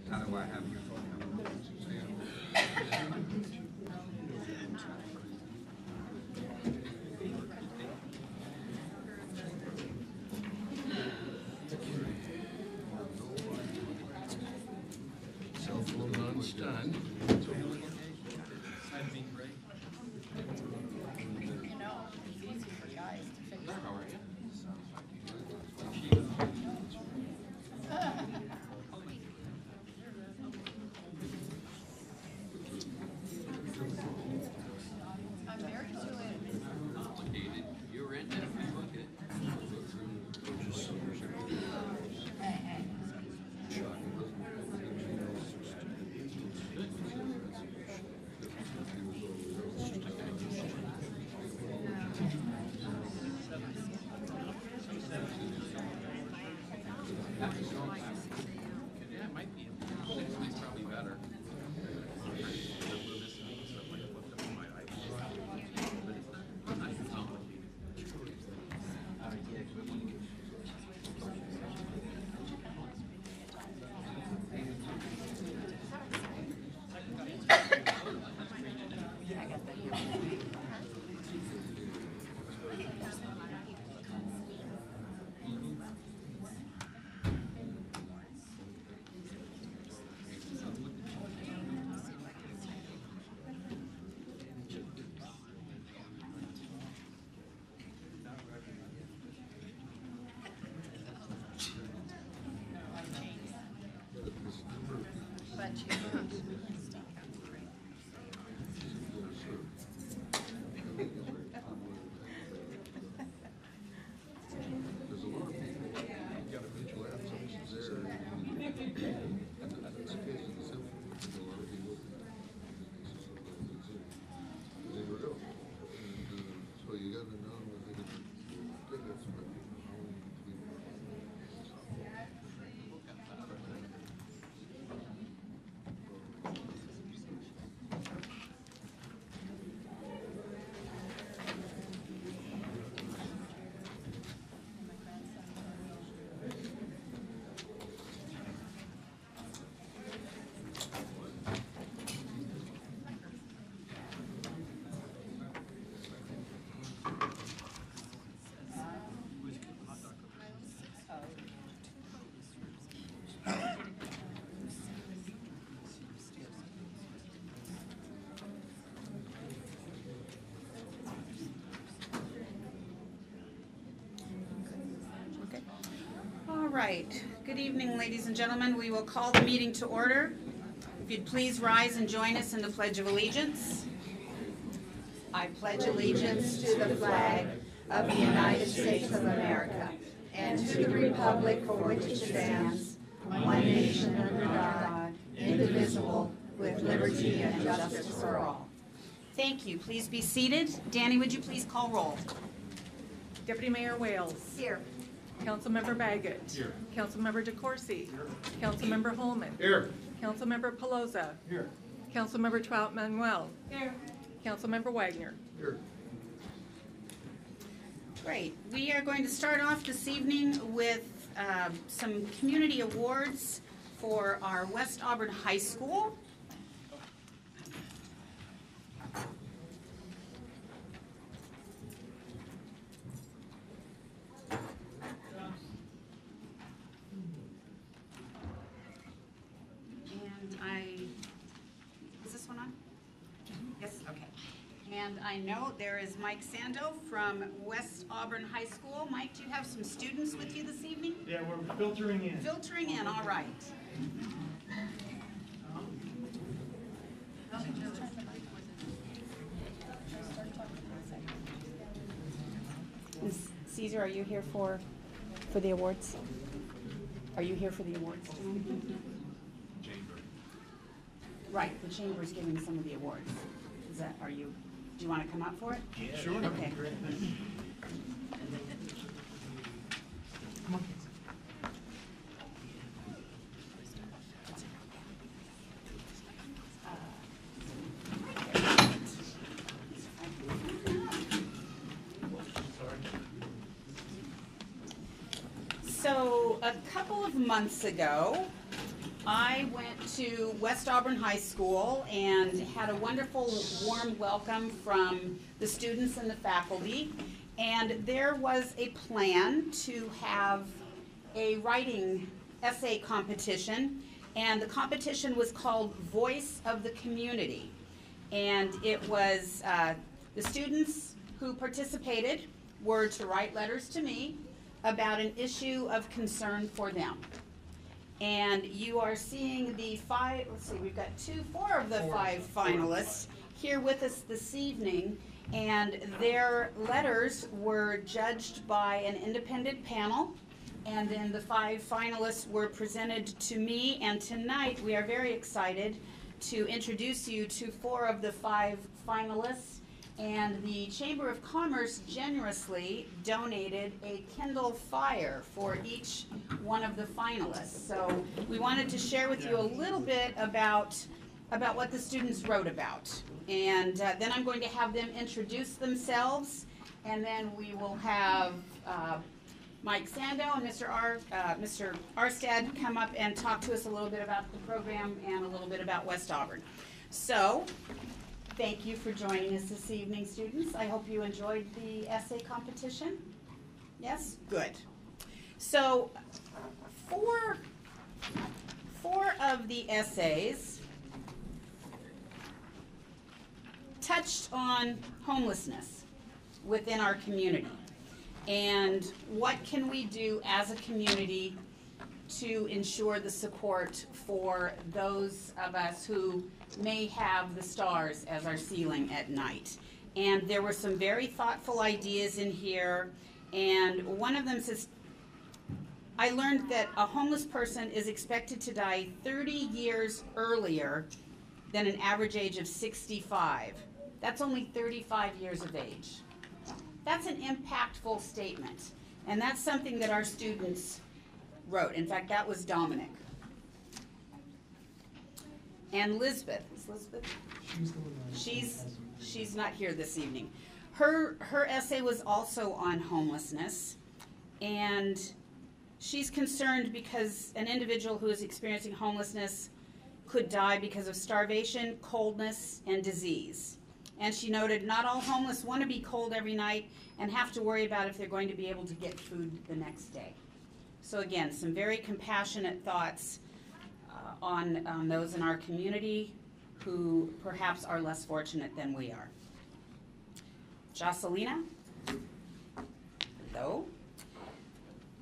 How do I have your phone number? Cell phone on stun. You know, it's easy for guys to fix it. How are you? I'm married to it. Complicated. You're in there. Look at it. Yeah, it might be. It's probably better. But you There's a lot of people. You got a mutual app services there. And that's the case in the civil. A lot of people. They were ill. So you got to know when they get tickets, but All right. Good evening, ladies and gentlemen. We will call the meeting to order. If you'd please rise and join us in the Pledge of Allegiance. I pledge allegiance to the flag of the United States of America and to the republic for which it stands, one nation under God, indivisible, with liberty and justice for all. Thank you. Please be seated. Danny, would you please call roll? Deputy Mayor Wales. Here. Councilmember Baggett. Here. Councilmember DeCoursey. Here. Councilmember Holman. Here. Councilmember Pelosa. Here. Councilmember Trout Manuel. Here. Councilmember Wagner. Here. Great. We are going to start off this evening with some community awards for our West Auburn High School. Is this one on? Yes, okay. And I know there is Mike Sando from West Auburn High School. Mike, do you have some students with you this evening? Yeah, we're filtering in. Filtering in, all right. Caesar, are you here for the awards? Are you here for the awards? Right, the chamber's giving some of the awards. Do you want to come up for it? Yeah, sure. Okay. Come on. So a couple of months ago, I went to West Auburn High School and had a wonderful, warm welcome from the students and the faculty. And there was a plan to have a writing essay competition, and the competition was called Voice of the Community. And it was, the students who participated were to write letters to me about an issue of concern for them. And you are seeing the five, let's see, we've got four of the five finalists here with us this evening, and their letters were judged by an independent panel, and then the five finalists were presented to me, and tonight we are very excited to introduce you to four of the five finalists. And the Chamber of Commerce generously donated a Kindle Fire for each one of the finalists. So we wanted to share with you a little bit about what the students wrote about. And then I'm going to have them introduce themselves, and then we will have Mike Sando and Mr. Arstad come up and talk to us a little bit about the program and a little bit about West Auburn. So, thank you for joining us this evening, students. I hope you enjoyed the essay competition. Yes? Good. So, four of the essays touched on homelessness within our community. And what can we do as a community to ensure the support for those of us who may have the stars as our ceiling at night. And there were some very thoughtful ideas in here, and one of them says, I learned that a homeless person is expected to die 30 years earlier than an average age of 65. That's only 35 years of age. That's an impactful statement, and that's something that our students wrote. In fact, that was Dominic. And Lisbeth, is Lisbeth? She's not here this evening. Her essay was also on homelessness, and she's concerned because an individual who is experiencing homelessness could die because of starvation, coldness, and disease. And she noted not all homeless want to be cold every night and have to worry about if they're going to be able to get food the next day. So again, some very compassionate thoughts on those in our community who perhaps are less fortunate than we are. Jocelina, hello.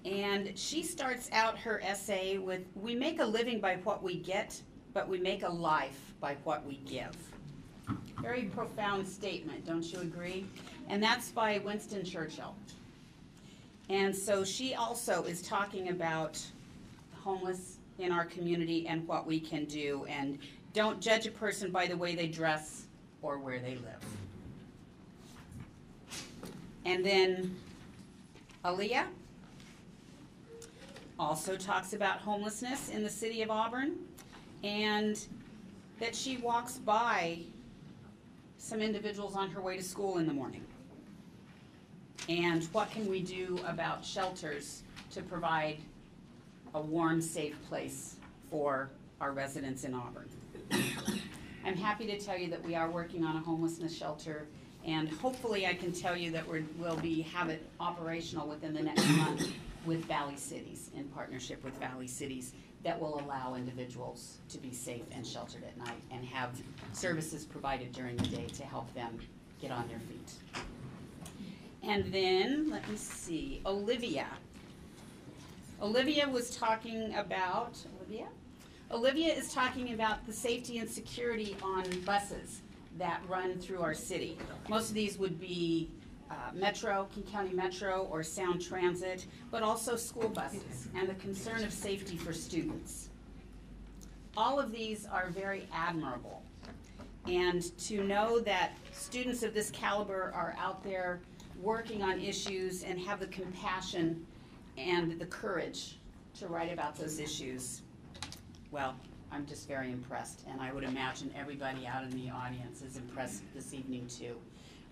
And she starts out her essay with, we make a living by what we get, but we make a life by what we give. Very profound statement, don't you agree? And that's by Winston Churchill. And so she also is talking about the homeless in our community and what we can do, and don't judge a person by the way they dress or where they live. And then Aaliyah also talks about homelessness in the city of Auburn, and that she walks by some individuals on her way to school in the morning. And what can we do about shelters to provide a warm, safe place for our residents in Auburn? I'm happy to tell you that we are working on a homelessness shelter, and hopefully I can tell you that we'll have it operational within the next month with Valley Cities, in partnership with Valley Cities, that will allow individuals to be safe and sheltered at night and have services provided during the day to help them get on their feet. And then, let me see, Olivia. Olivia was talking about, Olivia is talking about the safety and security on buses that run through our city. Most of these would be Metro, King County Metro, or Sound Transit, but also school buses, and the concern of safety for students. All of these are very admirable. And to know that students of this caliber are out there working on issues and have the compassion and the courage to write about those issues, well, I'm just very impressed, and I would imagine everybody out in the audience is impressed this evening too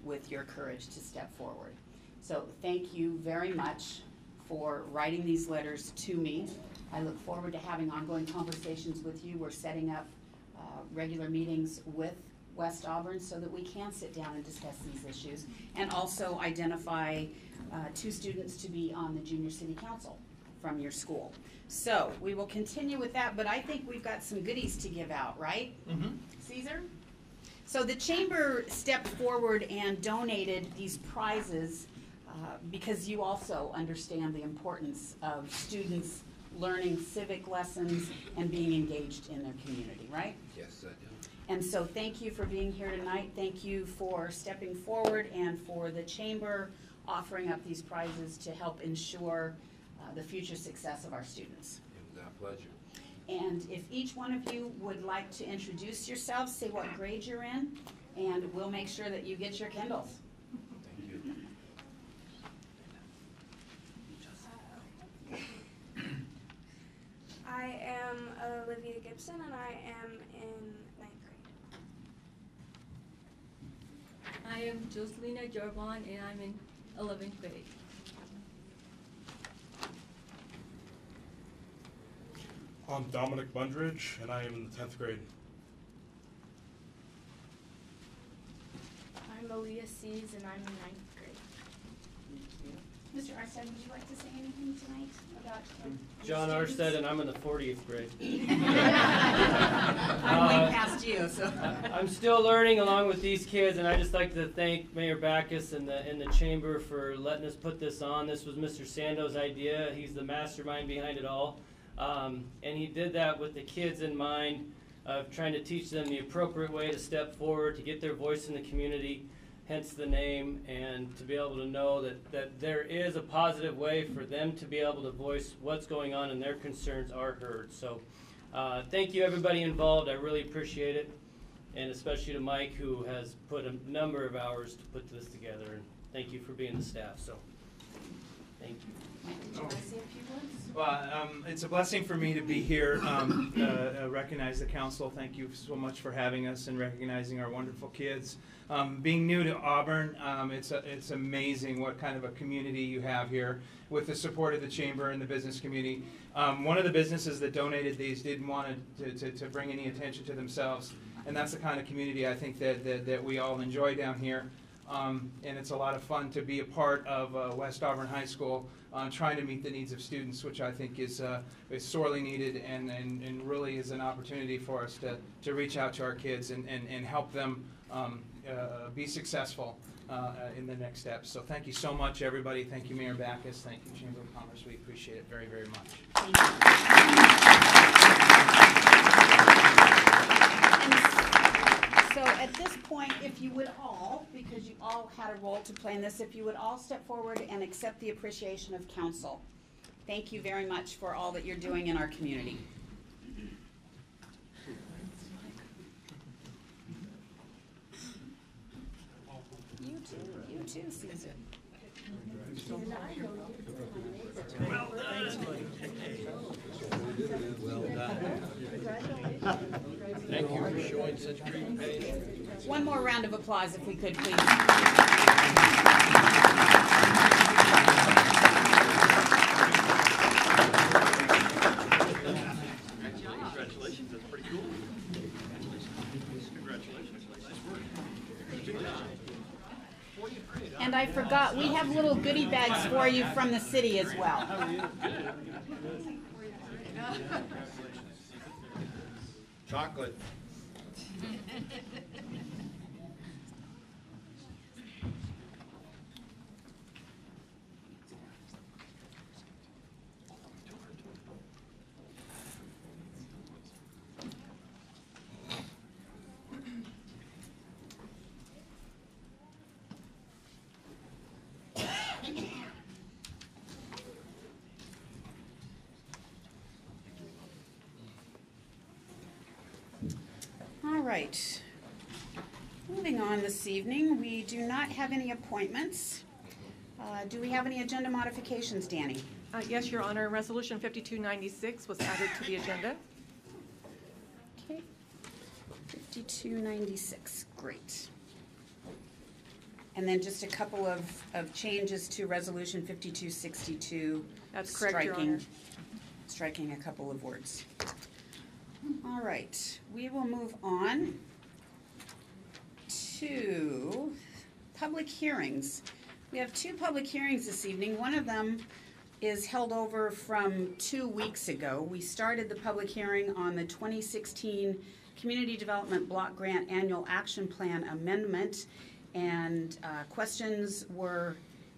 with your courage to step forward. So thank you very much for writing these letters to me I look forward to having ongoing conversations with you. We're setting up regular meetings with West Auburn so that we can sit down and discuss these issues, and also identify 2 students to be on the Junior City Council from your school. So we will continue with that, but I think we've got some goodies to give out, right? Mm-hmm. Caesar? So the Chamber stepped forward and donated these prizes because you also understand the importance of students learning civic lessons and being engaged in their community, right? Yes, I do. And so thank you for being here tonight. Thank you for stepping forward and for the Chamber offering up these prizes to help ensure the future success of our students. It was our pleasure. And if each one of you would like to introduce yourselves, say what grade you're in, and we'll make sure that you get your Kindles. Thank you. I am Olivia Gibson, and I am in 9th grade. I am Joselina Jorban, and I'm in 11th grade. I'm Dominic Bundridge, and I am in the 10th grade. I'm Aaliyah Sees, and I'm in 9th grade. Mr. Arstead, would you like to say anything tonight about John Arstead, and I'm in the 40th grade. I'm way past you, so. I'm still learning along with these kids, and I just like to thank Mayor Backus and the Chamber for letting us put this on. This was Mr. Sando's idea. He's the mastermind behind it all. And he did that with the kids in mind, of trying to teach them the appropriate way to step forward, to get their voice in the community, hence the name, and to be able to know that there is a positive way for them to be able to voice what's going on and their concerns are heard. So thank you everybody involved. I really appreciate it, and especially to Mike, who has put a number of hours to put this together, and thank you for being the staff. So thank you. Mike, would you like to say a few words? Well, it's a blessing for me to be here, recognize the council. Thank you so much for having us and recognizing our wonderful kids. Being new to Auburn, it's amazing what kind of a community you have here with the support of the Chamber and the business community. One of the businesses that donated these didn't want to bring any attention to themselves, and that's the kind of community I think that we all enjoy down here. And it's a lot of fun to be a part of West Auburn High School, trying to meet the needs of students, which I think is sorely needed, and really is an opportunity for us to reach out to our kids and help them be successful in the next steps. So thank you so much, everybody. Thank you, Mayor Backus. Thank you, Chamber of Commerce. We appreciate it very, very much. Thank you. So at this point, if you would all, because you all had a role to play in this, if you would all step forward and accept the appreciation of council. Thank you very much for all that you're doing in our community. You too, Caesar. Well done. Thank you for showing such great patience. One more round of applause if we could, please. Congratulations, that's pretty cool. Congratulations, nice work. Good job. And I forgot, we have little goodie bags for you from the city as well. Chocolate. All right. Moving on this evening, we do not have any appointments. Do we have any agenda modifications, Danny? Yes, Your Honor. Resolution 5296 was added to the agenda. Okay. 5296, great. And then just a couple of changes to Resolution 5262. That's correct, Your striking. Honor. striking a couple of words. All right, we will move on to public hearings. We have 2 public hearings this evening. One of them is held over from 2 weeks ago. We started the public hearing on the 2016 Community Development Block Grant Annual Action Plan Amendment, and questions were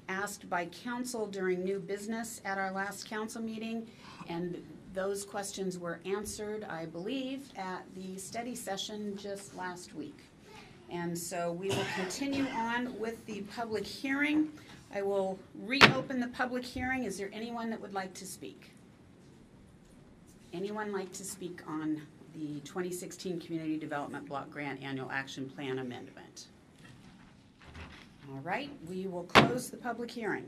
asked by council during new business at our last council meeting, and those questions were answered, I believe, at the study session just last week. And so we will continue on with the public hearing. I will reopen the public hearing. Is there anyone that would like to speak? Anyone like to speak on the 2016 Community Development Block Grant Annual Action Plan Amendment? All right, we will close the public hearing.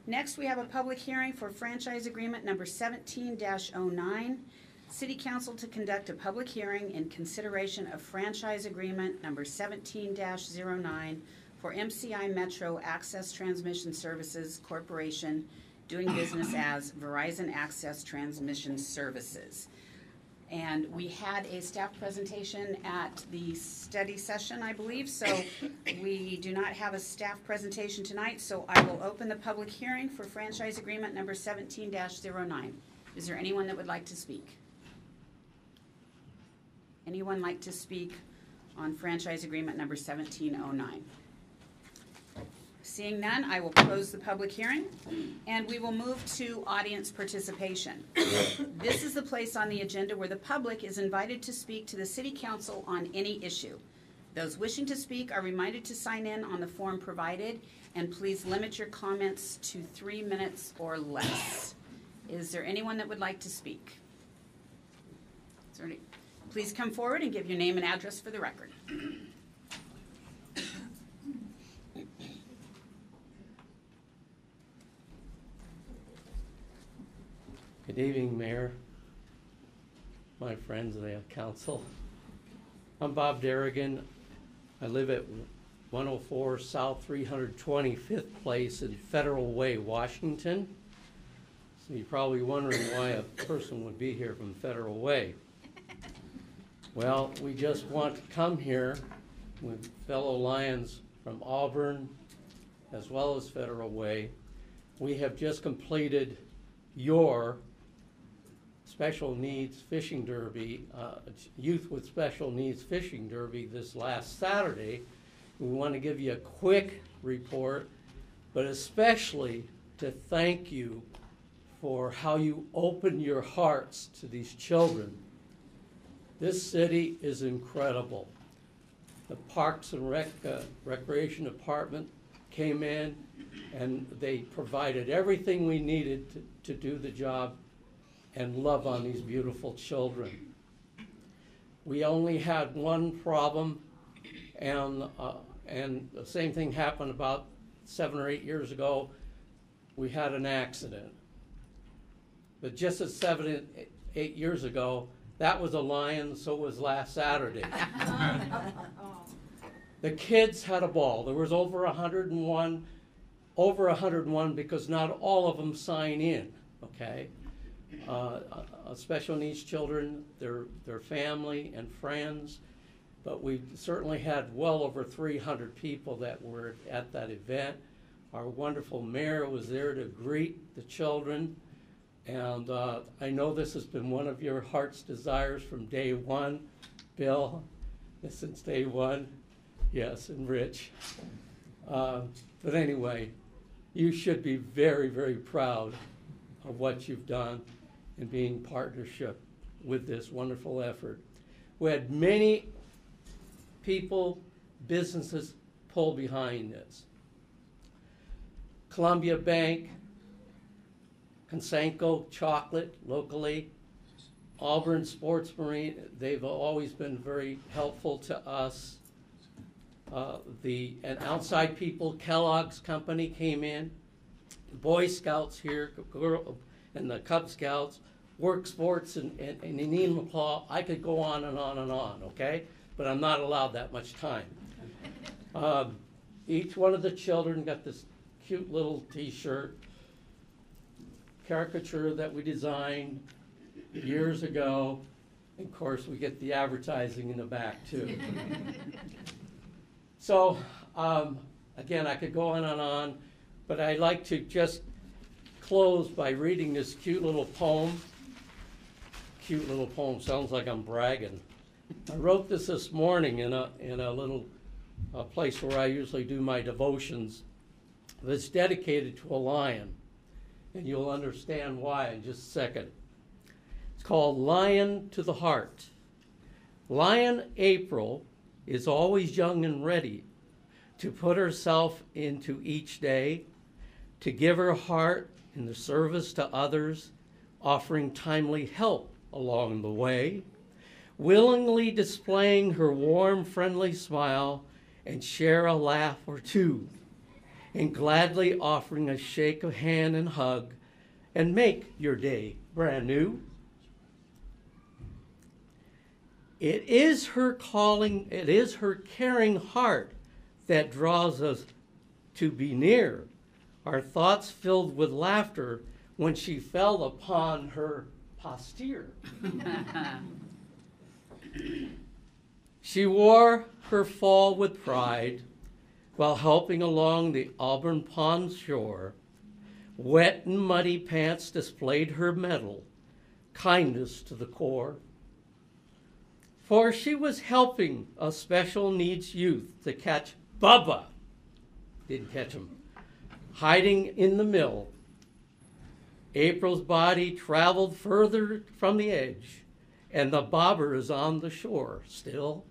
Next, we have a public hearing for franchise agreement number 17-09. City Council to conduct a public hearing in consideration of franchise agreement number 17-09 for MCI Metro Access Transmission Services Corporation, doing business as Verizon Access Transmission Services. And we had a staff presentation at the study session, I believe, so we do not have a staff presentation tonight, so I will open the public hearing for franchise agreement number 17-09. Is there anyone that would like to speak? Anyone like to speak on franchise agreement number 1709? Seeing none, I will close the public hearing, and we will move to audience participation. This is the place on the agenda where the public is invited to speak to the City Council on any issue. Those wishing to speak are reminded to sign in on the form provided, and please limit your comments to 3 minutes or less. Is there anyone that would like to speak? Is there any? Please come forward and give your name and address for the record. Good evening, Mayor, my friends of the council. I'm Bob Derrigan. I live at 104 South 325th Place in Federal Way, Washington. So you're probably wondering why a person would be here from Federal Way. Well, we just want to come here with fellow Lions from Auburn as well as Federal Way. We have just completed your special needs fishing derby, youth with special needs fishing derby this last Saturday. We want to give you a quick report, but especially to thank you for how you open your hearts to these children. This city is incredible. The Parks and Recreation Department came in and they provided everything we needed to do the job and love on these beautiful children. We only had one problem, and the same thing happened about 7 or 8 years ago. We had an accident. But just as 7 or 8 years ago, that was a lion, so was last Saturday. The kids had a ball. There was over 101 because not all of them sign in, okay? Special needs children, their family and friends, but we certainly had well over 300 people that were at that event. Our wonderful mayor was there to greet the children, and I know this has been one of your heart's desires from day one, Bill, since day one, yes, and Rich. But anyway, you should be very, very proud of what you've done in being in partnership with this wonderful effort. We had many people, businesses pull behind this. Columbia Bank, Conseco Chocolate locally, Auburn Sports Marine, they've always been very helpful to us. And outside people, Kellogg's company came in, Boy Scouts here, and the Cub Scouts, Work Sports and Enumclaw. I could go on and on and on, okay? But I'm not allowed that much time. Each one of the children got this cute little t-shirt. caricature that we designed years ago. Of course, we get the advertising in the back too. So, again, I could go on and on, but I'd like to just close by reading this cute little poem. Cute little poem, sounds like I'm bragging. I wrote this morning in a little place where I usually do my devotions. It's dedicated to a lion, and you'll understand why in just a second. It's called Lion to the Heart. Lion April is always young and ready to put herself into each day, to give her heart in the service to others, offering timely help along the way, willingly displaying her warm, friendly smile, and share a laugh or two, and gladly offering a shake of hand and hug, and make your day brand new. It is her calling, it is her caring heart that draws us to be near, our thoughts filled with laughter when she fell upon her posterior. She wore her fall with pride while helping along the Auburn pond shore. Wet and muddy pants displayed her mettle, kindness to the core. For she was helping a special needs youth to catch Bubba, didn't catch him, hiding in the mill. April's body traveled further from the edge, and the bobber is on the shore still.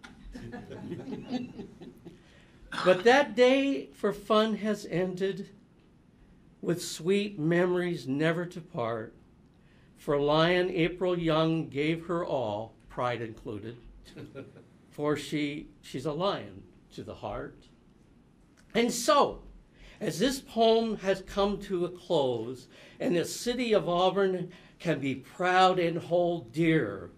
But that day for fun has ended, with sweet memories never to part. For Lion April Young gave her all, pride included, for she's a lion to the heart. And so, as this poem has come to a close, and the city of Auburn can be proud and hold dear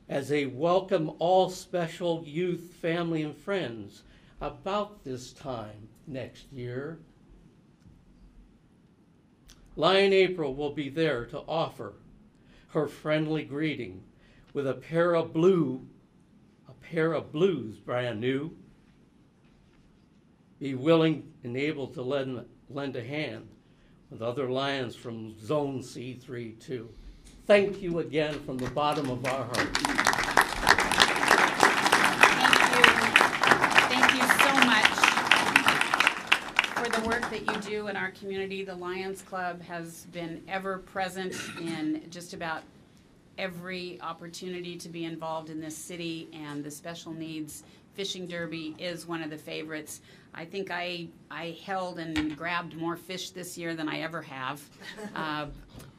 as they welcome all special youth, family, and friends about this time next year, Lion April will be there to offer her friendly greeting with a pair of blues brand new. Be willing and able to lend a hand with other lions from Zone C3 too. Thank you again from the bottom of our hearts. Thank you so much for the work that you do in our community. The Lions Club has been ever present in just about every opportunity to be involved in this city, and the Special Needs Fishing Derby is one of the favorites. I think I held and grabbed more fish this year than I ever have,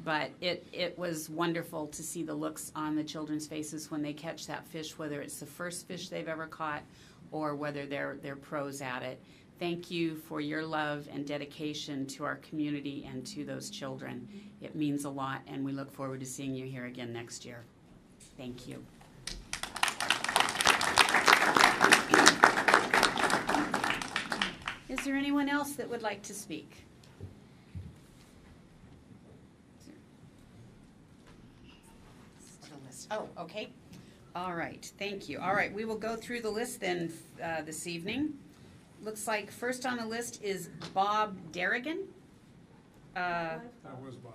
but it was wonderful to see the looks on the children's faces when they catch that fish, whether it's the first fish they've ever caught or whether they're pros at it. Thank you for your love and dedication to our community and to those children. It means a lot, and we look forward to seeing you here again next year. Thank you. Is there anyone else that would like to speak? Oh, okay. All right, thank you. All right, we will go through the list then this evening. Looks like first on the list is Bob Derrigan. That was Bob.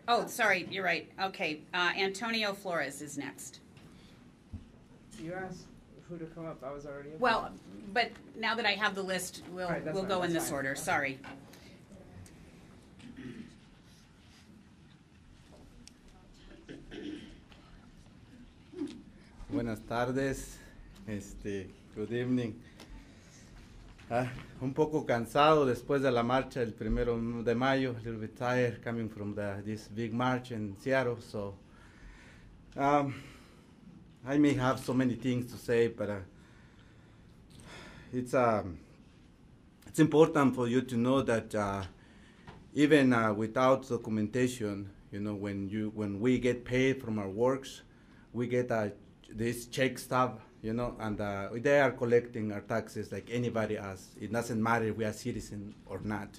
Oh, sorry, you're right. Okay, Antonio Flores is next. You asked who to come up. I was already. Well, but now that I have the list, we'll Right, go in that's this fine. order. Sorry. Buenas tardes, good evening. Un poco cansado después de la marcha el 1 de mayo, a little bit tired coming from this big march in Seattle, so I may have so many things to say, but it's important for you to know that even without documentation, you know, when we get paid from our works, we get this check stub, you know, and they are collecting our taxes like anybody else. It doesn't matter if we are citizens or not.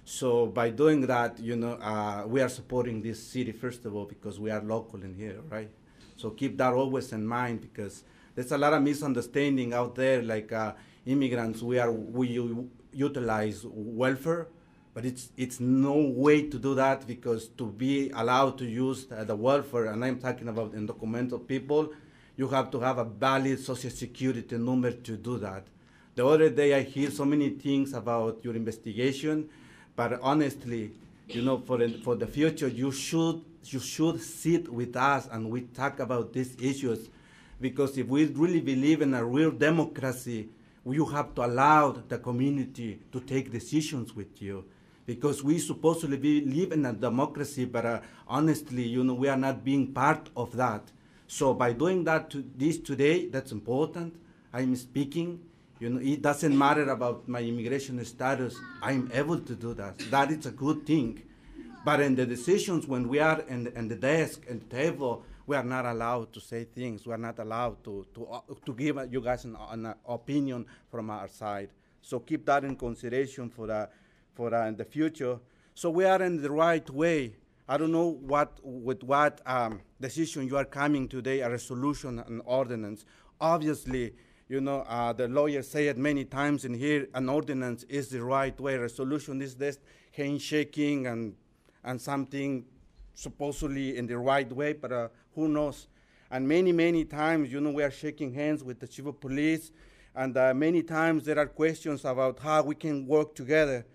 So by doing that, we are supporting this city, first of all, because we are local in here, right? So keep that always in mind, because there's a lot of misunderstanding out there, like immigrants, we utilize welfare, but it's no way to do that, because to be allowed to use the welfare, and I'm talking about undocumented people, you have to have a valid social security number to do that. The other day I hear so many things about your investigation, but honestly, for the future, you should sit with us and we talk about these issues, because if we really believe in a real democracy, you have to allow the community to take decisions with you, because we supposedly live in a democracy, but honestly, we are not being part of that. So by doing that this today, that's important. I'm speaking. It doesn't matter about my immigration status. I'm able to do that. That is a good thing. But in the decisions, when we are in the desk and the table, we are not allowed to say things. We are not allowed to give you guys an opinion from our side. So keep that in consideration for in the future. So we are in the right way. I don't know what decision you are coming today, a resolution, an ordinance. Obviously, the lawyers say it many times in here, an ordinance is the right way. Resolution is this handshaking and something supposedly in the right way, but who knows? And many times, we are shaking hands with the chief of police, and many times there are questions about how we can work together.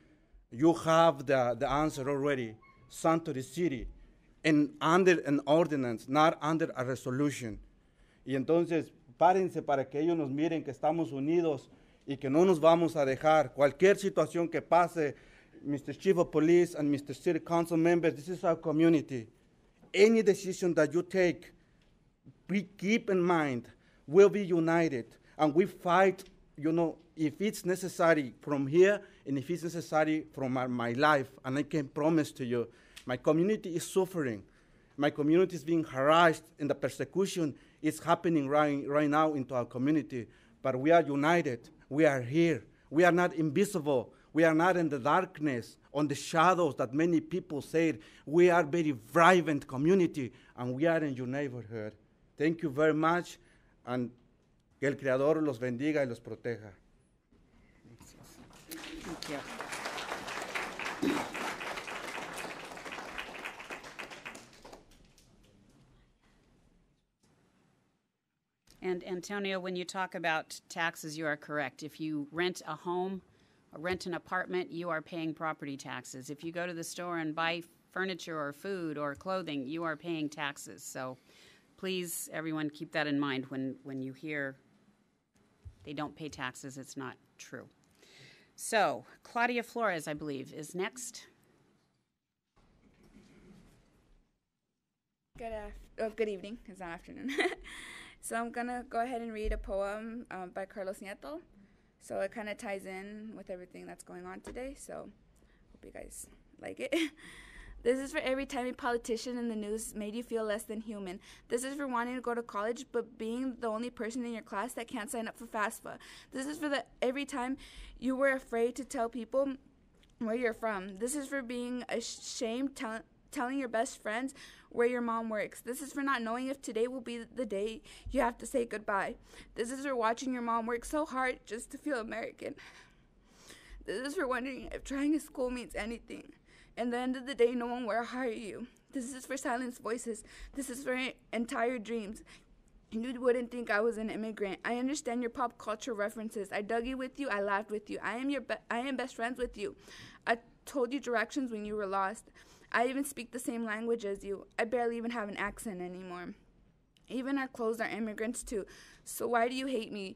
You have the answer already. Santori City, and under an ordinance, not under a resolution. Y entonces, párense para que ellos nos miren que estamos unidos y que no nos vamos a dejar. Cualquier situación que pase, Mr. Chief of Police and Mr. City Council members, this is our community. Any decision that you take, we keep in mind, we'll be united, and we fight, if it's necessary from here, and if it's necessary from my life, and I can promise to you, my community is suffering. My community is being harassed, and the persecution is happening right now into our community. But we are united. We are here. We are not invisible. We are not in the darkness, on the shadows that many people said. We are a very vibrant community, and we are in your neighborhood. Thank you very much, and que el Creador los bendiga y los proteja. Thank you. And Antonio, when you talk about taxes, you are correct. If you rent a home or rent an apartment, you are paying property taxes. If you go to the store and buy furniture or food or clothing, you are paying taxes. So please, everyone, keep that in mind when you hear they don't pay taxes. It's not true. So Claudia Flores, I believe, is next. Good evening. It's not afternoon. So I'm going to go ahead and read a poem by Carlos Nieto. So it kind of ties in with everything that's going on today. So hope you guys like it. This is for every time a politician in the news made you feel less than human. This is for wanting to go to college but being the only person in your class that can't sign up for FAFSA. This is for every time you were afraid to tell people where you're from. This is for being ashamed telling your best friends where your mom works. This is for not knowing if today will be the day you have to say goodbye. This is for watching your mom work so hard just to feel American. This is for wondering if trying a school means anything. At the end of the day, no one will hire you. This is for silenced voices. This is for entire dreams. You wouldn't think I was an immigrant. I understand your pop culture references. I dug in with you. I laughed with you. I am best friends with you. I told you directions when you were lost. I even speak the same language as you. I barely even have an accent anymore. Even our clothes are immigrants too. So why do you hate me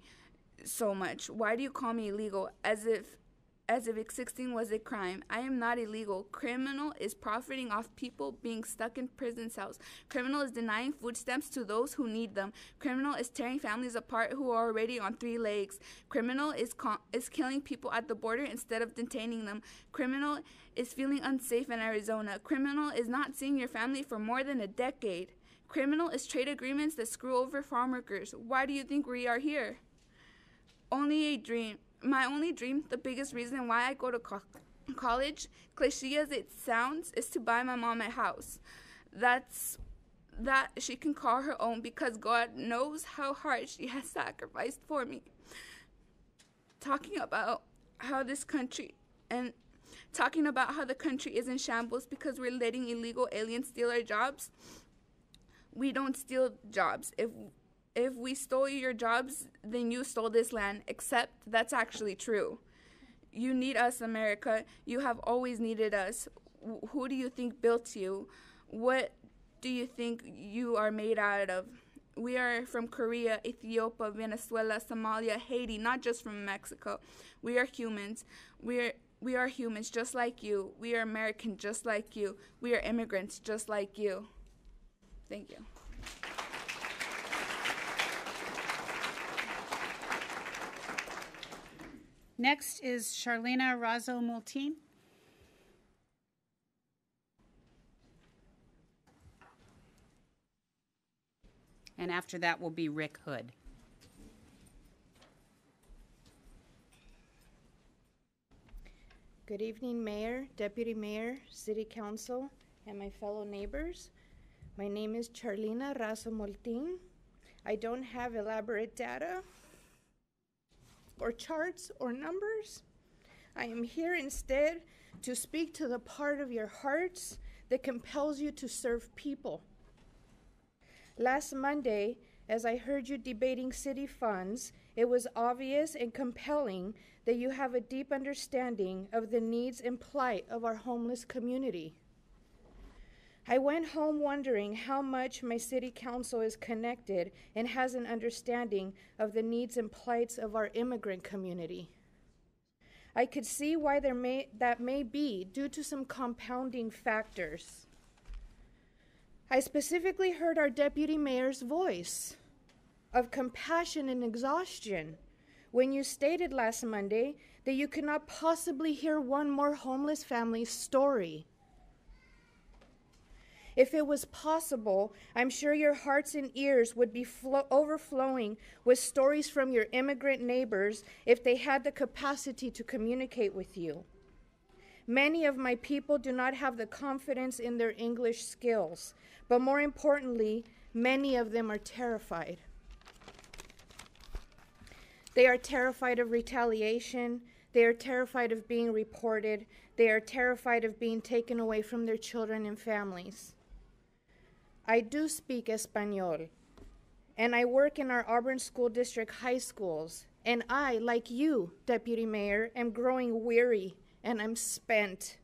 so much? Why do you call me illegal as if existing was a crime? I am not illegal. Criminal is profiting off people being stuck in prison cells. Criminal is denying food stamps to those who need them. Criminal is tearing families apart who are already on 3 legs. Criminal is killing people at the border instead of detaining them. Criminal is feeling unsafe in Arizona. Criminal is not seeing your family for more than a decade. Criminal is trade agreements that screw over farm workers. Why do you think we are here? Only a dream. My only dream, the biggest reason why I go to college, cliche as it sounds, is to buy my mom a house. That she can call her own, because God knows how hard she has sacrificed for me. Talking about how the country is in shambles because we're letting illegal aliens steal our jobs. We don't steal jobs. If we stole your jobs, then you stole this land, except that's actually true. You need us, America. You have always needed us. Who do you think built you? What do you think you are made out of? We are from Korea, Ethiopia, Venezuela, Somalia, Haiti, not just from Mexico. We are humans. We are humans just like you. We are American just like you. We are immigrants just like you. Thank you. Next is Charlena Razo-Multin. And after that will be Rick Hood. Good evening, Mayor, Deputy Mayor, City Council, and my fellow neighbors. My name is Charlena Razo-Multin. I don't have elaborate data or charts or numbers. I am here instead to speak to the part of your hearts that compels you to serve people. Last Monday, as I heard you debating city funds, it was obvious and compelling that you have a deep understanding of the needs and plight of our homeless community. I went home wondering how much my city council is connected and has an understanding of the needs and plights of our immigrant community. I could see why that may be due to some compounding factors. I specifically heard our deputy mayor's voice of compassion and exhaustion when you stated last Monday that you could not possibly hear one more homeless family's story. If it was possible, I'm sure your hearts and ears would be overflowing with stories from your immigrant neighbors if they had the capacity to communicate with you. Many of my people do not have the confidence in their English skills, but more importantly, many of them are terrified. They are terrified of retaliation. They are terrified of being reported. They are terrified of being taken away from their children and families. I do speak Espanol, and I work in our Auburn School District high schools, and I, like you, Deputy Mayor, am growing weary, and I'm spent,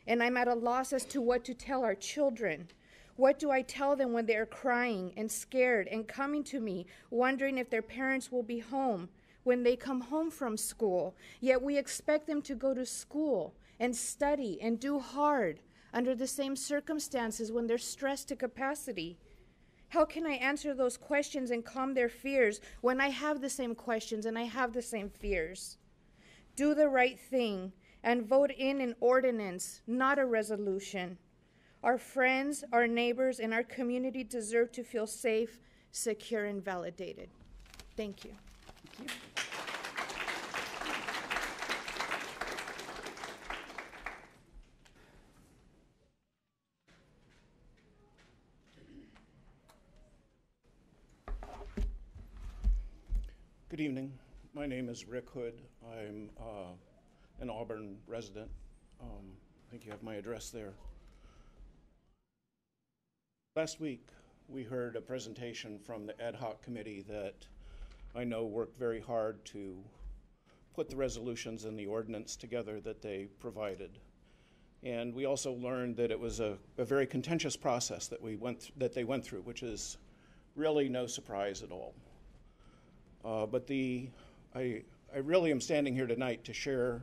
and I'm at a loss as to what to tell our children. What do I tell them when they are crying and scared and coming to me, wondering if their parents will be home when they come home from school, yet we expect them to go to school and study and do hard under the same circumstances when they're stressed to capacity? How can I answer those questions and calm their fears when I have the same questions and I have the same fears? Do the right thing and vote in an ordinance, not a resolution. Our friends, our neighbors, and our community deserve to feel safe, secure, and validated. Thank you. Thank you. Good evening. My name is Rick Hood. I'm an Auburn resident. I think you have my address there. Last week, we heard a presentation from the ad hoc committee that I know worked very hard to put the resolutions and the ordinance together that they provided. And we also learned that it was a very contentious process that they went through, which is really no surprise at all. But I really am standing here tonight to share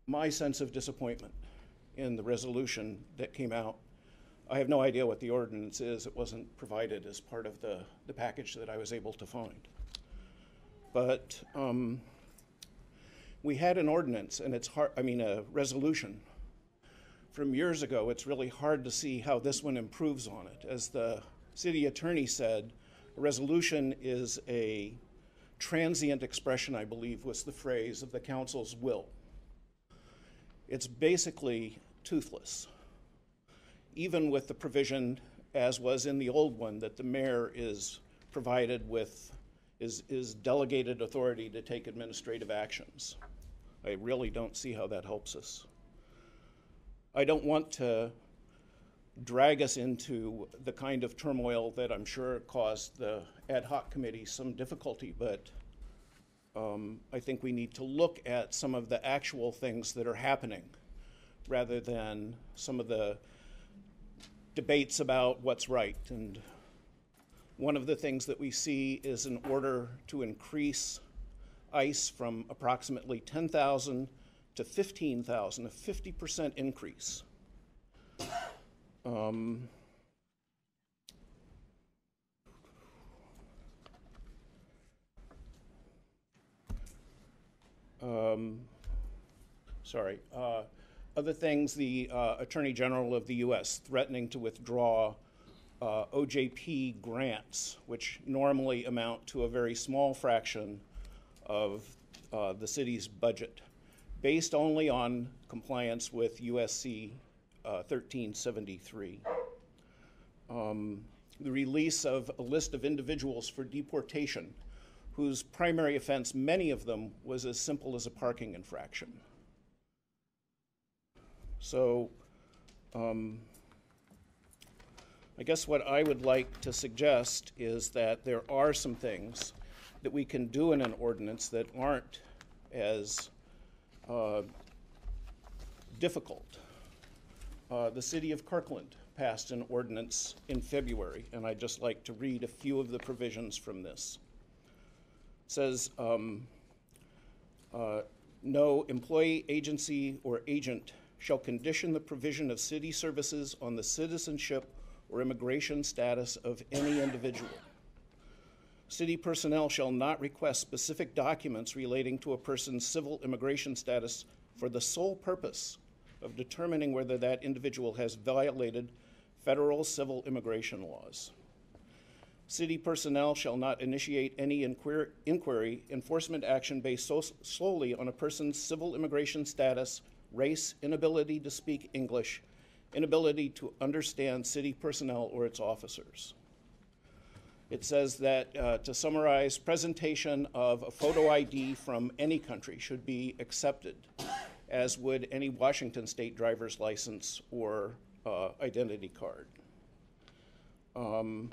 my sense of disappointment in the resolution that came out. I have no idea what the ordinance is. It wasn't provided as part of the package that I was able to find. But we had an ordinance, and it's hard, a resolution from years ago. It's really hard to see how this one improves on it. As the city attorney said, a resolution is a transient expression, I believe was the phrase, of the council's will. it's basically toothless. Even with the provision, as was in the old one, that the mayor is provided with, is delegated authority to take administrative actions. I really don't see how that helps us. I don't want to drag us into the kind of turmoil that I'm sure caused the ad hoc committee some difficulty, but I think we need to look at some of the actual things that are happening rather than some of the debates about what's right. And one of the things that we see is an order to increase ICE from approximately 10,000 to 15,000, a 50% increase. Other things, the Attorney General of the U.S. threatening to withdraw OJP grants, which normally amount to a very small fraction of the city's budget, based only on compliance with USC 1373. The release of a list of individuals for deportation whose primary offense, many of them, was as simple as a parking infraction. So I guess what I would like to suggest is that there are some things that we can do in an ordinance that aren't as difficult. The city of Kirkland passed an ordinance in February, and I'd just like to read a few of the provisions from this. It says, no employee, agency, or agent shall condition the provision of city services on the citizenship or immigration status of any individual. City personnel shall not request specific documents relating to a person's civil immigration status for the sole purpose of determining whether that individual has violated federal civil immigration laws. City personnel shall not initiate any inquiry, enforcement action based solely on a person's civil immigration status, race, inability to speak English, inability to understand city personnel or its officers. It says that, to summarize, presentation of a photo ID from any country should be accepted, as would any Washington state driver's license or identity card. And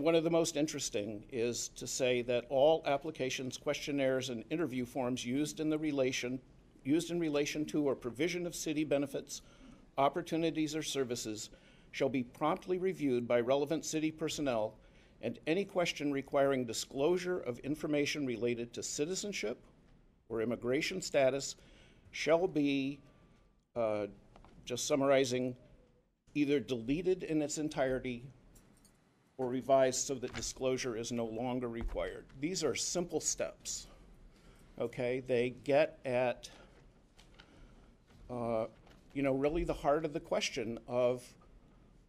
one of the most interesting is to say that all applications, questionnaires, and interview forms used in relation to or provision of city benefits, opportunities, or services shall be promptly reviewed by relevant city personnel, and any question requiring disclosure of information related to citizenship or immigration status shall be, just summarizing, either deleted in its entirety or revised so that disclosure is no longer required. These are simple steps, okay? They get at, really the heart of the question of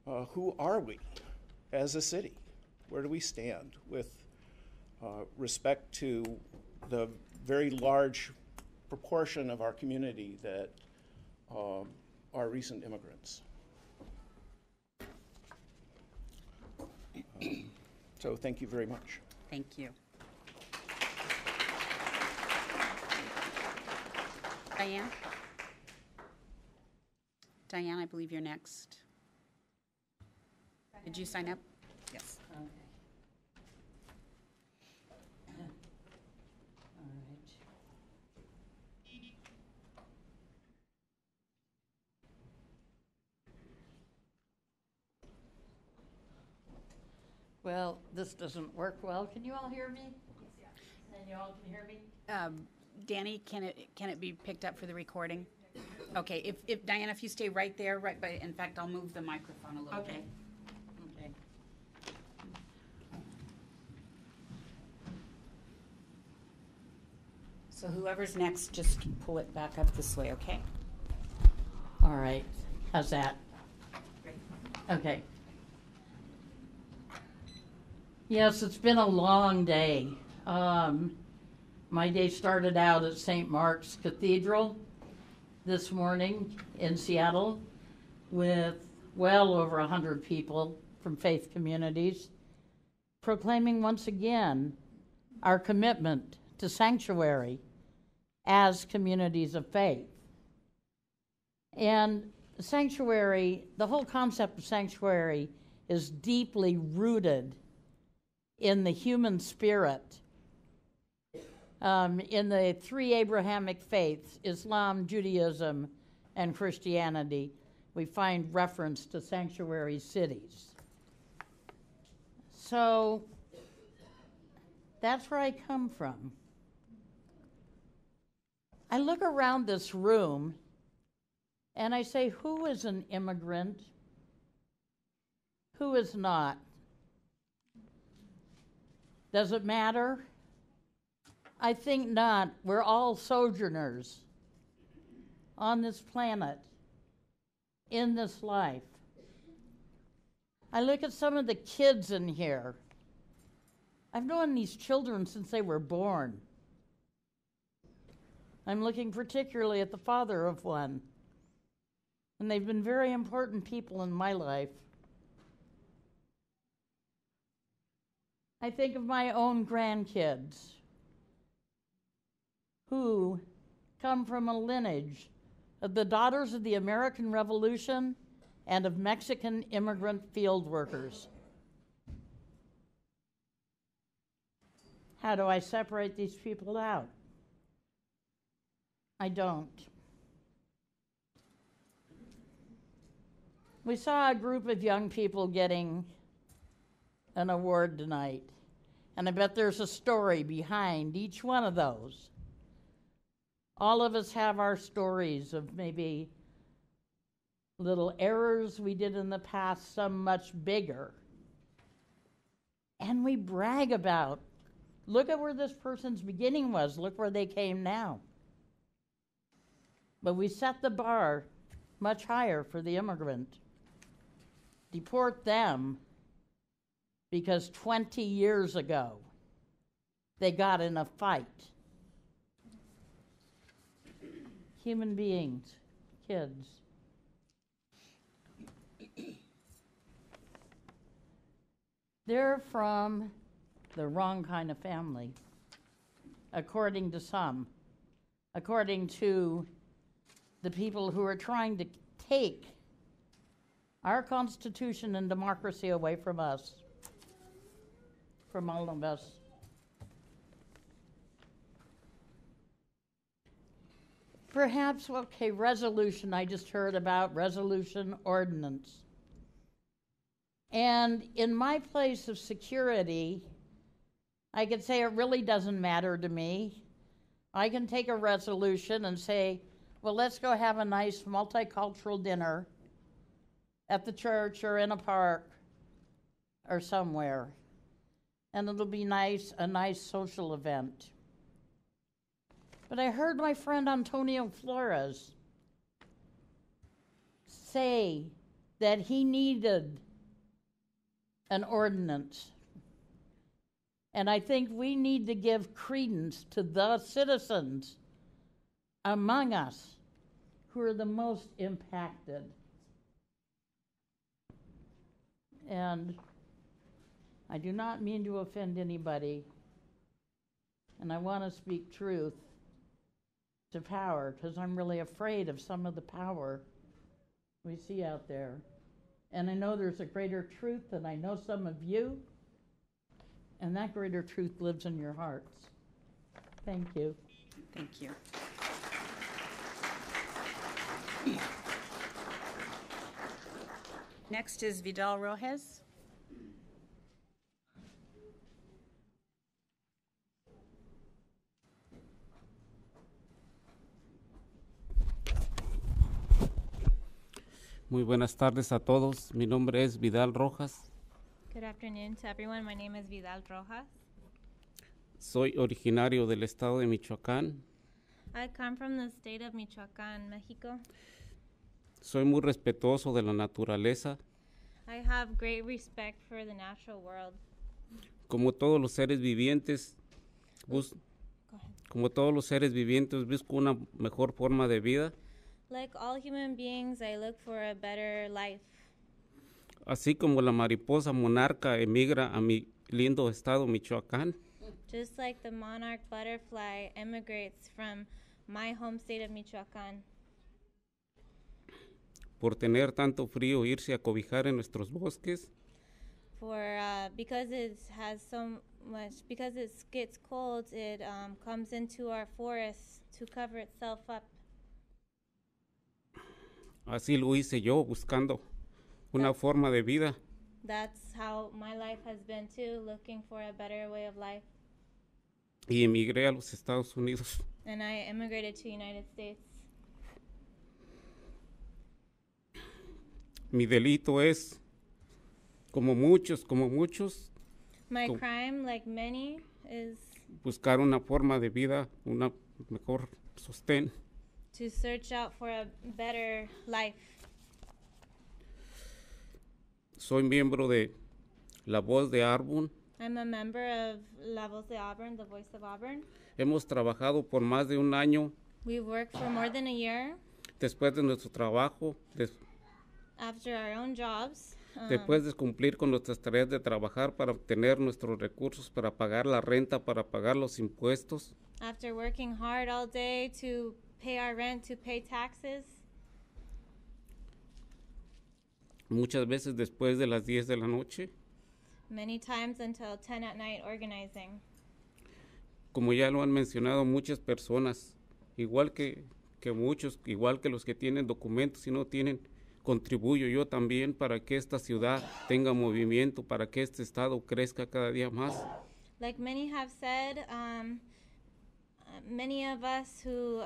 who are we as a city? Where do we stand with respect to the very large proportion of our community that are recent immigrants? So thank you very much. Thank you. Diane? Diane, I believe you're next. Did you sign up? Yes. Okay. All right. Well, this doesn't work well. Can you all hear me? And you all can hear me? Danny, can it be picked up for the recording? Okay, if Diana, if you stay right there, right by, in fact, I'll move the microphone a little bit. Okay. Okay. So whoever's next, just pull it back up this way, okay? All right. How's that? Great. Okay. Yes, it's been a long day. My day started out at St. Mark's Cathedral, this morning in Seattle with well over 100 people from faith communities, proclaiming once again our commitment to sanctuary as communities of faith. And sanctuary, the whole concept of sanctuary is deeply rooted in the human spirit. In the three Abrahamic faiths, Islam, Judaism, and Christianity, we find reference to sanctuary cities. So that's where I come from. I look around this room and I say, who is an immigrant? Who is not? Does it matter? I think not. We're all sojourners on this planet, in this life. I look at some of the kids in here. I've known these children since they were born. I'm looking particularly at the father of one. And they've been very important people in my life. I think of my own grandkids who come from a lineage of the daughters of the American Revolution and of Mexican immigrant field workers. How do I separate these people out? I don't. We saw a group of young people getting an award tonight, and I bet there's a story behind each one of those. All of us have our stories of maybe little errors we did in the past, some much bigger. And we brag about, look at where this person's beginning was, look where they came now. But we set the bar much higher for the immigrant. Deport them because 20 years ago they got in a fight. Human beings, kids. They're from the wrong kind of family, according to some, according to the people who are trying to take our Constitution and democracy away from us, from all of us. Perhaps, okay, resolution, I just heard about resolution ordinance. And in my place of security, I could say it really doesn't matter to me. I can take a resolution and say, well, let's go have a nice multicultural dinner at the church or in a park or somewhere. And it'll be nice, a nice social event. But I heard my friend Antonio Flores say that he needed an ordinance. And I think we need to give credence to the citizens among us who are the most impacted. And I do not mean to offend anybody, and I want to speak truth to power, because I'm really afraid of some of the power we see out there. And I know there's a greater truth than I know some of you, and that greater truth lives in your hearts. Thank you. Thank you. Next is Vidal Rojas. Muy buenas tardes a todos. Mi nombre es Vidal Rojas. Good afternoon to everyone. My name is Vidal Rojas. Soy originario del estado de Michoacán. I come from the state of Michoacán, Mexico. Soy muy respetuoso de la naturaleza. I have great respect for the natural world. Como todos los seres vivientes, busco una mejor forma de vida. Like all human beings, I look for a better life. Así como la mariposa monarca emigra a mi lindo estado Michoacán, Just like the monarch butterfly emigrates from my home state of Michoacan. por tener tanto frío irse a cobijar en nuestros bosques, Because it has so much, because it gets cold, it comes into our forests to cover itself up. así lo hice yo buscando una forma de vida. That's how my life has been too, looking for a better way of life. Y emigré a los Estados Unidos. And I immigrated to United States. Mi delito es, como muchos, My crime, like many, is buscar una forma de vida, una mejor sostén. to search out for a better life. Soy miembro de La Voz de Auburn. I'm a member of La Voz de Auburn, the Voice of Auburn. Hemos trabajado por más de un año We've worked for more than a year después de nuestro trabajo, after our own jobs. después de cumplir con nuestras tareas de trabajar para obtener nuestros recursos, para pagar la renta, para pagar los impuestos. After working hard all day to pay our rent, to pay taxes. Muchas veces después de las 10 de la noche. Many times until 10 at night organizing. Como ya lo han mencionado muchas personas, igual que muchos, igual que los que tienen documentos y no tienen, contribuyo yo también para que esta ciudad tenga movimiento, para que este estado crezca cada día más. Like many have said, many of us who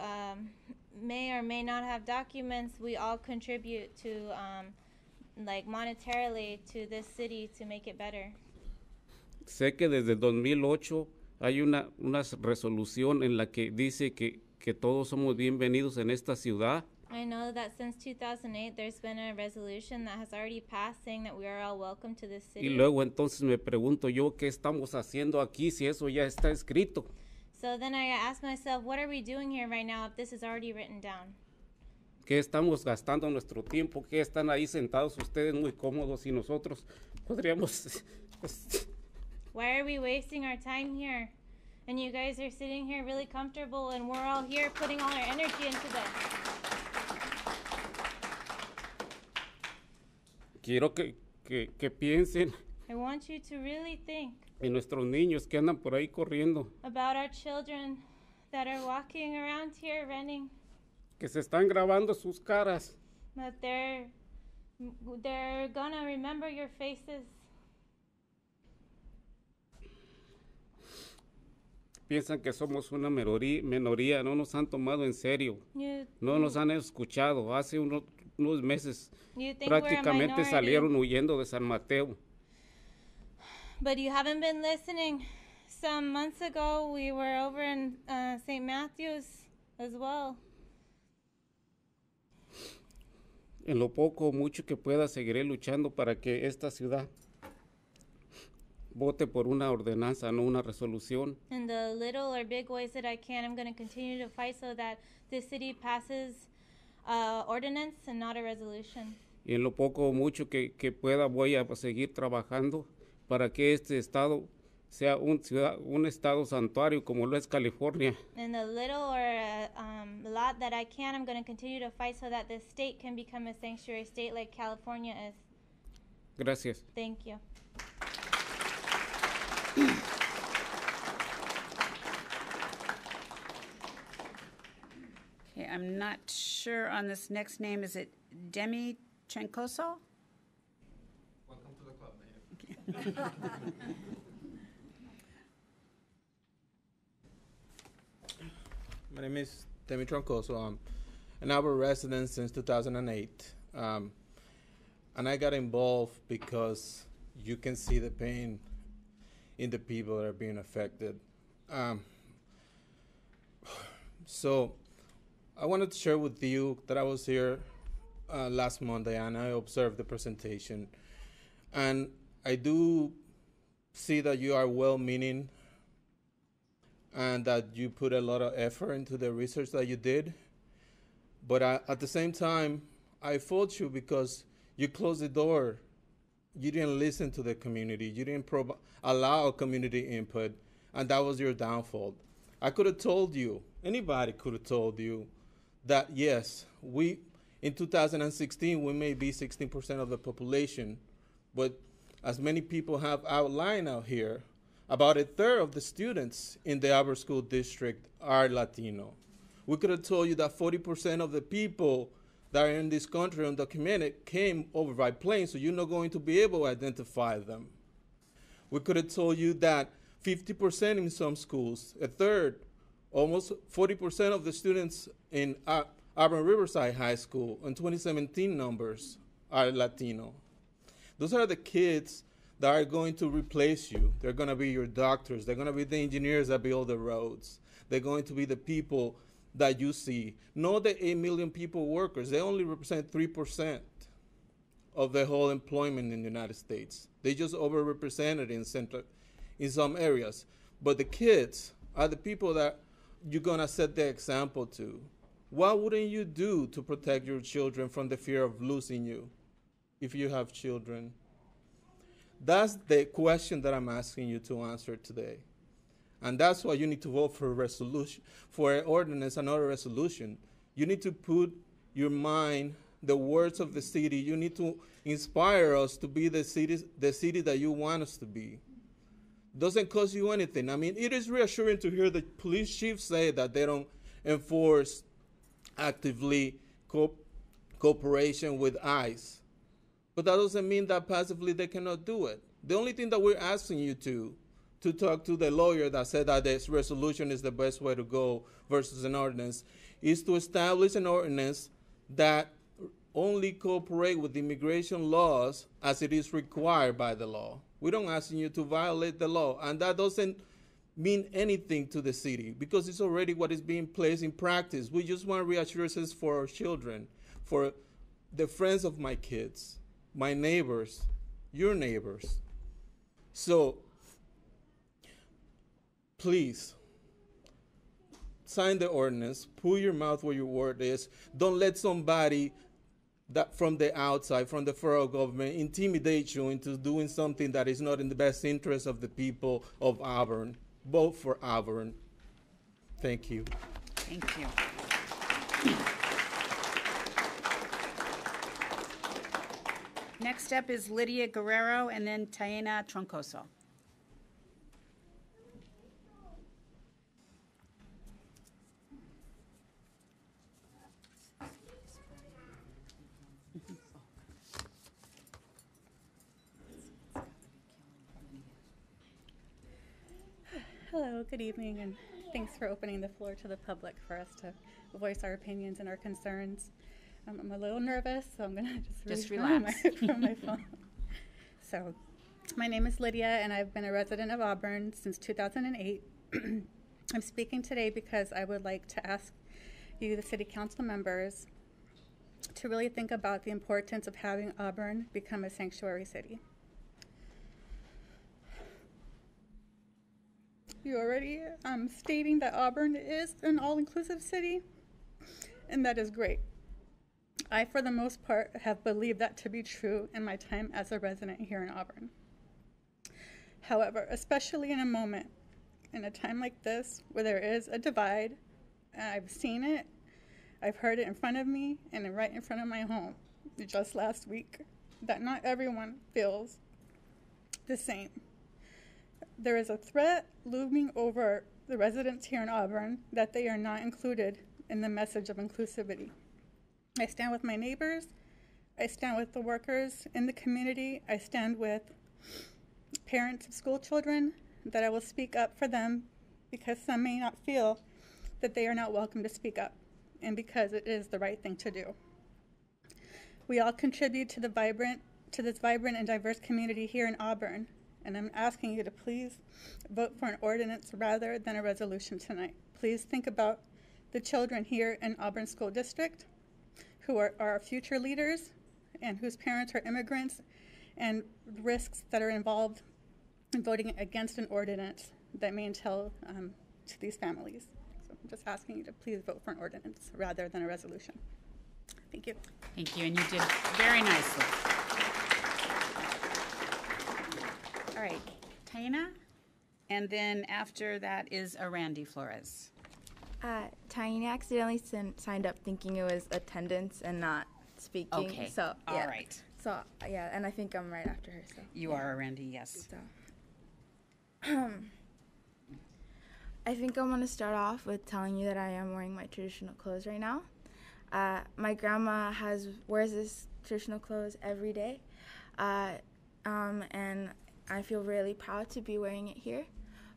may or may not have documents, we all contribute to, like monetarily to this city to make it better. Sé que desde 2008 hay una resolución en la que dice que todos somos bienvenidos en esta ciudad. I know that since 2008 there's been a resolution that has already passed saying that we are all welcome to this city. Y luego entonces me pregunto yo, ¿qué estamos haciendo aquí si eso ya está escrito? So then I ask myself, what are we doing here right now if this is already written down? ¿Qué estamos gastando nuestro tiempo? ¿Qué están ahí sentados ustedes muy cómodos y nosotros podríamos... Why are we wasting our time here? And you guys are sitting here really comfortable and we're all here putting all our energy into this. Quiero que piensen I want you to really think en nuestros niños que andan por ahí corriendo, about our children that are walking around here running, que se están grabando sus caras, that they're gonna remember your faces. piensan que somos una minoría, no nos han tomado en serio, no nos han escuchado. Hace unos meses prácticamente salieron huyendo de San Mateo. But you haven't been listening. Some months ago, we were over in St. Matthews as well. En lo poco o mucho que pueda, seguiré luchando para que esta ciudad vote por una ordenanza, no una resolución. In the little or big ways that I can, I'm going to continue to fight so that this city passes ordinance and not a resolution. Y en lo poco o mucho que pueda, voy a seguir trabajando para que este estado sea un estado santuario como lo es California. In the little or lot that I can, I'm going to continue to fight so that this state can become a sanctuary state like California is. Gracias. Thank you. Okay, I'm not sure on this next name. Is it Demi Trencoso? Welcome to the club, Mayor. My name is Demi Troncoso. I'm an Auburn resident since 2008. And I got involved because you can see the pain in the people that are being affected. So I wanted to share with you that I was here last Monday and I observed the presentation. And I do see that you are well-meaning and that you put a lot of effort into the research that you did. But at the same time, I fault you because you closed the door. You didn't listen to the community. You didn't allow community input, and that was your downfall. I could have told you, anybody could have told you, that yes, in 2016, we may be 16% of the population, but as many people have outlined out here, about a third of the students in the Auburn School District are Latino. We could have told you that 40% of the people that are in this country undocumented came over by plane, so you're not going to be able to identify them. We could have told you that 50% in some schools, a third, almost 40% of the students in Auburn Riverside High School in 2017 numbers are Latino. Those are the kids that are going to replace you. They're going to be your doctors. They're going to be the engineers that build the roads. They're going to be the people that you see. Not the 8 million people workers. They only represent 3% of the whole employment in the United States. They just overrepresented in some areas. But the kids are the people that you're going to set the example to. What wouldn't you do to protect your children from the fear of losing you if you have children? That's the question that I'm asking you to answer today. And that's why you need to vote for a resolution, for an ordinance, another resolution. You need to put your mind, the words of the city. You need to inspire us to be the city that you want us to be. Doesn't cost you anything. I mean, it is reassuring to hear the police chief say that they don't enforce actively cooperation with ICE. But that doesn't mean that passively they cannot do it. The only thing that we're asking you to talk to the lawyer that said that this resolution is the best way to go versus an ordinance, is to establish an ordinance that only cooperate with immigration laws as it is required by the law. We don't ask you to violate the law, and that doesn't mean anything to the city because it's already what is being placed in practice. We just want reassurances for our children, for the friends of my kids, my neighbors, your neighbors. So please sign the ordinance, put your mouth where your word is. Don't let somebody that from the outside, from the federal government, intimidate you into doing something that is not in the best interest of the people of Auburn. Vote for Auburn. Thank you. Thank you. Next up is Lydia Guerrero and then Taina Troncoso. Hello, good evening, and thanks for opening the floor to the public for us to voice our opinions and our concerns. I'm a little nervous, so I'm going to just relax from my phone. So, my name is Lydia, and I've been a resident of Auburn since 2008. I'm speaking today because I would like to ask you, the city council members, to really think about the importance of having Auburn become a sanctuary city. You already stating that Auburn is an all-inclusive city, and that is great. I, for the most part, have believed that to be true in my time as a resident here in Auburn. However, especially in a time like this, where there is a divide, and I've seen it, I've heard it in front of me, and right in front of my home, just last week, that not everyone feels the same. There is a threat looming over the residents here in Auburn that they are not included in the message of inclusivity. I stand with my neighbors, I stand with the workers in the community, I stand with parents of school children, that I will speak up for them because some may not feel that they are not welcome to speak up, and because it is the right thing to do. We all contribute to this vibrant and diverse community here in Auburn, and I'm asking you to please vote for an ordinance rather than a resolution tonight. Please think about the children here in Auburn School District who are our future leaders and whose parents are immigrants, and risks that are involved in voting against an ordinance that may entail to these families. So, I'm just asking you to please vote for an ordinance rather than a resolution. Thank you. Thank you, and you did very nicely. All right, Taina, and then after that is Randy Flores. Taina accidentally signed up thinking it was attendance and not speaking. Okay, So, all yeah. right. So, yeah, and I think I'm right after her, so. You are Randy, yes. So, I think I want to start off with telling you that I am wearing my traditional clothes right now. My grandma wears this traditional clothes every day, and I feel really proud to be wearing it here.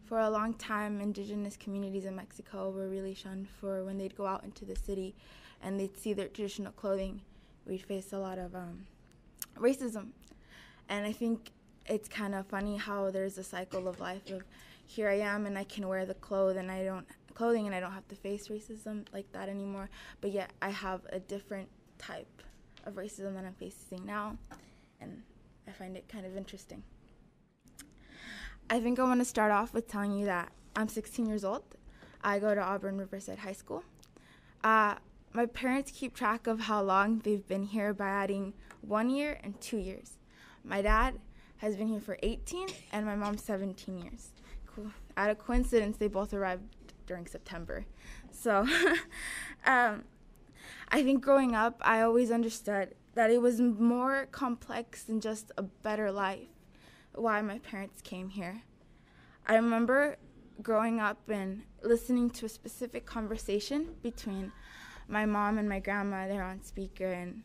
For a long time, indigenous communities in Mexico were really shunned for when they'd go out into the city and they'd see their traditional clothing. We'd face a lot of racism. And I think it's kind of funny how there's a cycle of life of here I am and I can wear the clothing and I don't have to face racism like that anymore, but yet I have a different type of racism that I'm facing now, and I find it kind of interesting. I think I want to start off with telling you that I'm 16 years old. I go to Auburn Riverside High School. My parents keep track of how long they've been here by adding 1 year and 2 years. My dad has been here for 18 and my mom 17 years. Cool. Out of coincidence, they both arrived during September. So I think growing up, I always understood that it was more complex than just a better life why my parents came here. I remember growing up and listening to a specific conversation between my mom and my grandma. They're on speaker, and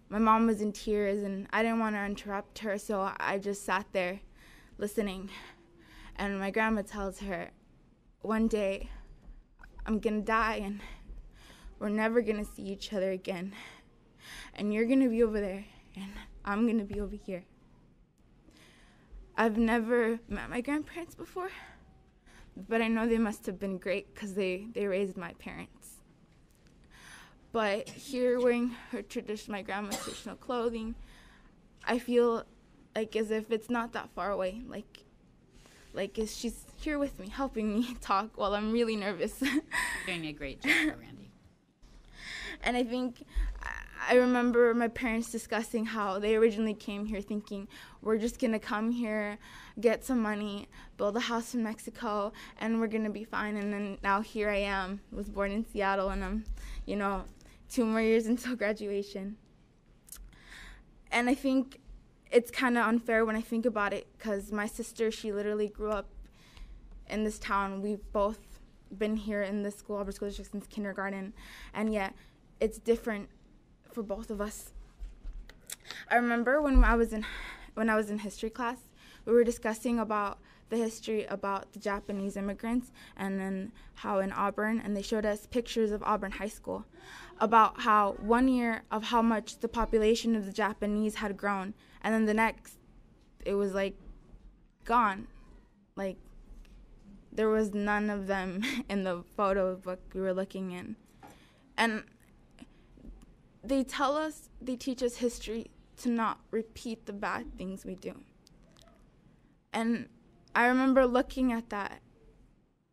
my mom was in tears, and I didn't want to interrupt her, so I just sat there listening. And my grandma tells her, one day I'm going to die, and we're never going to see each other again. And you're going to be over there, and I'm going to be over here. I've never met my grandparents before, but I know they must have been great because they raised my parents. But here, wearing my grandma's traditional clothing, I feel like as if it's not that far away. Like she's here with me, helping me talk while I'm really nervous. You're doing a great job, Randy. And I think I remember my parents discussing how they originally came here thinking, we're just going to come here, get some money, build a house in Mexico, and we're going to be fine. And then now here I am. I was born in Seattle, and I'm, 2 more years until graduation. And I think it's kind of unfair when I think about it, because my sister, she literally grew up in this town. We've both been here in this school, Auburn School District, since kindergarten, and yet it's different for both of us. I remember when I was in history class, we were discussing about the history about the Japanese immigrants and then how in Auburn, and they showed us pictures of Auburn High School about how 1 year of how much the population of the Japanese had grown, and then the next it was like gone. Like there was none of them in the photo book we were looking in. And they teach us history to not repeat the bad things we do. And I remember looking at that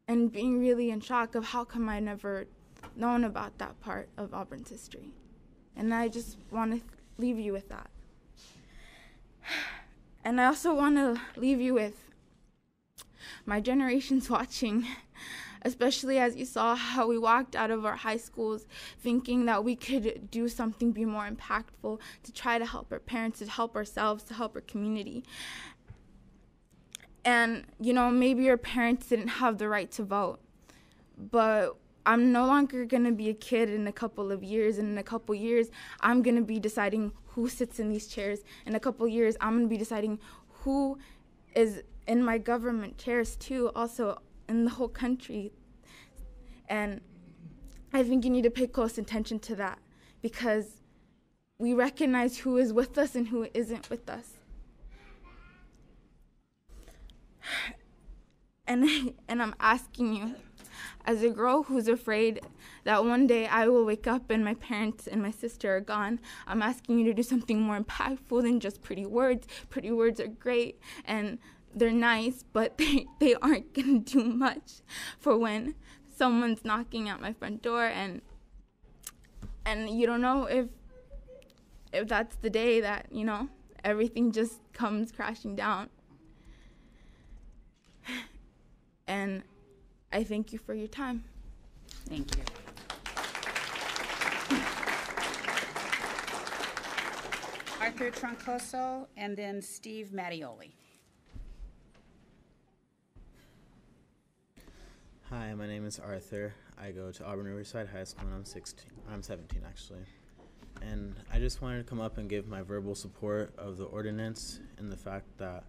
and being really in shock of how come I never known about that part of Auburn's history. And I just want to leave you with that. And I also want to leave you with my generation's watching, especially as you saw how we walked out of our high schools thinking that we could do something, be more impactful, to try to help our parents, to help ourselves, to help our community. And, maybe your parents didn't have the right to vote, but I'm no longer going to be a kid in a couple of years, and in a couple years, I'm going to be deciding who sits in these chairs. In a couple of years, I'm going to be deciding who is in my government chairs, too, also in the whole country. And I think you need to pay close attention to that, because we recognize who is with us and who isn't with us. And I'm asking you, as a girl who's afraid that one day I will wake up and my parents and my sister are gone, I'm asking you to do something more impactful than just pretty words. Pretty words are great and they're nice, but they aren't going to do much for when someone's knocking at my front door, and you don't know if that's the day that, you know, everything just comes crashing down. And I thank you for your time. Thank you. Arthur Troncoso, and then Steve Mattioli. Hi, my name is Arthur. I go to Auburn Riverside High School and I'm 17 actually. And I just wanted to come up and give my verbal support of the ordinance and the fact that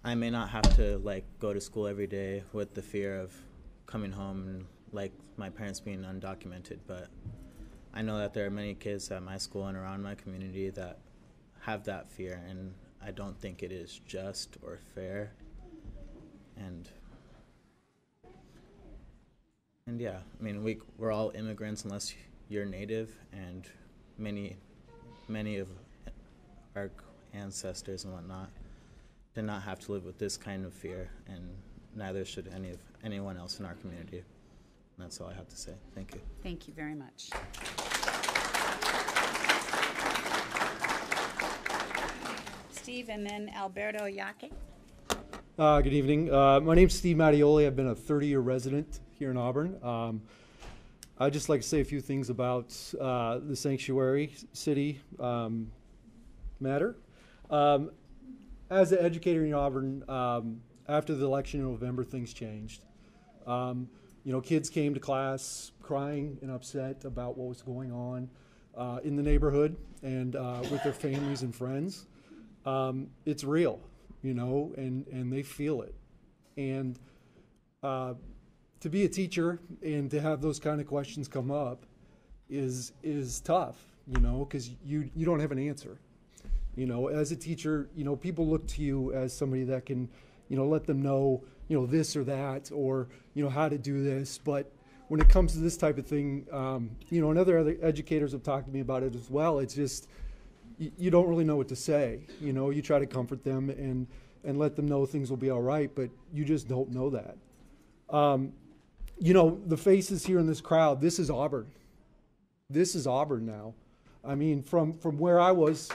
I may not have to go to school every day with the fear of coming home and my parents being undocumented, but I know that there are many kids at my school and around my community that have that fear, and I don't think it is just or fair. And yeah, I mean, we're all immigrants unless you're native, and many of our ancestors and whatnot did not have to live with this kind of fear, and neither should anyone else in our community. And that's all I have to say. Thank you. Thank you very much. Steve, and then Alberto Yaque. Good evening. My name's Steve Mattioli. I've been a 30-year resident here in Auburn. I'd just like to say a few things about the sanctuary city matter. As an educator in Auburn, after the election in November, things changed. You know, kids came to class crying and upset about what was going on in the neighborhood and with their families and friends. It's real, you know, and they feel it. And to be a teacher and to have those kind of questions come up is tough, you know, because you don't have an answer. You know, as a teacher, you know, people look to you as somebody that can, you know, let them know, you know, this or that, or, you know, how to do this. But when it comes to this type of thing, you know, and other educators have talked to me about it as well, it's just, you don't really know what to say. You know, you try to comfort them and let them know things will be all right, but you just don't know that. You know, the faces here in this crowd, this is Auburn. This is Auburn now. I mean, from where I was,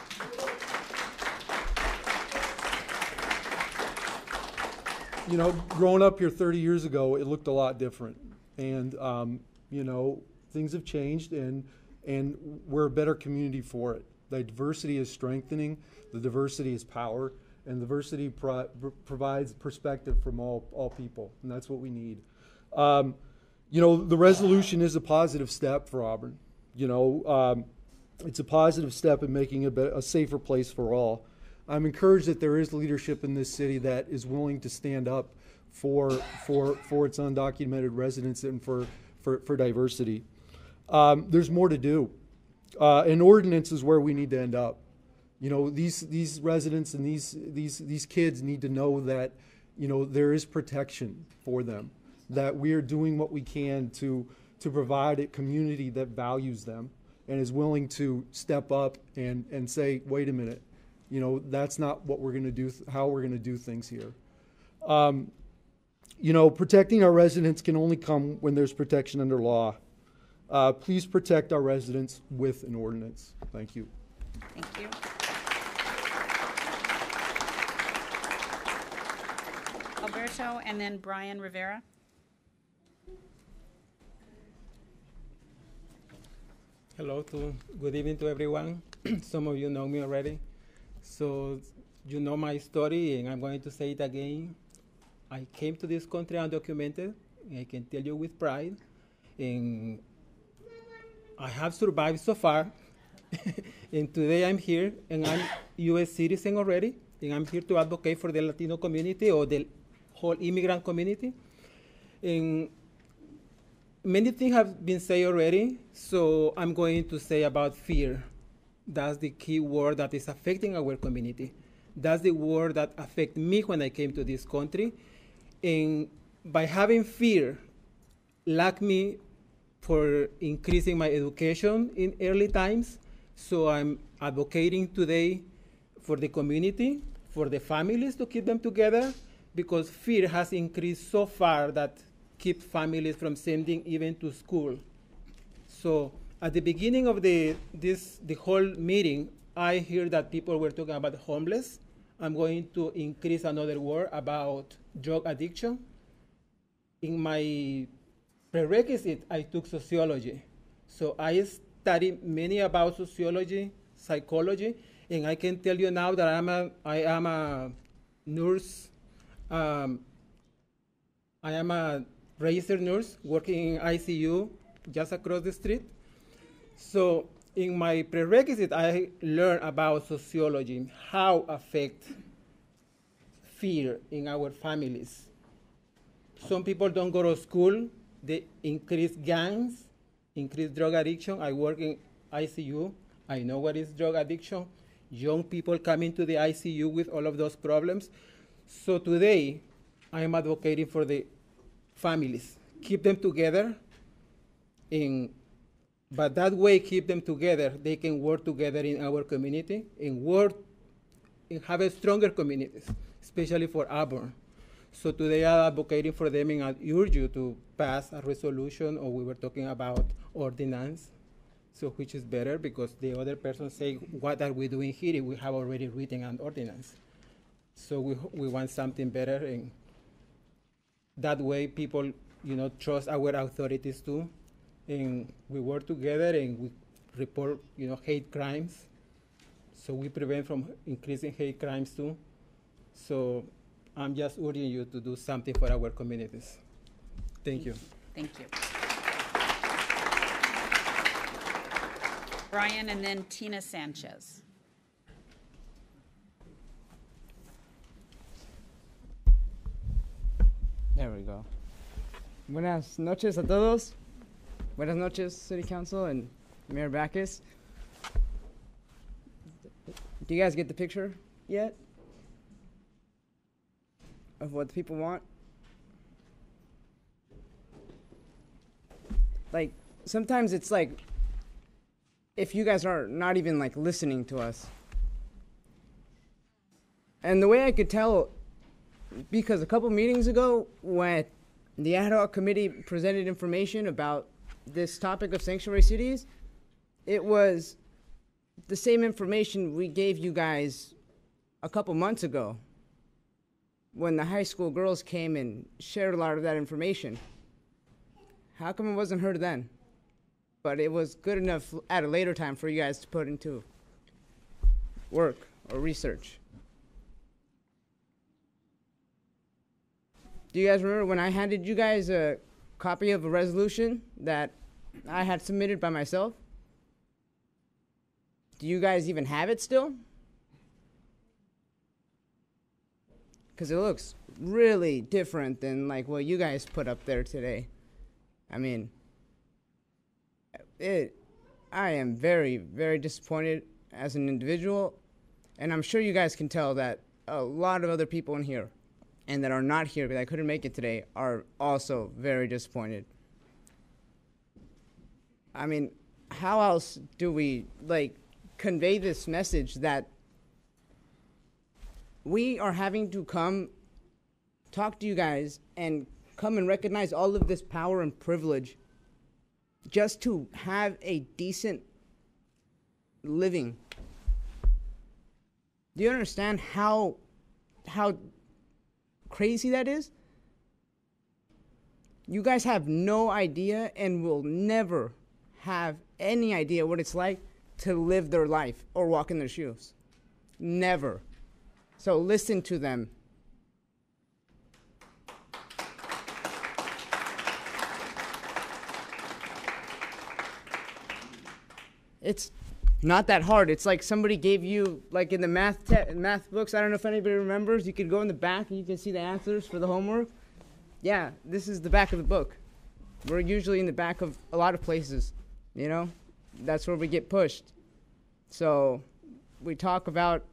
you know, growing up here 30 years ago, it looked a lot different. And, you know, things have changed, and we're a better community for it. The diversity is strengthening, the diversity is power, and diversity provides perspective from all people, and that's what we need. You know, the resolution is a positive step for Auburn. You know, it's a positive step in making a safer place for all. I'm encouraged that there is leadership in this city that is willing to stand up for its undocumented residents and for diversity. There's more to do. An ordinance is where we need to end up. You know, these residents and these kids need to know that, you know, there is protection for them, that we are doing what we can to provide a community that values them and is willing to step up and say, wait a minute, you know, that's not what we're going to do, how we're going to do things here. You know, protecting our residents can only come when there's protection under law. Please protect our residents with an ordinance. Thank you. Thank you. Alberto, and then Brian Rivera. Hello, good evening to everyone. Some of you know me already. So you know my story, and I'm going to say it again. I came to this country undocumented, and I can tell you with pride. And I have survived so far. And today I'm here, and I'm U.S. citizen already, and I'm here to advocate for the Latino community or the whole immigrant community. And many things have been said already, so I'm going to say about fear. That's the key word that is affecting our community. That's the word that affected me when I came to this country. And by having fear, lack me for increasing my education in early times. So I'm advocating today for the community, for the families to keep them together, because fear has increased so far that keep families from sending even to school. So at the beginning of the whole meeting, I hear that people were talking about homeless. I'm going to increase another word about drug addiction. In my prerequisite, I took sociology. So I studied many about sociology, psychology, and I can tell you now that I am a nurse. I am a registered nurse working in ICU just across the street. So in my prerequisite, I learned about sociology, how affect fear in our families. Some people don't go to school. They increase gangs, increase drug addiction. I work in ICU. I know what is drug addiction. Young people come into the ICU with all of those problems. So today, I am advocating for the families. Keep them together, but that way, keep them together. They can work together in our community and work and have a stronger communities, especially for Auburn. So today I'm advocating for them, and I urge you to pass a resolution, or we were talking about ordinance, so which is better, because the other person say, what are we doing here? We have already written an ordinance. So we want something better, and that way people, trust our authorities too, and we work together and we report, hate crimes. So we prevent from increasing hate crimes too. So I'm just urging you to do something for our communities. Thank you. Thank you. Brian, and then Tina Sanchez. There we go. Buenas noches a todos. Buenas noches, City Council and Mayor Backus. Do you guys get the picture yet of what the people want? Like, sometimes it's like, if you guys are not even like listening to us. And the way I could tell, because a couple meetings ago, when the ad hoc committee presented information about this topic of sanctuary cities, it was the same information we gave you guys a couple months ago when the high school girls came and shared a lot of that information. How come it wasn't heard then? But it was good enough at a later time for you guys to put into work or research. Do you guys remember when I handed you guys a copy of a resolution that I had submitted by myself? Do you guys even have it still? Because it looks really different than like what you guys put up there today. I mean, I am very, very disappointed as an individual, and I'm sure you guys can tell that a lot of other people in here and that are not here because I couldn't make it today are also very disappointed. I mean, how else do we convey this message that we are having to come talk to you guys and come and recognize all of this power and privilege just to have a decent living? Do you understand how crazy that is? You guys have no idea and will never have any idea what it's like to live their life or walk in their shoes. Never. So listen to them. It's not that hard. It's like somebody gave you, like in the math books, I don't know if anybody remembers, you could go in the back and you can see the answers for the homework. Yeah, this is the back of the book. We're usually in the back of a lot of places, That's where we get pushed. So we talk about,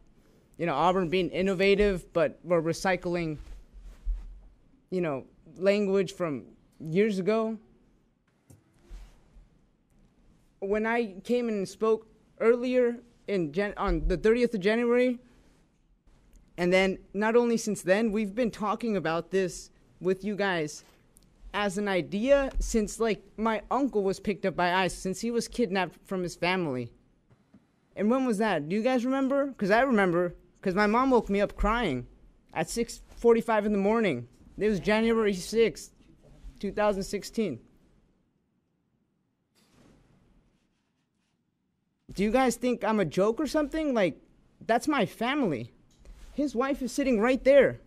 Auburn being innovative, but we're recycling, language from years ago. When I came and spoke earlier on the 30th of January, and then not only since then, we've been talking about this with you guys as an idea since, like, my uncle was picked up by ICE, since he was kidnapped from his family. And when was that? Do you guys remember? Because I remember, because my mom woke me up crying at 6:45 in the morning. It was January 6th, 2016. Do you guys think I'm a joke or something? Like, that's my family. His wife is sitting right there.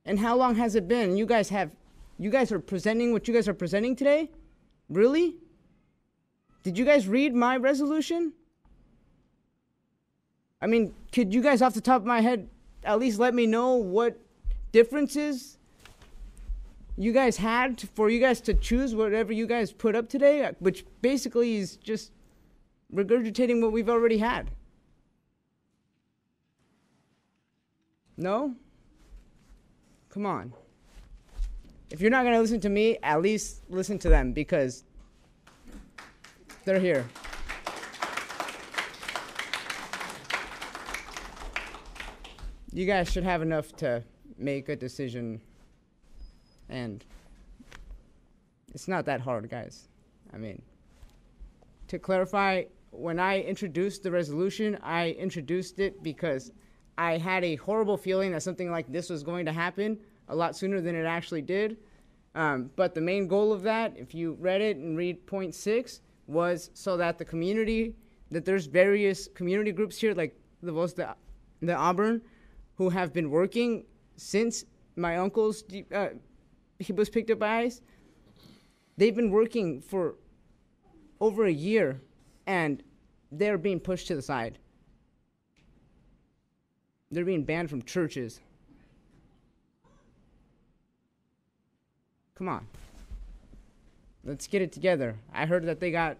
And how long has it been? You guys are presenting what you guys are presenting today? Really? Did you guys read my resolution? I mean, could you guys off the top of my head at least let me know what differences you guys had for you guys to choose whatever you guys put up today, which basically is just regurgitating what we've already had? No? Come on. If you're not going to listen to me, at least listen to them, because they're here. You guys should have enough to make a decision, and it's not that hard, guys. I mean, to clarify, when I introduced the resolution, I introduced it because I had a horrible feeling that something like this was going to happen a lot sooner than it actually did. But the main goal of that, if you read it and read point 6, was so that the community, that there's various community groups here, like the Auburn, who have been working since my uncle's, he was picked up by ICE. They've been working for over a year, and they're being pushed to the side. They're being banned from churches. Come on. Let's get it together. I heard that they got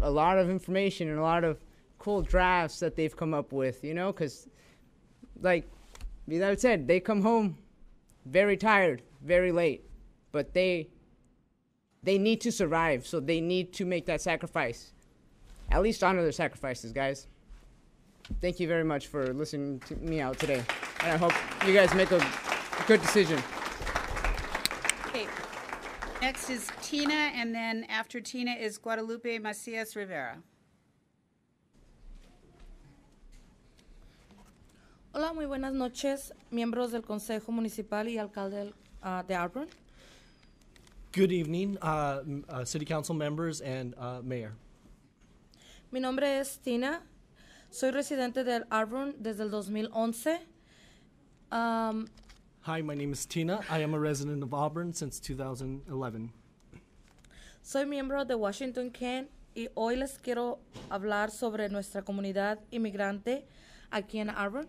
a lot of information and a lot of cool drafts that they've come up with, you know, because, like I said, they come home very tired, very late, but they need to survive, so they need to make that sacrifice. At least honor their sacrifices, guys. Thank you very much for listening to me out today, and I hope you guys make a good decision. Okay. Next is Tina, and then after Tina is Guadalupe Macias Rivera. Hola, muy buenas noches, miembros del Consejo Municipal y alcalde de Auburn. Good evening, City Council members and Mayor. Mi nombre es Tina. Soy residente del Auburn desde el 2011. Hi, my name is Tina. I am a resident of Auburn since 2011. Soy miembro de Washington Can y hoy les quiero hablar sobre nuestra comunidad inmigrante aquí en Auburn.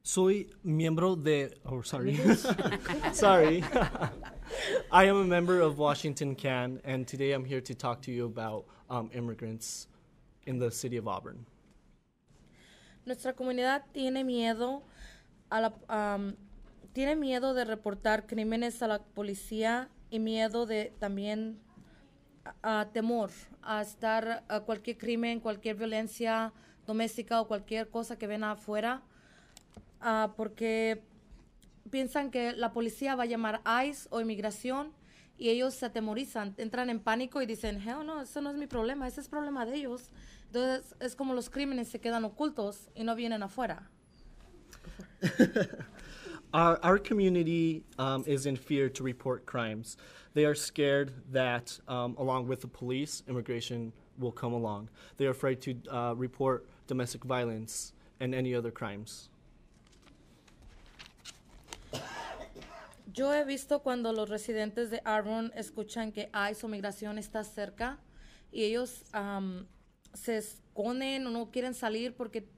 Soy miembro de, sorry. I am a member of Washington Can, and today I'm here to talk to you about immigrants in the city of Auburn. Nuestra comunidad tiene miedo tiene miedo de reportar crímenes a la policía y miedo de también temor a estar a cualquier crimen, cualquier violencia doméstica o cualquier cosa que ven afuera, porque piensan que la policía va a llamar ICE o inmigración y ellos se atemorizan, entran en pánico y dicen, hell no, eso no es mi problema, ese es problema de ellos. Entonces es como los crímenes se quedan ocultos y no vienen afuera. Our community is in fear to report crimes. They are scared that along with the police, immigration will come along. They are afraid to report domestic violence and any other crimes. Yo he visto cuando los residentes de Auburn escuchan que ICE o migración está cerca y ellos se esconden o no quieren salir porque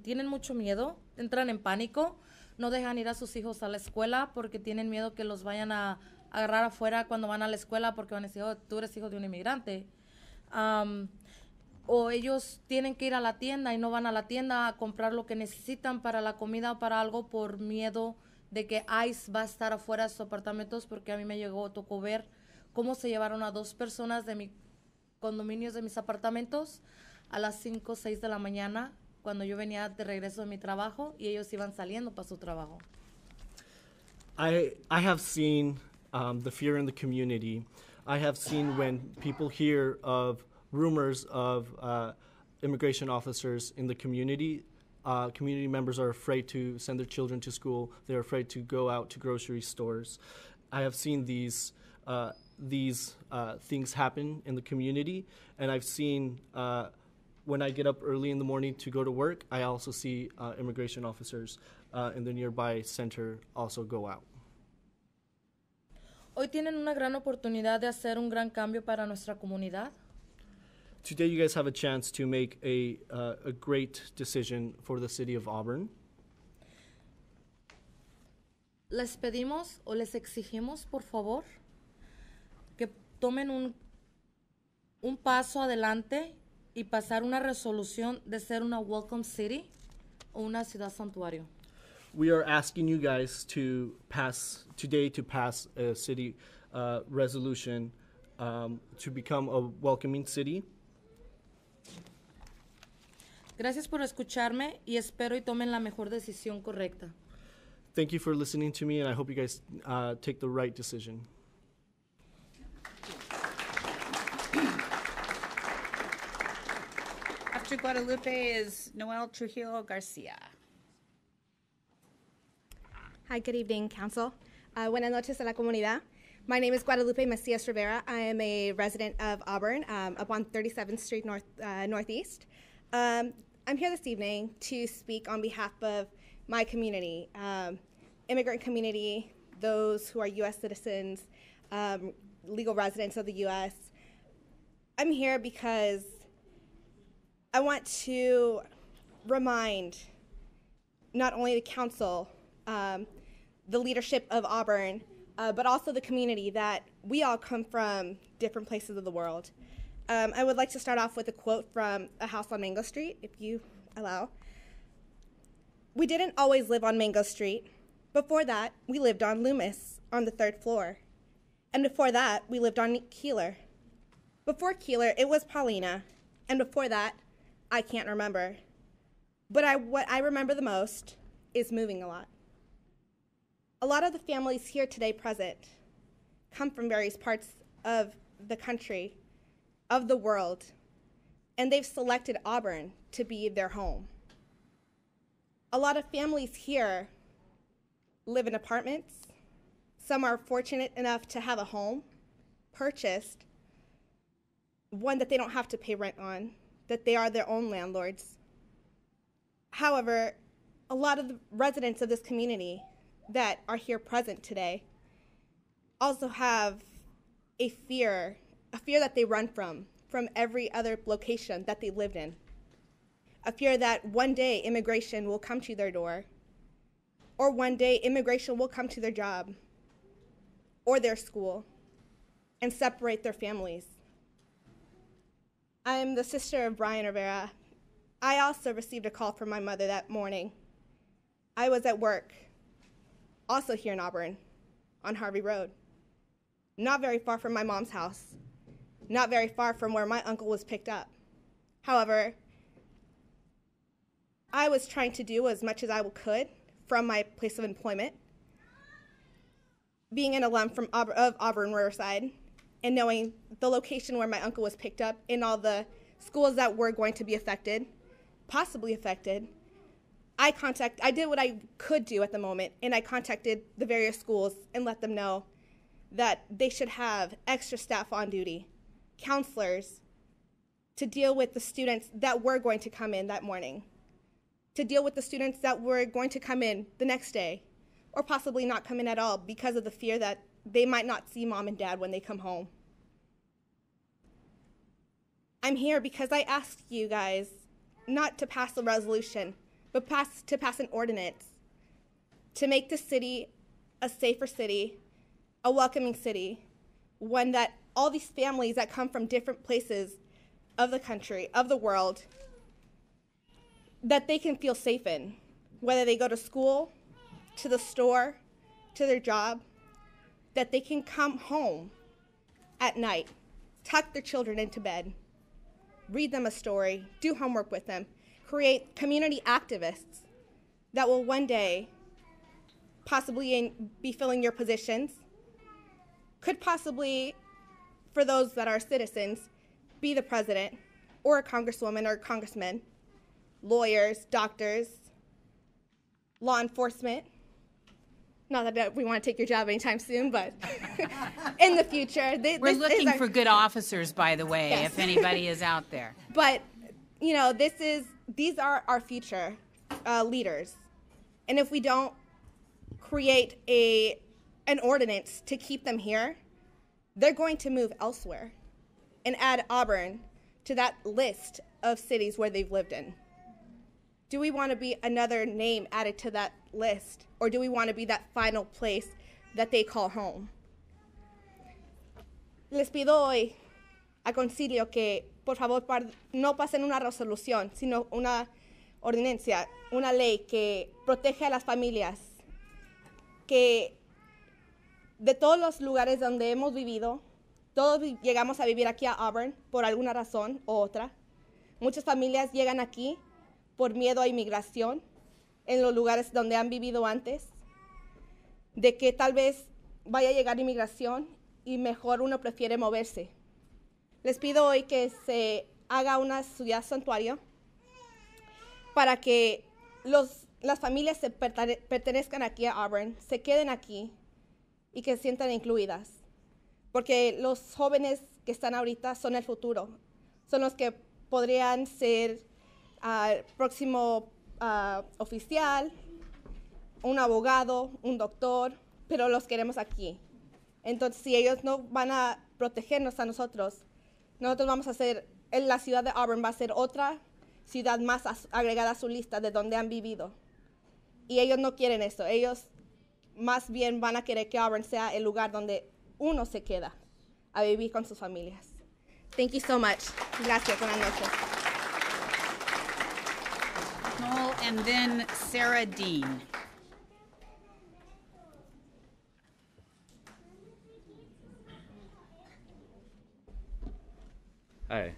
tienen mucho miedo, entran en pánico, no dejan ir a sus hijos a la escuela porque tienen miedo que los vayan a agarrar afuera cuando van a la escuela porque van a decir, oh, tú eres hijo de un inmigrante. O ellos tienen que ir a la tienda y no van a la tienda a comprar lo que necesitan para la comida o para algo por miedo de que ICE va a estar afuera de sus apartamentos, porque a mí tocó ver cómo se llevaron a 2 personas de mis condominios, de mis apartamentos, a las 5 o 6 de la mañana, cuando yo venía de regreso de mi trabajo y ellos iban saliendo para su trabajo. I have seen the fear in the community. I have seen when people hear of rumors of immigration officers in the community, community members are afraid to send their children to school. They're afraid to go out to grocery stores. I have seen these things happen in the community, and I've seen when I get up early in the morning to go to work, I also see immigration officers in the nearby center also go out. Hoy tienen una gran oportunidad de hacer un gran cambio para nuestra comunidad. Today you guys have a chance to make a great decision for the city of Auburn. Les pedimos o les exigimos, por favor, que tomen un paso adelante y pasar una resolución de ser una welcome city o una ciudad santuario. We are asking you guys to pass a city resolution to become a welcoming city. Gracias por escucharme y espero y tomen la mejor decisión correcta. Thank you for listening to me, and I hope you guys take the right decision. After Guadalupe is Noel Trujillo Garcia. Hi, good evening, Council. Buenas noches a la comunidad. My name is Guadalupe Macias Rivera. I am a resident of Auburn, up on 37th Street Northeast. I'm here this evening to speak on behalf of my community, immigrant community, those who are U.S. citizens, legal residents of the U.S. I'm here because I want to remind not only the council, the leadership of Auburn, but also the community that we all come from different places of the world. I would like to start off with a quote from A House on Mango Street, if you allow. We didn't always live on Mango Street. Before that, we lived on Loomis on the 3rd floor. And before that, we lived on Keeler. Before Keeler, it was Paulina. And before that, I can't remember. But what I remember the most is moving a lot. A lot of the families here today present come from various parts of the country, of the world, and they've selected Auburn to be their home. A lot of families here live in apartments. Some are fortunate enough to have a home purchased, one that they don't have to pay rent on, that they are their own landlords. However, a lot of the residents of this community that are here present today also have a fear that they run from every other location that they lived in. A fear that one day immigration will come to their door, or one day immigration will come to their job or their school and separate their families. I am the sister of Brian Rivera. I also received a call from my mother that morning. I was at work, also here in Auburn, on Harvey Road, not very far from my mom's house, not very far from where my uncle was picked up. However, I was trying to do as much as I could from my place of employment, being an alum of Auburn Riverside, and knowing the location where my uncle was picked up and all the schools that were going to be affected, possibly affected. I did what I could do at the moment, and I contacted the various schools and let them know that they should have extra staff on duty, counselors, to deal with the students that were going to come in that morning, to deal with the students that were going to come in the next day, or possibly not come in at all because of the fear that they might not see mom and dad when they come home. I'm here because I asked you guys not to pass a resolution, but to pass an ordinance to make the city a safer city, a welcoming city, one that all these families that come from different places of the country, of the world, that they can feel safe in, whether they go to school, to the store, to their job, that they can come home at night, tuck their children into bed, read them a story, do homework with them, create community activists that will one day possibly be filling your positions, could possibly, for those that are citizens, be the president or a congresswoman or congressman, lawyers, doctors, law enforcement. Not that we want to take your job anytime soon, but in the future. We're looking for good officers, by the way, Yes. if anybody is out there. But, you know, these are our future leaders. And if we don't create an ordinance to keep them here, they're going to move elsewhere and add Auburn to that list of cities where they've lived in. Do we want to be another name added to that list, or do we want to be that final place that they call home? Les pido hoy a concilio que, por favor, no pasen una resolución, sino una ordenancia, una ley que protege a las familias, que de todos los lugares donde hemos vivido, todos llegamos a vivir aquí a Auburn por alguna razón u otra. Muchas familias llegan aquí por miedo a inmigración en los lugares donde han vivido antes, de que tal vez vaya a llegar inmigración y mejor uno prefiere moverse. Les pido hoy que se haga una ciudad santuario para que las familias se pertenezcan aquí a Auburn, se queden aquí y que se sientan incluidas. Porque los jóvenes que están ahorita son el futuro, son los que podrían ser próximo oficial, un abogado, un doctor, pero los queremos aquí. Entonces, si ellos no van a protegernos a nosotros vamos a hacer, la ciudad de Auburn va a ser otra ciudad más agregada a su lista de donde han vivido. Y ellos no quieren eso. Ellos más bien van a querer que Auburn sea el lugar donde uno se queda a vivir con sus familias. Thank you so much. Gracias. Buenas noches. Noel, and then Sarah Dean. Hi,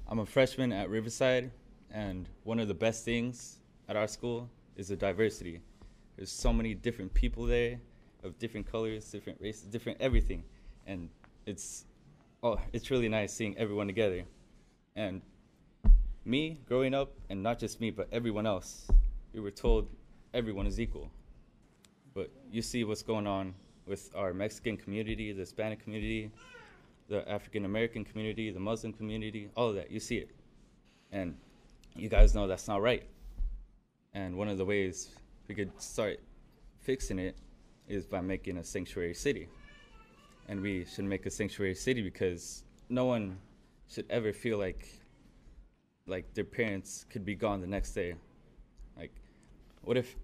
I'm a freshman at Riverside, and one of the best things at our school is the diversity. There's so many different people there, of different colors, different races, different everything, and it's really nice seeing everyone together. And me, growing up, and not just me, but everyone else, we were told everyone is equal. But you see what's going on with our Mexican community, the Hispanic community, the African American community, the Muslim community, all of that, you see it. And you guys know that's not right. And one of the ways we could start fixing it is by making a sanctuary city. And we should make a sanctuary city because no one should ever feel like their parents could be gone the next day. Like, what if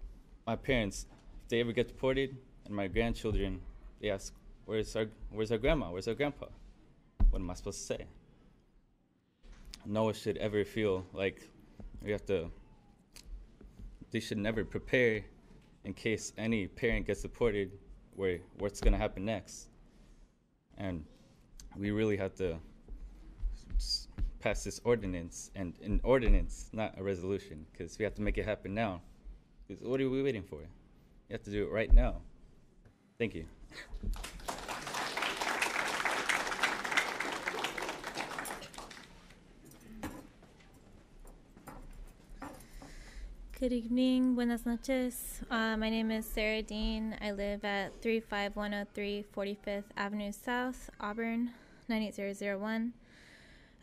my parents, if they ever get deported, and my grandchildren, they ask, where's our grandma, where's our grandpa? What am I supposed to say? No one should ever feel like they should never prepare in case any parent gets deported what's gonna happen next. And we really have to pass this ordinance, and an ordinance, not a resolution, because we have to make it happen now. Because what are we waiting for? You have to do it right now. Thank you. Good evening, buenas noches. My name is Sarah Dean. I live at 35103 45th Avenue South, Auburn, 98001.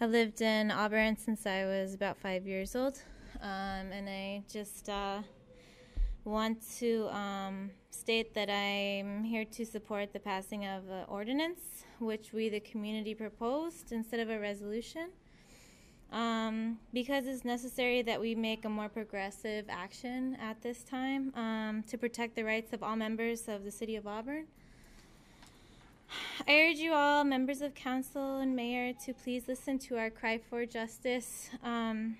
I've lived in Auburn since I was about 5 years old, and I just want to state that I'm here to support the passing of an ordinance, which we, the community, proposed instead of a resolution. Because it's necessary that we make a more progressive action at this time to protect the rights of all members of the City of Auburn. I urge you all, members of council and mayor, to please listen to our cry for justice in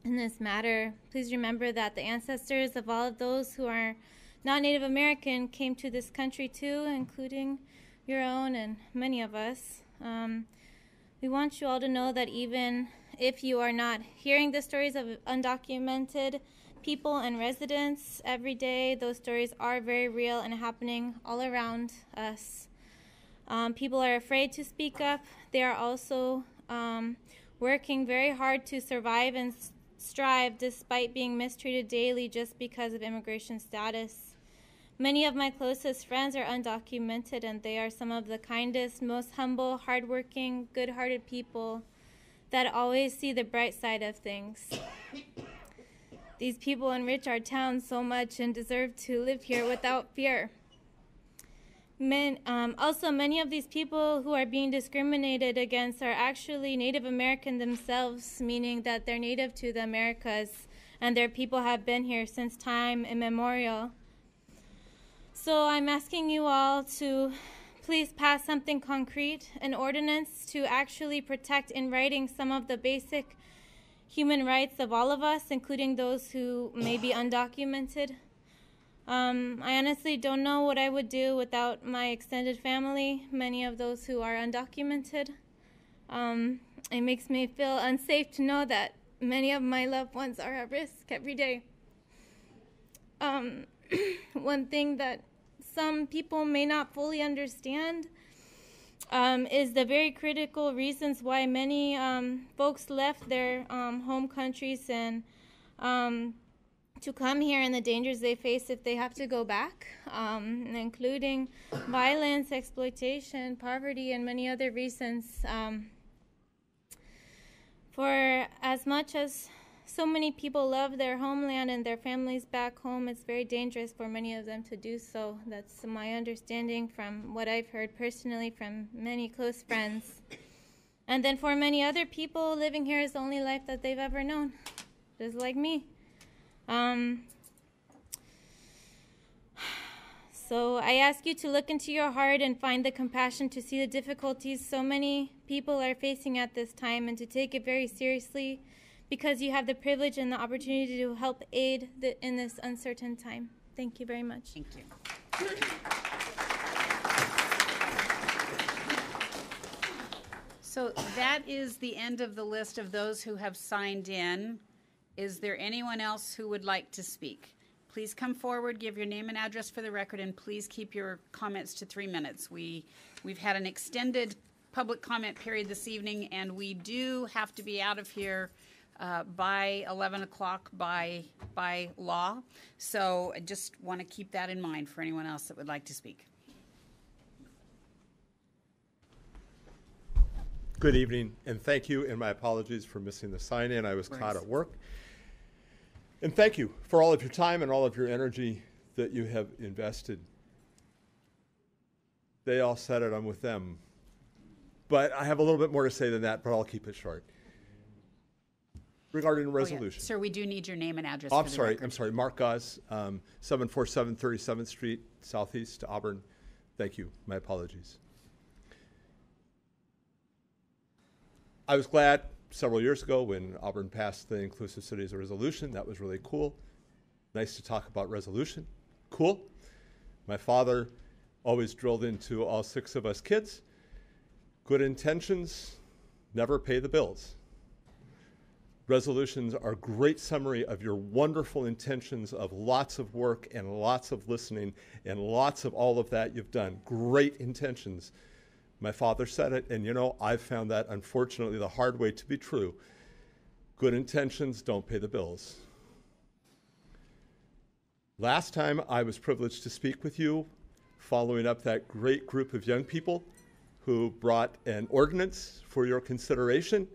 this matter. Please remember that the ancestors of all of those who are not Native American came to this country too, including your own and many of us. We want you all to know that even if you are not hearing the stories of undocumented people and residents every day. Those stories are very real and happening all around us. People are afraid to speak up. They are also working very hard to survive and strive despite being mistreated daily just because of immigration status. Many of my closest friends are undocumented, and they are some of the kindest, most humble, hardworking, good-hearted people that always see the bright side of things. These people enrich our town so much and deserve to live here without fear. Also, many of these people who are being discriminated against are actually Native American themselves, meaning that they're native to the Americas, and their people have been here since time immemorial. So I'm asking you all to please pass something concrete, an ordinance to actually protect in writing some of the basic human rights of all of us, including those who may be undocumented. I honestly don't know what I would do without my extended family, many of those who are undocumented. It makes me feel unsafe to know that many of my loved ones are at risk every day. One thing that some people may not fully understand is the very critical reasons why many folks left their home countries and to come here, and the dangers they face if they have to go back, including violence, exploitation, poverty, and many other reasons. For as much as so many people love their homeland and their families back home, it's very dangerous for many of them to do so. That's my understanding from what I've heard personally from many close friends. And then for many other people, living here is the only life that they've ever known, just like me. So I ask you to look into your heart and find the compassion to see the difficulties so many people are facing at this time, and to take it very seriously, because you have the privilege and the opportunity to help aid in this uncertain time. Thank you very much. Thank you. So that is the end of the list of those who have signed in. Is there anyone else who would like to speak? Please come forward, give your name and address for the record, and please keep your comments to 3 minutes. We've had an extended public comment period this evening, and we do have to be out of here by 11 o'clock by law. So I just want to keep that in mind for anyone else that would like to speak. Good evening, and thank you, and my apologies for missing the sign-in. I was caught at work. And thank you for all of your time and all of your energy that you have invested. They all said it, I'm with them. But I have a little bit more to say than that, but I'll keep it short. Regarding the resolution. Sir, we do need your name and address Oh, for the record. I'm sorry, Mark Gauze, 747 37th Street, Southeast, Auburn. Thank you, my apologies. I was glad several years ago when Auburn passed the Inclusive Cities Resolution. That was really cool. Nice to talk about resolution. Cool. My father always drilled into all 6 of us kids, good intentions never pay the bills. Resolutions are a great summary of your wonderful intentions of lots of work and lots of listening and lots of all of that you've done. Great intentions. My father said it, and you know, I've found that, unfortunately, the hard way to be true. Good intentions don't pay the bills. Last time I was privileged to speak with you, following up that great group of young people who brought an ordinance for your consideration.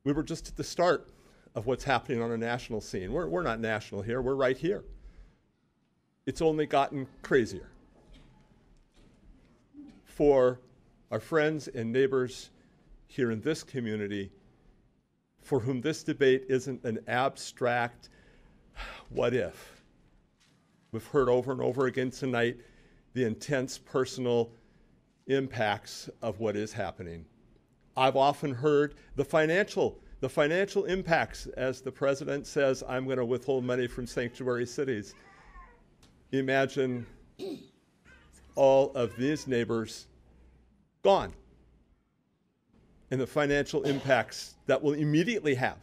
We were just at the start of what's happening on a national scene. We're not national here, we're right here. It's only gotten crazier. For our friends and neighbors here in this community, for whom this debate isn't an abstract what if. We've heard over and over again tonight the intense personal impacts of what is happening. I've often heard the financial impacts, as the president says, I'm going to withhold money from sanctuary cities. Imagine all of these neighbors gone, and the financial impacts that will immediately have.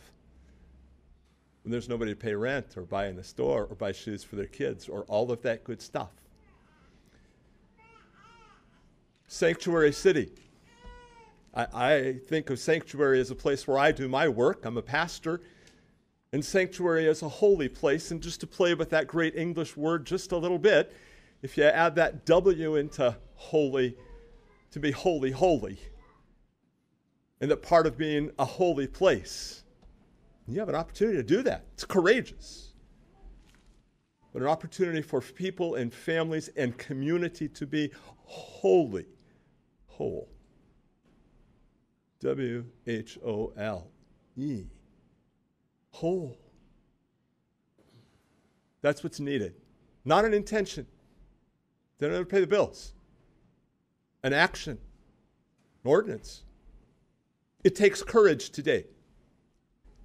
when there's nobody to pay rent or buy in the store or buy shoes for their kids or all of that good stuff. Sanctuary City. I think of Sanctuary as a place where I do my work. I'm a pastor. And Sanctuary as a holy place. And just to play with that great English word just a little bit, if you add that W into holy, to be holy, holy. And that part of being a holy place. You have an opportunity to do that. It's courageous. But an opportunity for people and families and community to be holy. Whole. W-H-O-L-E. Whole. That's what's needed. Not an intention. They don't ever pay the bills. An action. An ordinance. It takes courage today.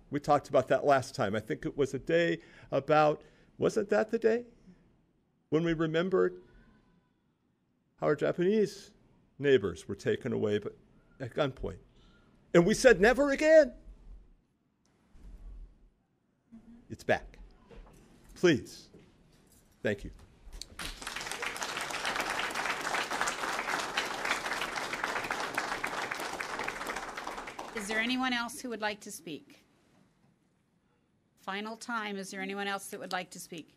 We talked about that last time. I think it was a day about, wasn't that the day? When we remembered how our Japanese neighbors were taken away at gunpoint. And we said, never again. It's back. Please. Thank you. Is there anyone else who would like to speak? Final time. Is there anyone else that would like to speak?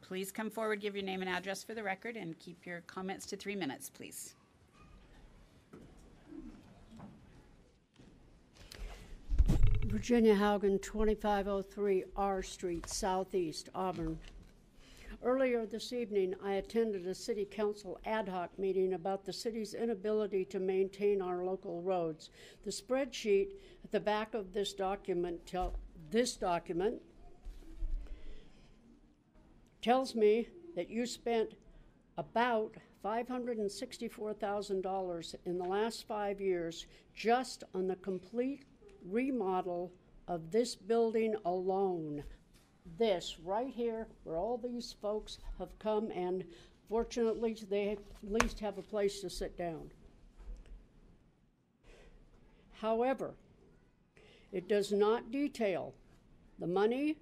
Please come forward, give your name and address for the record, and keep your comments to 3 minutes, please. Virginia Haugen, 2503 R Street, Southeast, Auburn. Earlier this evening, I attended a City Council ad hoc meeting about the city's inability to maintain our local roads. The spreadsheet at the back of this document tells me that you spent about $564,000 in the last 5 years just on the complete remodel of this building alone. This right here, where all these folks have come, and fortunately they at least have a place to sit down. However, it does not detail the money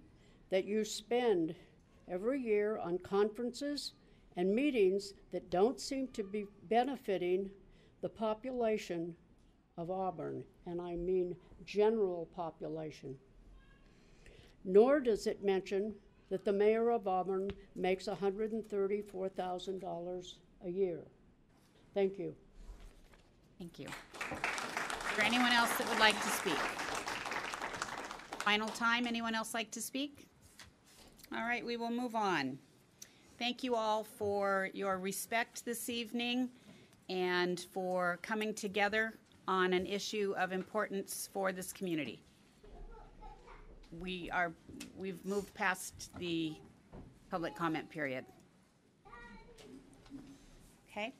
that you spend every year on conferences and meetings that don't seem to be benefiting the population of Auburn, and I mean general population. Nor does it mention that the mayor of Auburn makes $134,000 a year. Thank you. Thank you. Is there anyone else that would like to speak? Final time. Anyone else like to speak? All right, we will move on. Thank you all for your respect this evening and for coming together on an issue of importance for this community. We've moved past the public comment period. Okay.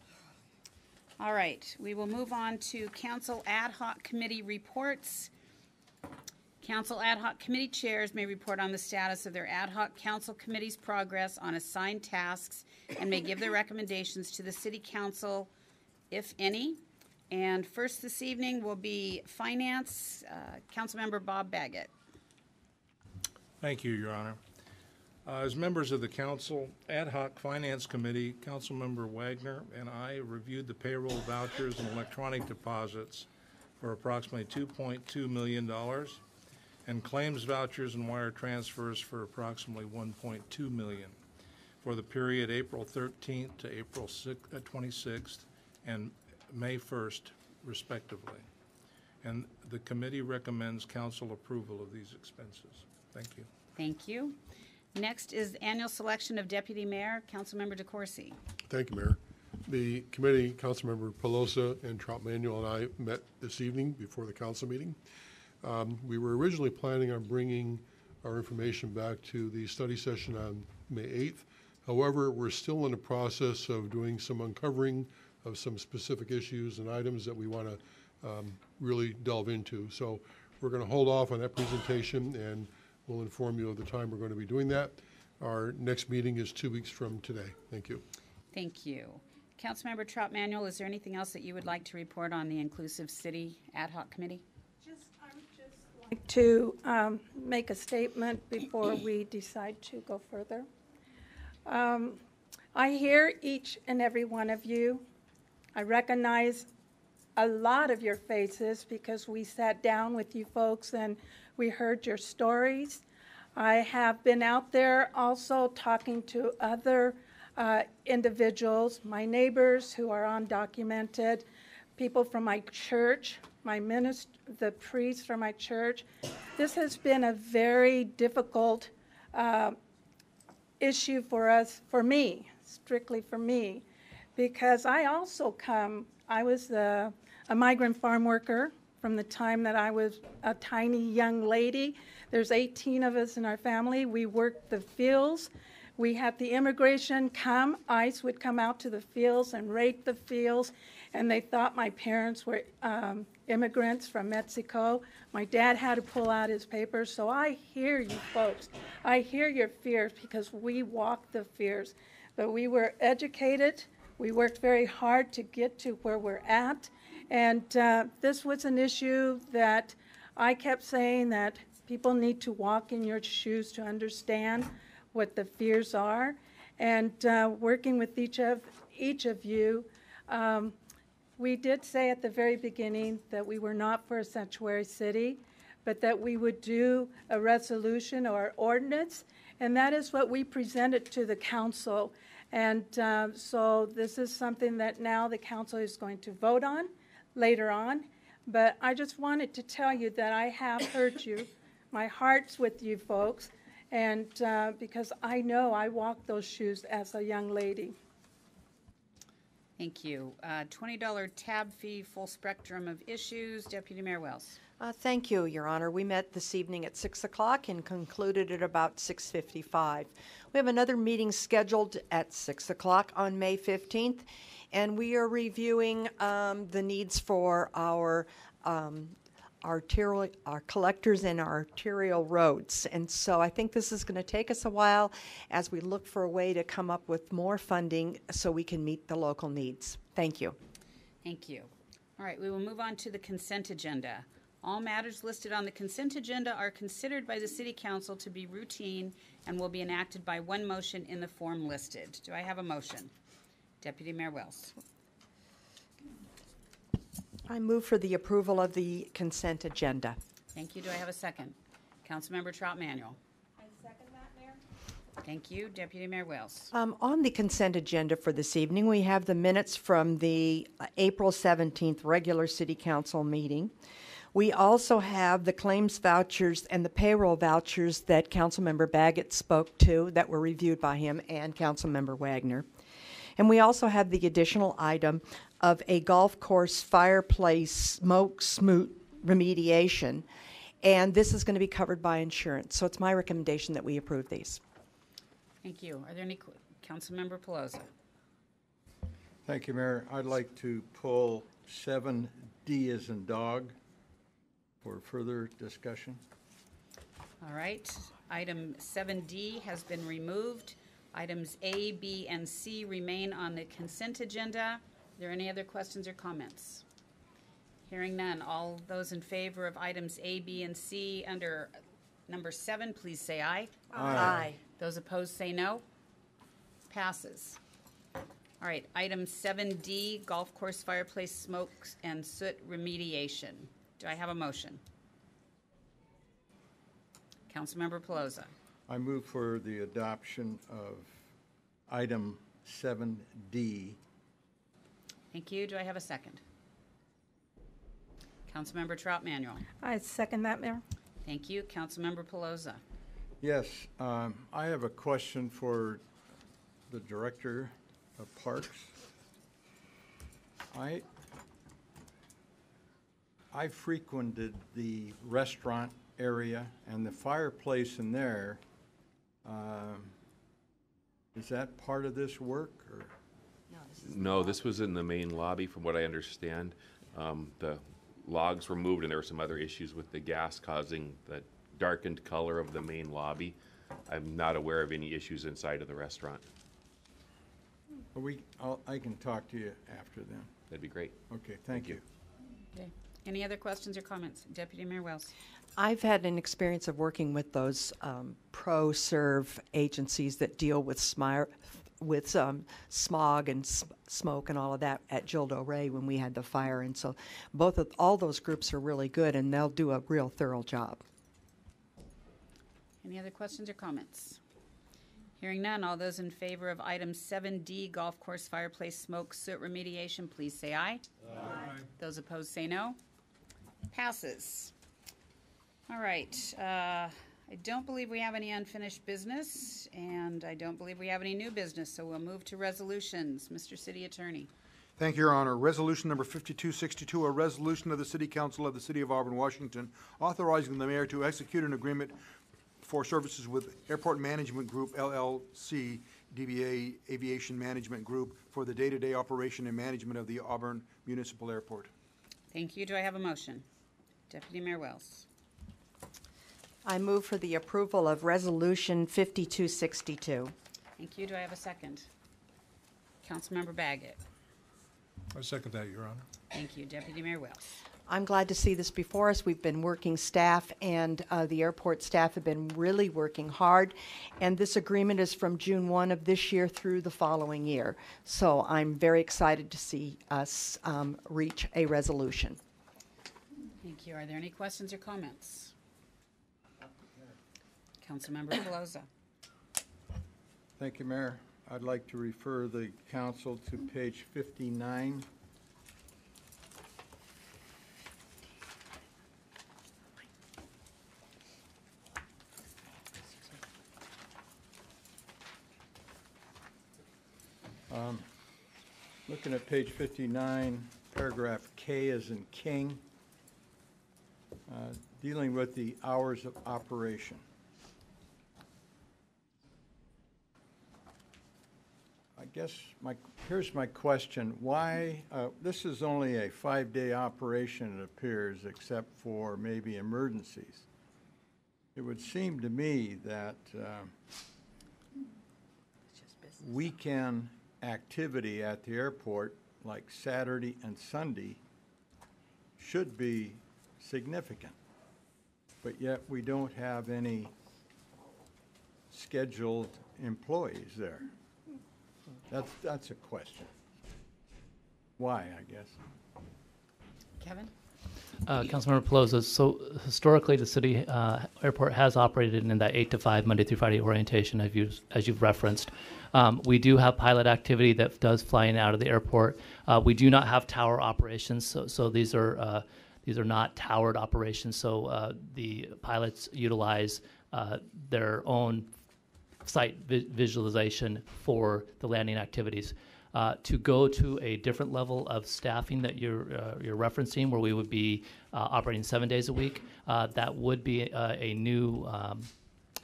All right, we will move on to Council Ad Hoc Committee reports. Council Ad Hoc Committee chairs may report on the status of their ad hoc council committee's progress on assigned tasks and may give their recommendations to the City Council, if any. And first this evening will be Finance, Councilmember Bob Baggett. Thank you, Your Honor. As members of the Council Ad Hoc Finance Committee, Councilmember Wagner and I reviewed the payroll vouchers and electronic deposits for approximately $2.2 million and claims vouchers and wire transfers for approximately $1.2 million for the period April 13th to April 26th and May 1st, respectively. And the committee recommends council approval of these expenses. Thank you. Thank you. Next is the annual selection of Deputy Mayor, Councilmember DeCoursey. Thank you, Mayor. The committee, Councilmember Pelosa and Trout Manuel and I met this evening before the council meeting. We were originally planning on bringing our information back to the study session on May 8th. However, we're still in the process of doing some uncovering of some specific issues and items that we want to really delve into. So we're going to hold off on that presentation, and we'll inform you of the time we're going to be doing that. Our next meeting is 2 weeks from today. Thank you. Thank you. Councilmember Trout Manuel, is there anything else that you would like to report on the Inclusive City Ad Hoc Committee? I would just To make a statement before we decide to go further. I hear each and every one of you. I recognize a lot of your faces because we sat down with you folks and we heard your stories. I have been out there also talking to other individuals, my neighbors who are undocumented, people from my church, the priest from my church. This has been a very difficult issue for us, for me, strictly for me, because I was a migrant farm worker from the time that I was a tiny young lady. There's 18 of us in our family. We worked the fields. We had the immigration come. ICE would come out to the fields and rake the fields, and they thought my parents were immigrants from Mexico. My dad had to pull out his papers. So I hear you folks. I hear your fears because we walked the fears. But we were educated. We worked very hard to get to where we're at. And this was an issue that I kept saying that people need to walk in your shoes to understand what the fears are. And working with each of you, we did say at the very beginning that we were not for a sanctuary city, but that we would do a resolution or ordinance, and that is what we presented to the council. And so this is something that now the council is going to vote on later on. But I just wanted to tell you that I have heard you. My heart's with you folks, and because I know I walked those shoes as a young lady. Thank you. $20 tab fee, full spectrum of issues. Deputy Mayor Wells. Thank you, Your Honor. We met this evening at 6 o'clock and concluded at about 6:55. We have another meeting scheduled at 6 o'clock on May 15th, and we are reviewing the needs for our collectors and our arterial roads. And so I think this is going to take us a while as we look for a way to come up with more funding so we can meet the local needs. Thank you. Thank you. All right, we will move on to the consent agenda. All matters listed on the consent agenda are considered by the City Council to be routine and will be enacted by one motion in the form listed. Do I have a motion? Deputy Mayor Wells. I move for the approval of the consent agenda. Thank you. Do I have a second? Councilmember Trout-Manuel. I second that, Mayor. Thank you. Deputy Mayor Wells. On the consent agenda for this evening, we have the minutes from the April 17th regular City Council meeting. We also have the claims vouchers and the payroll vouchers that Councilmember Baggett spoke to that were reviewed by him and Councilmember Wagner. And we also have the additional item of a golf course fireplace smoke smoot remediation. And this is going to be covered by insurance. So it's my recommendation that we approve these. Thank you. Are there any Councilmember Pelosi? Thank you, Mayor. I'd like to pull 7D as in dog for further discussion. All right. Item 7D has been removed. Items A, B, and C remain on the consent agenda. Are there any other questions or comments? Hearing none. All those in favor of items A, B, and C under number 7, please say aye. Aye. Aye. Those opposed say no. Passes. All right. Item 7D, golf course fireplace smoke and soot remediation. Do I have a motion? Councilmember Pelosi. I move for the adoption of item 7D. Thank you. Do I have a second? Councilmember Trout-Manuel. I second that, Mayor. Thank you. Councilmember Pelosi. Yes, I have a question for the Director of Parks. I frequented the restaurant area and the fireplace in there. Is that part of this work? Or? No, this was in the main lobby, from what I understand. The logs were moved, and there were some other issues with the gas causing the darkened color of the main lobby. I'm not aware of any issues inside of the restaurant. I can talk to you after then. That'd be great. Okay, thank you. Okay. Any other questions or comments? Deputy Mayor Wells. I've had an experience of working with those pro-serve agencies that deal with smog and smoke and all of that at Gildo Ray when we had the fire. And so all those groups are really good, and they'll do a real thorough job. Any other questions or comments? Hearing none, all those in favor of item 7D, golf course fireplace smoke soot remediation, please say aye. Aye. Those opposed say no. Passes. All right. I don't believe we have any unfinished business, and I don't believe we have any new business, so we'll move to resolutions. Mr. City Attorney. Thank you, Your Honor. Resolution number 5262, a resolution of the City Council of the City of Auburn, Washington, authorizing the mayor to execute an agreement for services with Airport Management Group, LLC, DBA Aviation Management Group, for the day-to-day operation and management of the Auburn Municipal Airport. Thank you. Do I have a motion? Deputy Mayor Wells. I move for the approval of Resolution 5262. Thank you. Do I have a second? Councilmember Baggett. I second that, Your Honor. Thank you. Deputy Mayor Wells. I'm glad to see this before us. We've been working staff, and the airport staff have been really working hard. And this agreement is from June 1 of this year through the following year. So I'm very excited to see us reach a resolution. Thank you. Are there any questions or comments? Councilmember Pelosa. Thank you, Mayor. I'd like to refer the council to page 59. Looking at page 59, paragraph K as in King, dealing with the hours of operation. I guess here's my question. Why, this is only a 5-day operation, it appears, except for maybe emergencies. It would seem to me that weekend activity at the airport, like Saturday and Sunday, should be significant. But yet we don't have any scheduled employees there. That's a question. Why, I guess. Kevin? Councilmember Pelosa, so historically the city airport has operated in that 8 to 5 Monday through Friday orientation, as you've referenced. We do have pilot activity that does fly in and out of the airport. We do not have tower operations, so these are not towered operations. So the pilots utilize their own site visualization for the landing activities. To go to a different level of staffing that you're referencing, where we would be operating 7 days a week, that would be a new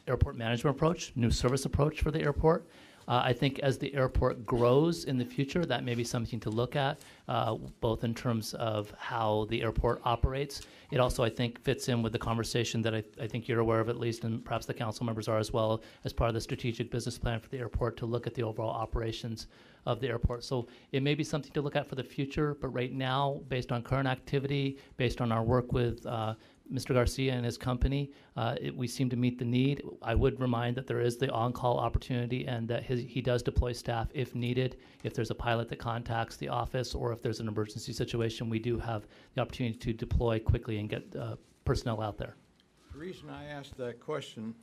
airport management approach, new service approach for the airport. I think as the airport grows in the future, that may be something to look at, both in terms of how the airport operates. It also, I think, fits in with the conversation that I think you're aware of, at least, and perhaps the council members are as well, as part of the strategic business plan for the airport, to look at the overall operations of the airport. So it may be something to look at for the future, but right now, based on current activity, based on our work with Mr. Garcia and his company, we seem to meet the need. I would remind that there is the on-call opportunity, and that he does deploy staff if needed. If there's a pilot that contacts the office, or if there's an emergency situation, we do have the opportunity to deploy quickly and get personnel out there. The reason I asked that question,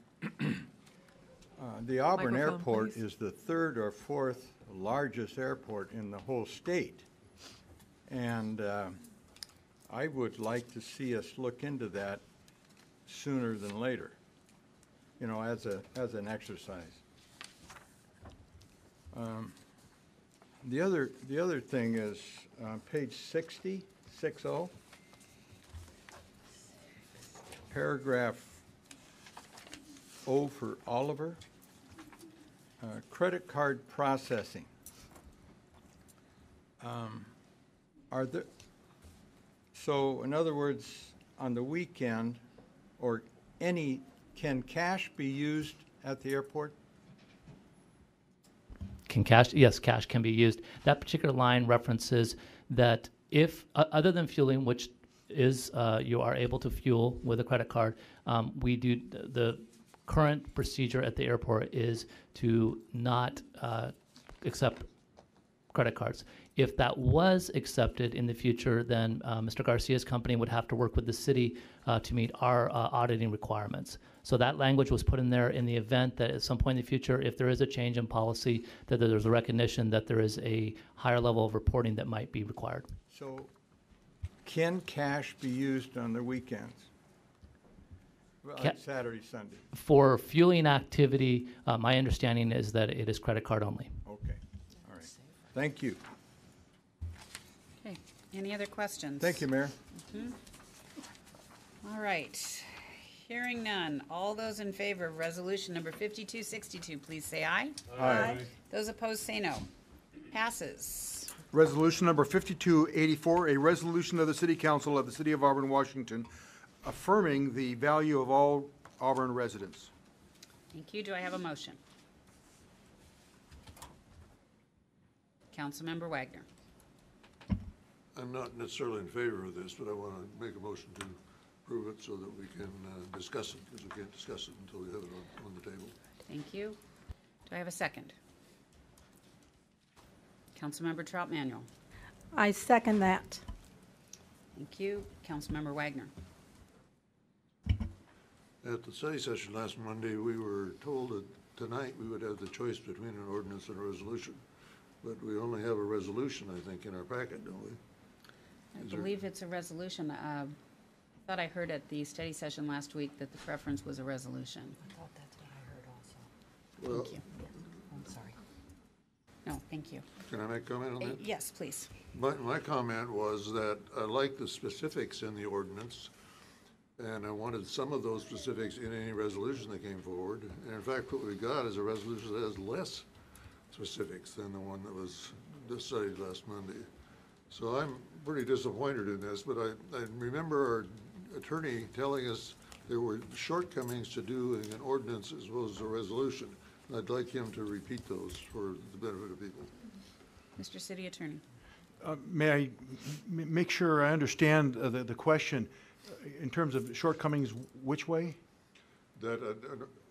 the Auburn Airport is the 3rd or 4th largest airport in the whole state. And I would like to see us look into that sooner than later, you know, as an exercise. The other thing is page 60, paragraph O for Oliver, credit card processing. So in other words, on the weekend, or can cash be used at the airport? Yes, cash can be used. That particular line references that if, other than fueling, which you are able to fuel with a credit card. We do the current procedure at the airport is to not accept credit cards. If that was accepted in the future, then Mr. Garcia's company would have to work with the city to meet our auditing requirements. So that language was put in there in the event that at some point in the future, if there is a change in policy, that there's a recognition that there is a higher level of reporting that might be required. So can cash be used on the weekends? Like Saturday, Sunday? For fueling activity, my understanding is that it is credit card only. Okay, all right. Thank you. Okay, any other questions? Thank you, Mayor. All right, hearing none. All those in favor of resolution number 5262, please say aye. Aye. Those opposed say no. Passes. Resolution number 5284, a resolution of the City Council of the City of Auburn, Washington, affirming the value of all Auburn residents. Thank you. Do I have a motion? Councilmember Wagner. I'm not necessarily in favor of this, but I want to make a motion to approve it so that we can discuss it, because we can't discuss it until we have it on the table. Thank you. Do I have a second? Councilmember Trout Manuel. I second that. Thank you. Councilmember Wagner. At the study session last Monday, we were told that tonight we would have the choice between an ordinance and a resolution. But we only have a resolution, I think, in our packet, don't we? I believe it's a resolution. I thought I heard at the study session last week that the preference was a resolution. I thought that's what I heard also. Well, Thank you. I'm sorry. No, thank you. Can I make a comment on that? Yes, please. My comment was that I like the specifics in the ordinance, and I wanted some of those specifics in any resolution that came forward. And in fact, what we got is a resolution that has less specifics than the one that was decided last Monday. So I'm pretty disappointed in this, but I remember our attorney telling us there were shortcomings to doing an ordinance as well as a resolution. And I'd like him to repeat those for the benefit of people. Mr. City Attorney. May I make sure I understand the question in terms of shortcomings, which way? That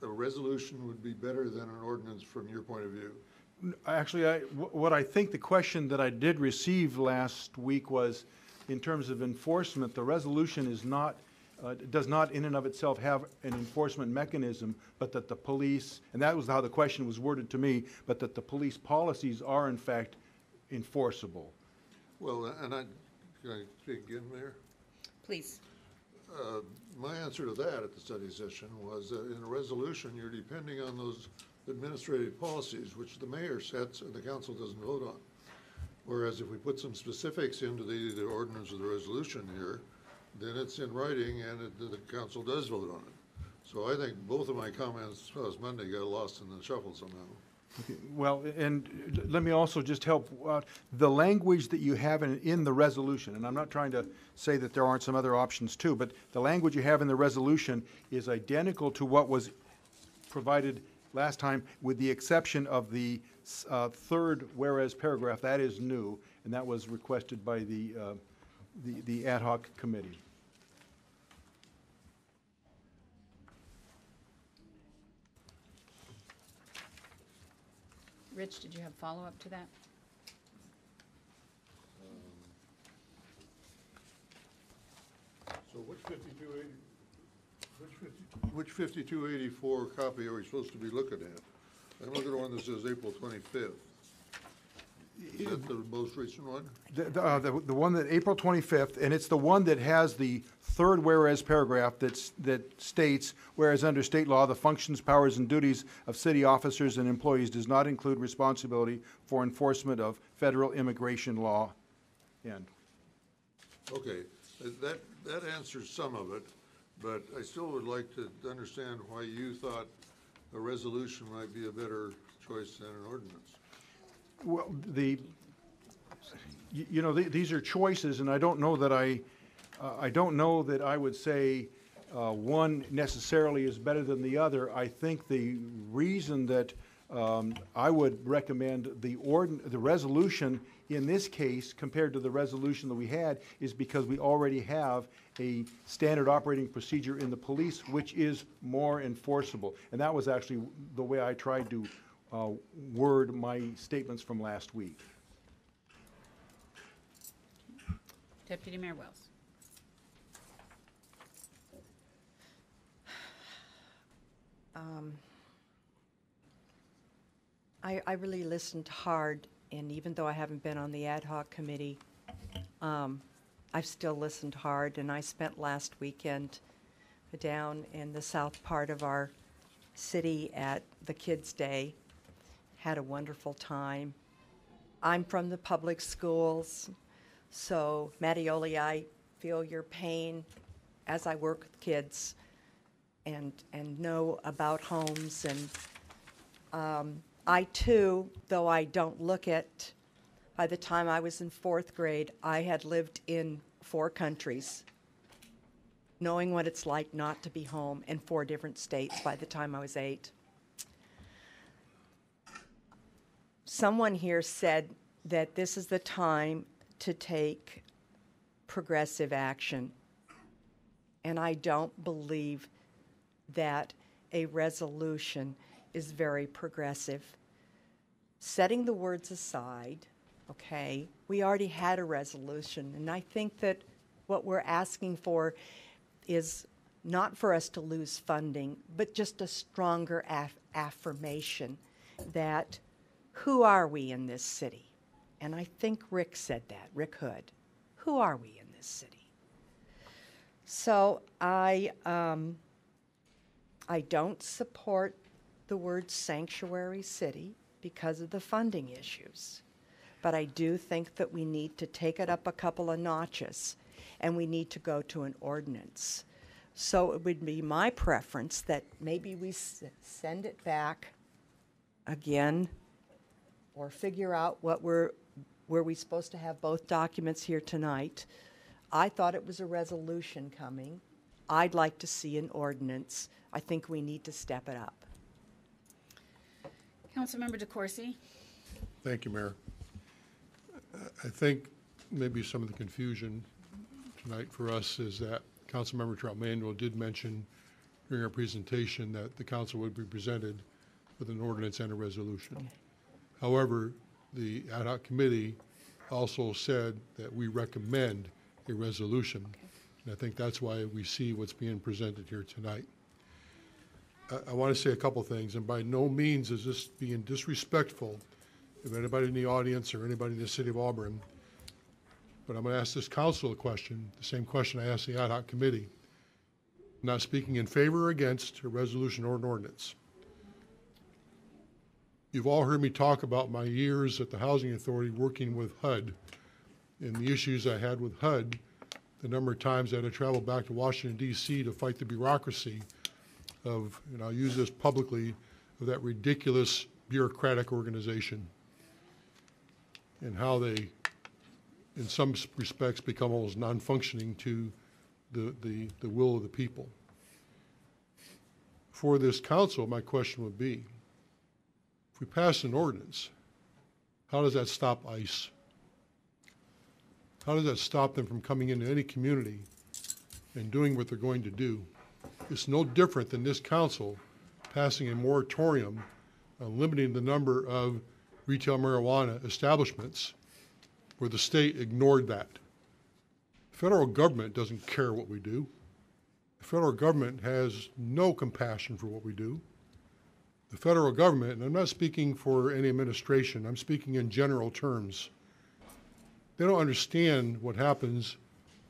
a resolution would be better than an ordinance from your point of view. Actually, what I think the question that I did receive last week was, in terms of enforcement, the resolution is not, does not in and of itself have an enforcement mechanism, but that the police, and that was how the question was worded to me, but that the police policies are in fact enforceable. Well, and can I speak again, Mayor? Please. My answer to that at the study session was that in a resolution, you're depending on those administrative policies, which the mayor sets and the council doesn't vote on. Whereas if we put some specifics into the ordinance or the resolution here, then it's in writing and the council does vote on it. So I think both of my comments last Monday got lost in the shuffle somehow. Okay, well, and let me also just help the language that you have in the resolution, and I'm not trying to say that there aren't some other options too, but the language you have in the resolution is identical to what was provided last time, with the exception of the third whereas paragraph. That is new, and that was requested by the ad hoc committee. Rich, did you have follow-up to that? So which 5284 copy are we supposed to be looking at? I'm looking at one that says April 25th. Is that the most recent one? The one that April 25th, and it's the one that has the third whereas paragraph that states, whereas under state law, the functions, powers, and duties of city officers and employees does not include responsibility for enforcement of federal immigration law. End. Okay, that answers some of it, but I still would like to understand why you thought a resolution might be a better choice than an ordinance. Well, these are choices, and I don't know that I would say one necessarily is better than the other. I think the reason that I would recommend the resolution in this case, compared to the resolution that we had, is because we already have a standard operating procedure in the police, which is more enforceable. And that was actually the way I tried to word my statements from last week. Deputy Mayor Wells. I really listened hard, and even though I haven't been on the ad hoc committee, I've still listened hard, and I spent last weekend down in the south part of our city at the Kids' Day. Had a wonderful time. I'm from the public schools, so Mattioli, I feel your pain as I work with kids and know about homes. And I too, though I don't look at, by the time I was in 4th grade, I had lived in 4 countries, knowing what it's like not to be home in 4 different states by the time I was 8. Someone here said that this is the time to take progressive action, and I don't believe that a resolution is very progressive. Setting the words aside, okay, we already had a resolution, and I think that what we're asking for is not for us to lose funding, but just a stronger affirmation that who are we in this city? And I think Rick said that, Rick Hood. Who are we in this city? So I don't support the word sanctuary city because of the funding issues. But I do think that we need to take it up a couple of notches, and we need to go to an ordinance. So it would be my preference that maybe we send it back again, or figure out what were we supposed to have both documents here tonight. I thought it was a resolution coming. I'd like to see an ordinance. I think we need to step it up. Councilmember DeCoursey. Thank you, Mayor. I think maybe some of the confusion tonight for us is that Councilmember Trout-Manuel did mention during our presentation that the council would be presented with an ordinance and a resolution. Okay. However, the ad hoc committee also said that we recommend a resolution. Okay. And I think that's why we see what's being presented here tonight. I want to say a couple things, and by no means is this being disrespectful of anybody in the audience or anybody in the city of Auburn, but I'm going to ask this council a question, the same question I asked the ad hoc committee. I'm not speaking in favor or against a resolution or an ordinance. You've all heard me talk about my years at the Housing Authority working with HUD and the issues I had with HUD, the number of times I had to travel back to Washington, D.C. to fight the bureaucracy of, and I'll use this publicly, of that ridiculous bureaucratic organization and how they, in some respects, become almost non-functioning to the will of the people. For this council, my question would be, if we pass an ordinance, how does that stop ICE? How does that stop them from coming into any community and doing what they're going to do? It's no different than this council passing a moratorium on limiting the number of retail marijuana establishments where the state ignored that. The federal government doesn't care what we do. The federal government has no compassion for what we do. The federal government, and I'm not speaking for any administration, I'm speaking in general terms, they don't understand what happens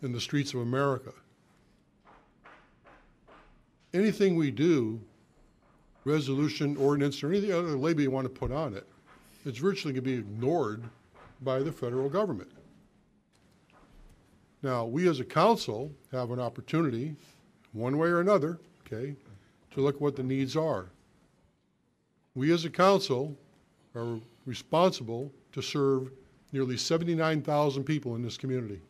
in the streets of America. Anything we do, resolution, ordinance, or any other label you want to put on it, it's virtually going to be ignored by the federal government. Now, we as a council have an opportunity, one way or another, okay, to look what the needs are. We as a council are responsible to serve nearly 79,000 people in this community.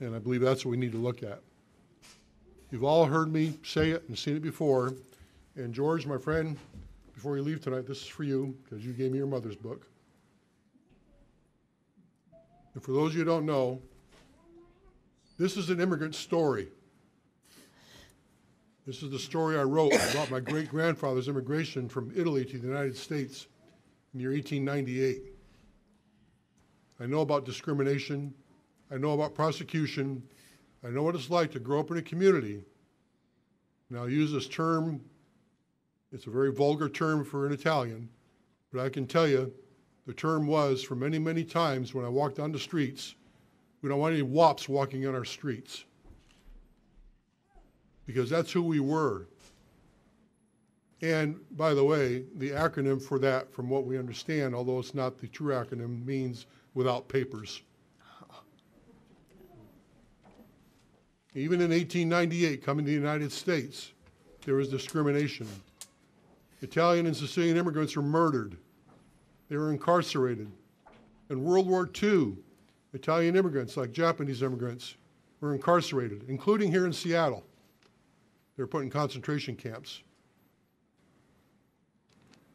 And I believe that's what we need to look at. You've all heard me say it and seen it before. And George, my friend, before you leave tonight, this is for you, because you gave me your mother's book. And for those of you who don't know, this is an immigrant story. This is the story I wrote about my great-grandfather's immigration from Italy to the United States in the year 1898. I know about discrimination. I know about prosecution. I know what it's like to grow up in a community. And I'll use this term. It's a very vulgar term for an Italian, but I can tell you the term was, for many, many times when I walked on the streets, we don't want any wops walking on our streets. Because that's who we were. And by the way, the acronym for that, from what we understand, although it's not the true acronym, means without papers. Even in 1898, coming to the United States, there was discrimination. Italian and Sicilian immigrants were murdered. They were incarcerated. In World War II, Italian immigrants, like Japanese immigrants, were incarcerated, including here in Seattle. They were put in concentration camps.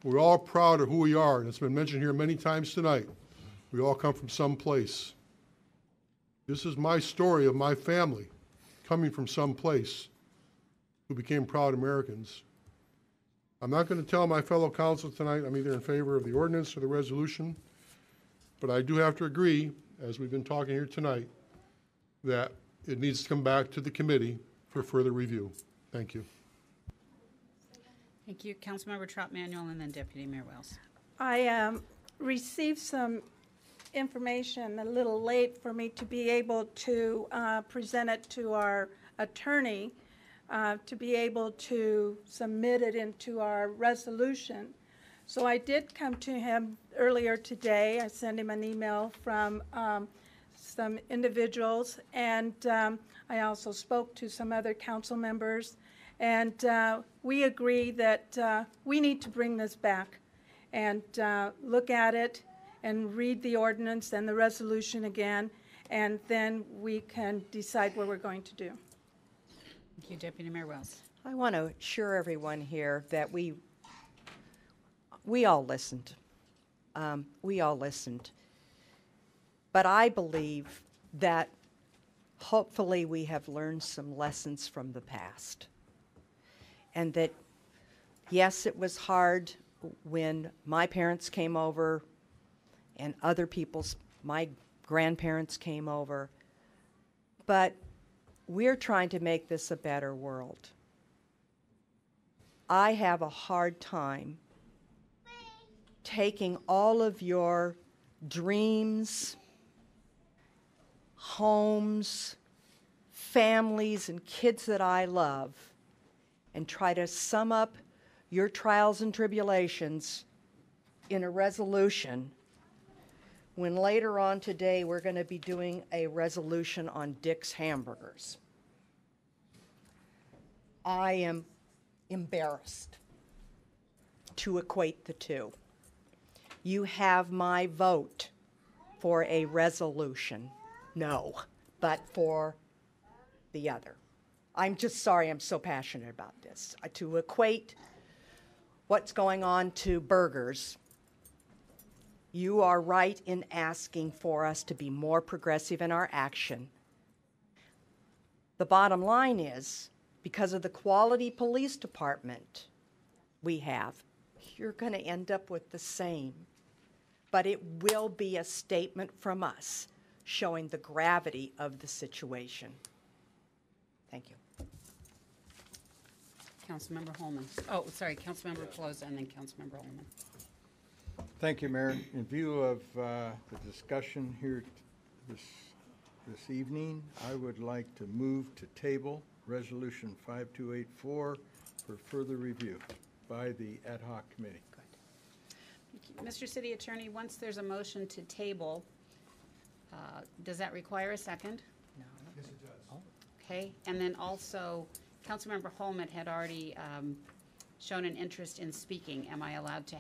We're all proud of who we are, and it's been mentioned here many times tonight. We all come from some place. This is my story of my family coming from some place who became proud Americans. I'm not going to tell my fellow council tonight I'm either in favor of the ordinance or the resolution, but I do have to agree, as we've been talking here tonight, that it needs to come back to the committee for further review. Thank you. Thank you. Councilmember Trot Manuel and then Deputy Mayor Wells. I received some information a little late for me to be able to present it to our attorney to be able to submit it into our resolution. So I did come to him earlier today. I sent him an email from some individuals, and I also spoke to some other council members, and we agree that we need to bring this back and look at it and read the ordinance and the resolution again, and then we can decide what we're going to do. Thank you, Deputy Mayor Wells. I want to assure everyone here that we all listened. We all listened. But I believe that hopefully we have learned some lessons from the past. And that, yes, it was hard when my parents came over and other people's, my grandparents came over. But we're trying to make this a better world. I have a hard time taking all of your dreams, homes, families, and kids that I love and try to sum up your trials and tribulations in a resolution when later on today we're going to be doing a resolution on Dick's Hamburgers. I am embarrassed to equate the two. You have my vote for a resolution. No, but for the other. I'm just sorry I'm so passionate about this. To equate what's going on to burgers, you are right in asking for us to be more progressive in our action. The bottom line is, because of the quality police department we have, you're going to end up with the same. But it will be a statement from us showing the gravity of the situation. Thank you. Councilmember Holman. Oh, sorry, Councilmember Pelosi and then Councilmember Holman. Thank you, Mayor. In view of the discussion here this evening, I would like to move to table Resolution 5284 for further review by the ad hoc committee. Mr. City Attorney, once there's a motion to table, does that require a second? No. Yes, it does. Okay, and then also, Councilmember Holman had already shown an interest in speaking. Am I allowed to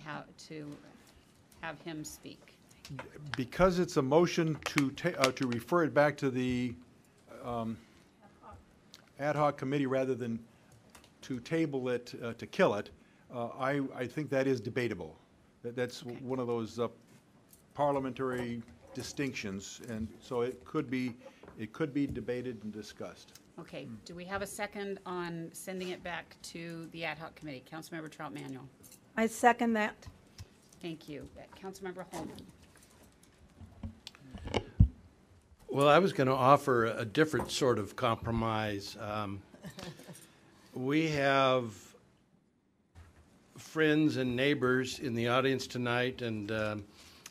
have him speak? Because it's a motion to refer it back to the ad hoc committee rather than to table it, to kill it, I think that is debatable. That's one of those parliamentary distinctions, and so it could be debated and discussed. Okay, do we have a second on sending it back to the ad hoc committee? Councilmember Trout-Manuel. I second that. Thank you. Councilmember Holman. Well, I was going to offer a different sort of compromise. We have friends and neighbors in the audience tonight and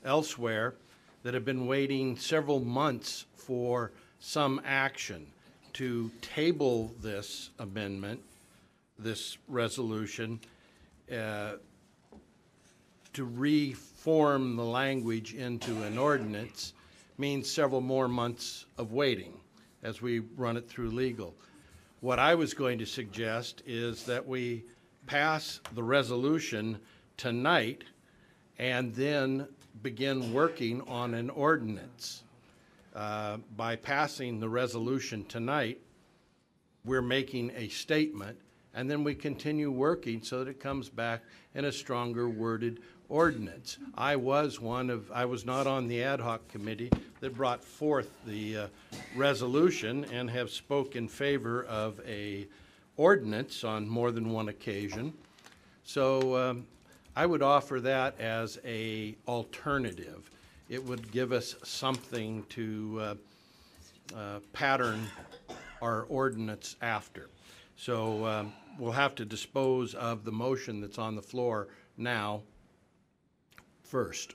elsewhere that have been waiting several months for some action to table this amendment, this resolution, to reform the language into an ordinance means several more months of waiting as we run it through legal. What I was going to suggest is that we pass the resolution tonight and then begin working on an ordinance. By passing the resolution tonight, we're making a statement, and then we continue working so that it comes back in a stronger worded ordinance. I was not on the ad hoc committee that brought forth the resolution and have spoken in favor of a ordinance on more than one occasion. So I would offer that as a alternative. It would give us something to pattern our ordinance after. So we'll have to dispose of the motion that's on the floor now first.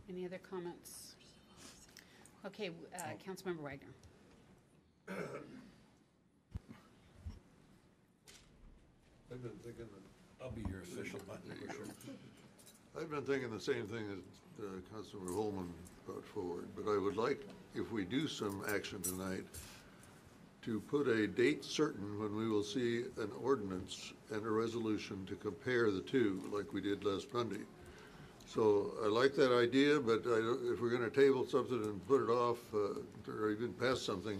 Any other comments? Okay, Councilmember Wagner. I've been thinking that I'll be your official button pusher. I've been thinking the same thing that Councilmember Holman brought forward, but I would like, if we do some action tonight, to put a date certain when we will see an ordinance and a resolution to compare the two, like we did last Monday. So I like that idea, but if we're going to table something and put it off or even pass something,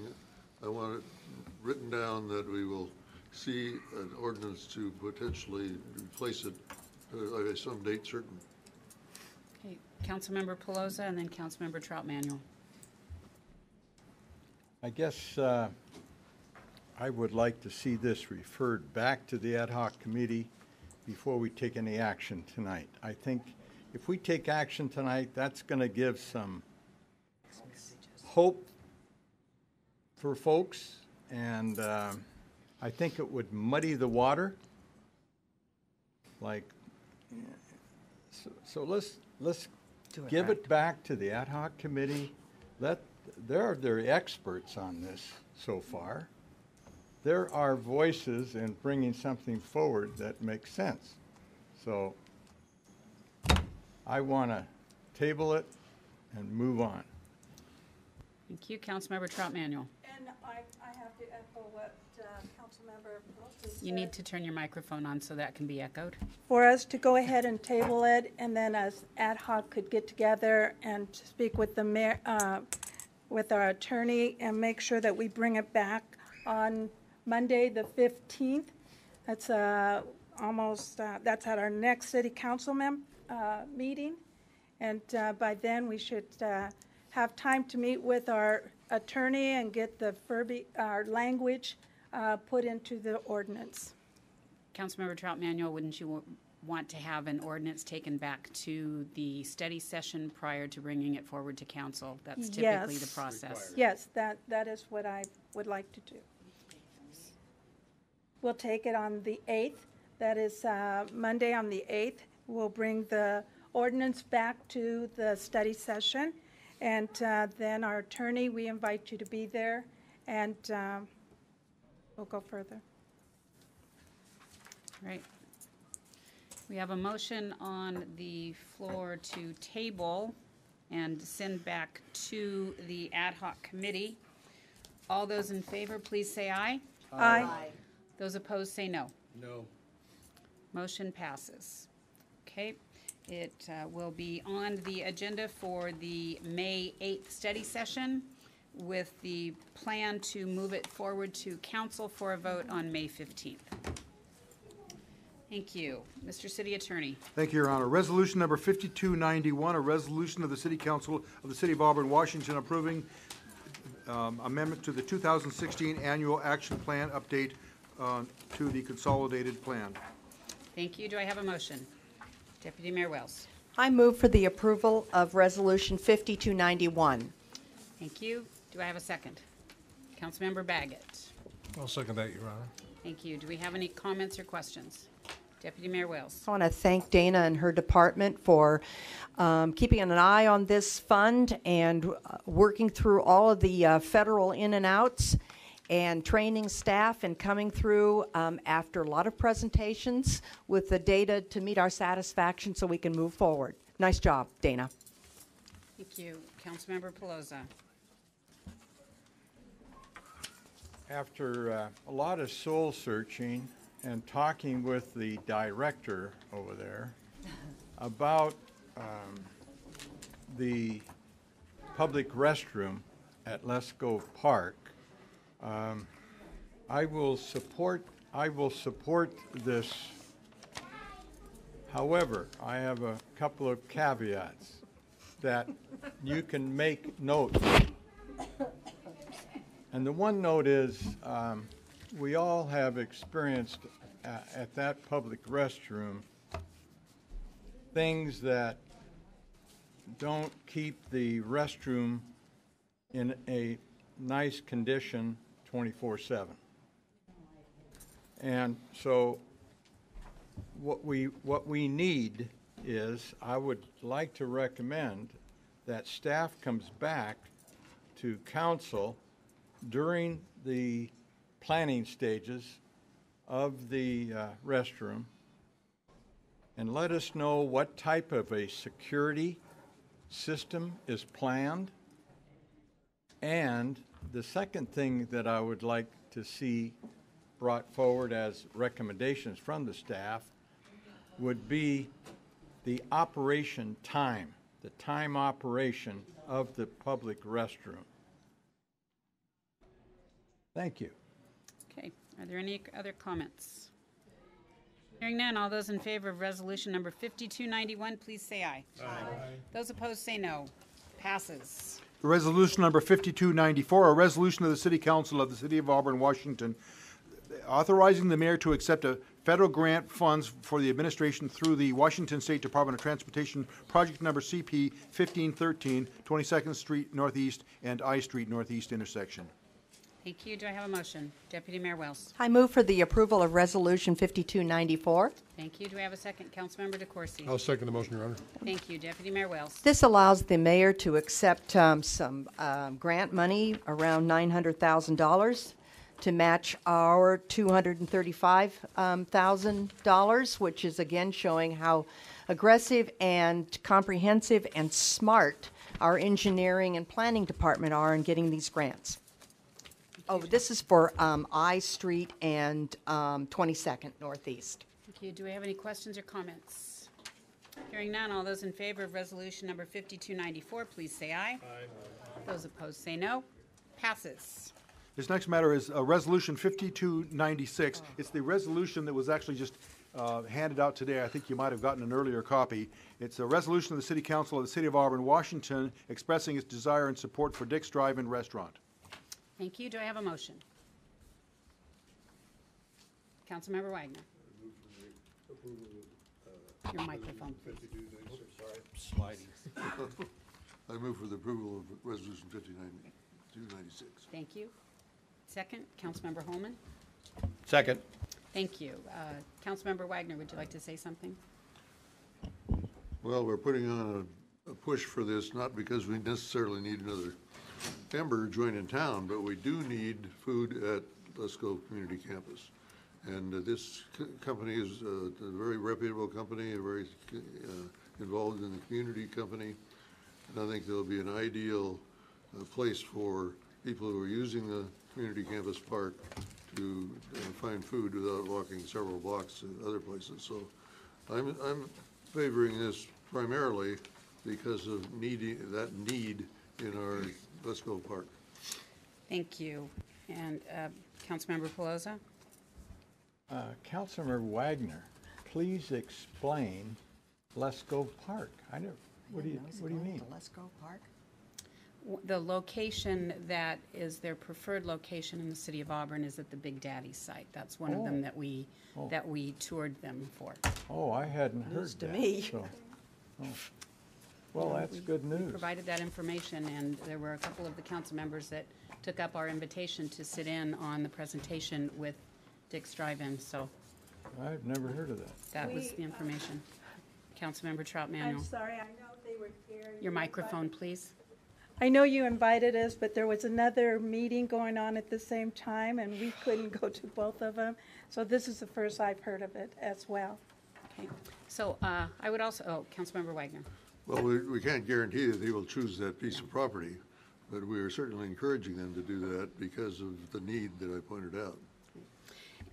I want it written down that we will see an ordinance to potentially replace it at some date certain. Okay, Councilmember Pelosa and then Councilmember Trout-Manuel. I guess I would like to see this referred back to the ad hoc committee before we take any action tonight. I think if we take action tonight, that's going to give some hope for folks, and I think it would muddy the water. Like, so let's give it back to the ad hoc committee. They're experts on this so far. There are voices in bringing something forward that makes sense. So I want to table it and move on. Thank you, Councilmember Trout-Manuel. And I have to echo what Councilmember Pelosi said. You need to turn your microphone on so that can be echoed. For us to go ahead and table it, and then as ad hoc could get together and speak with the mayor, with our attorney, and make sure that we bring it back on Monday, the 15th. That's that's at our next city council meeting, and by then we should have time to meet with our attorney and get the our language put into the ordinance. Councilmember Trout-Manuel, wouldn't you want to have an ordinance taken back to the study session prior to bringing it forward to council? That's typically the process. Yes, that is what I would like to do. We'll take it on the 8th. That is Monday on the 8th. We'll bring the ordinance back to the study session. And then our attorney, we invite you to be there, and we'll go further. Right. We have a motion on the floor to table and send back to the ad hoc committee. All those in favor, please say aye. Aye. Aye. Those opposed, say no. No. Motion passes. Okay. It will be on the agenda for the May 8th study session with the plan to move it forward to council for a vote on May 15th. Thank you. Mr. City Attorney. Thank you, Your Honor. Resolution number 5291, a resolution of the City Council of the City of Auburn, Washington, approving amendment to the 2016 Annual Action Plan update to the consolidated plan. Thank you. Do I have a motion? Deputy Mayor Wells. I move for the approval of Resolution 5291. Thank you. Do I have a second? Councilmember Baggett. I'll second that, Your Honor. Thank you. Do we have any comments or questions? Deputy Mayor Wells. I want to thank Dana and her department for keeping an eye on this fund and working through all of the federal in and outs and training staff and coming through after a lot of presentations with the data to meet our satisfaction so we can move forward. Nice job, Dana. Thank you. Councilmember Pelosa. After a lot of soul searching and talking with the director over there about the public restroom at Lesko Park, I will support this. However, I have a couple of caveats that you can make note. And the one note is, we all have experienced at that public restroom things that don't keep the restroom in a nice condition 24/7. And so what we need is, I would like to recommend that staff comes back to council during the planning stages of the restroom and let us know what type of a security system is planned. And the second thing that I would like to see brought forward as recommendations from the staff would be the operation time, the time operation of the public restroom. Thank you. Okay. Are there any other comments? Hearing none, all those in favor of resolution number 5291, please say aye. Aye. Those opposed say no. Passes. Resolution number 5294, a resolution of the City Council of the City of Auburn, Washington, authorizing the mayor to accept a federal grant funds for the administration through the Washington State Department of Transportation, project number CP 1513, 22nd Street Northeast and I Street Northeast intersection. Thank you. Do I have a motion? Deputy Mayor Wells. I move for the approval of Resolution 5294. Thank you. Do I have a second? Councilmember DeCoursey. I'll second the motion, Your Honor. Thank you. Deputy Mayor Wells. This allows the mayor to accept some grant money, around $900,000, to match our $235,000, which is again showing how aggressive and comprehensive and smart our engineering and planning department are in getting these grants. Oh, this is for I Street and 22nd Northeast. Thank you. Do we have any questions or comments? Hearing none, all those in favor of resolution number 5294, please say aye. Aye. Those opposed say no. Passes. This next matter is resolution 5296. It's the resolution that was actually just handed out today. I think you might have gotten an earlier copy. It's a resolution of the City Council of the City of Auburn, Washington, expressing its desire and support for Dick's Drive-In Restaurant. Thank you. Do I have a motion? Councilmember Wagner. Your microphone, please. Sliding. I move for the approval of resolution 5296. Thank you. Second, Councilmember Holman. Second. Thank you. Councilmember Wagner, would you like to say something? Well, we're putting on a push for this, not because we necessarily need another member joining town, but we do need food at Lesko Community Campus. And this company is a very reputable company, a very involved in the community company. And I think there'll be an ideal place for people who are using the community campus park to find food without walking several blocks to other places. So I'm favoring this primarily because of that need in our Lesko Park. Thank you. And Councilmember Pelosa? Councilmember Wagner please explain Lesko Park? I never, what do you mean? Lesko Park? The location that is their preferred location in the city of Auburn is at the Big Daddy site. That's one of them that we toured them for. Oh, I hadn't heard News to that. me. So, well, that's good We news. provided that information, and there were a couple of the council members that took up our invitation to sit in on the presentation with Dick's Drive-In, so I've never heard of that. that was the information. Councilmember Trout Manuel. I'm sorry, I know they were here. Your microphone, please. I know you invited us, but there was another meeting going on at the same time, and we couldn't go to both of them. So this is the first I've heard of it as well. Okay. So I would also, Councilmember Wagner. Well, we can't guarantee that they will choose that piece of property, but we are certainly encouraging them to do that because of the need that I pointed out.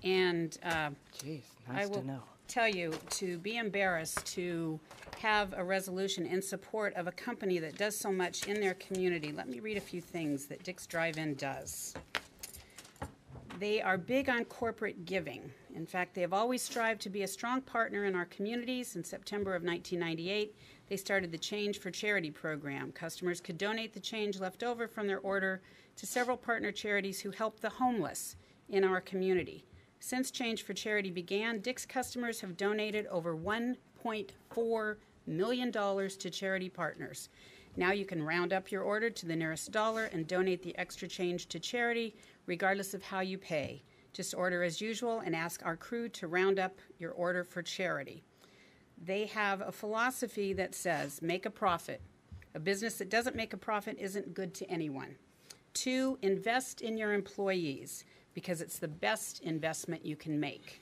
And Jeez, I nice will to know. tell you to be embarrassed to have a resolution in support of a company that does so much in their community. Let me read a few things that Dick's Drive-In does. They are big on corporate giving. In fact, they have always strived to be a strong partner in our communities. In September of 1998, they started the Change for Charity program. Customers could donate the change left over from their order to several partner charities who help the homeless in our community. Since Change for Charity began, Dick's customers have donated over $1.4 million to charity partners. Now you can round up your order to the nearest dollar and donate the extra change to charity, regardless of how you pay. Just order as usual and ask our crew to round up your order for charity. They have a philosophy that says, make a profit. A business that doesn't make a profit isn't good to anyone. 2, invest in your employees, because it's the best investment you can make.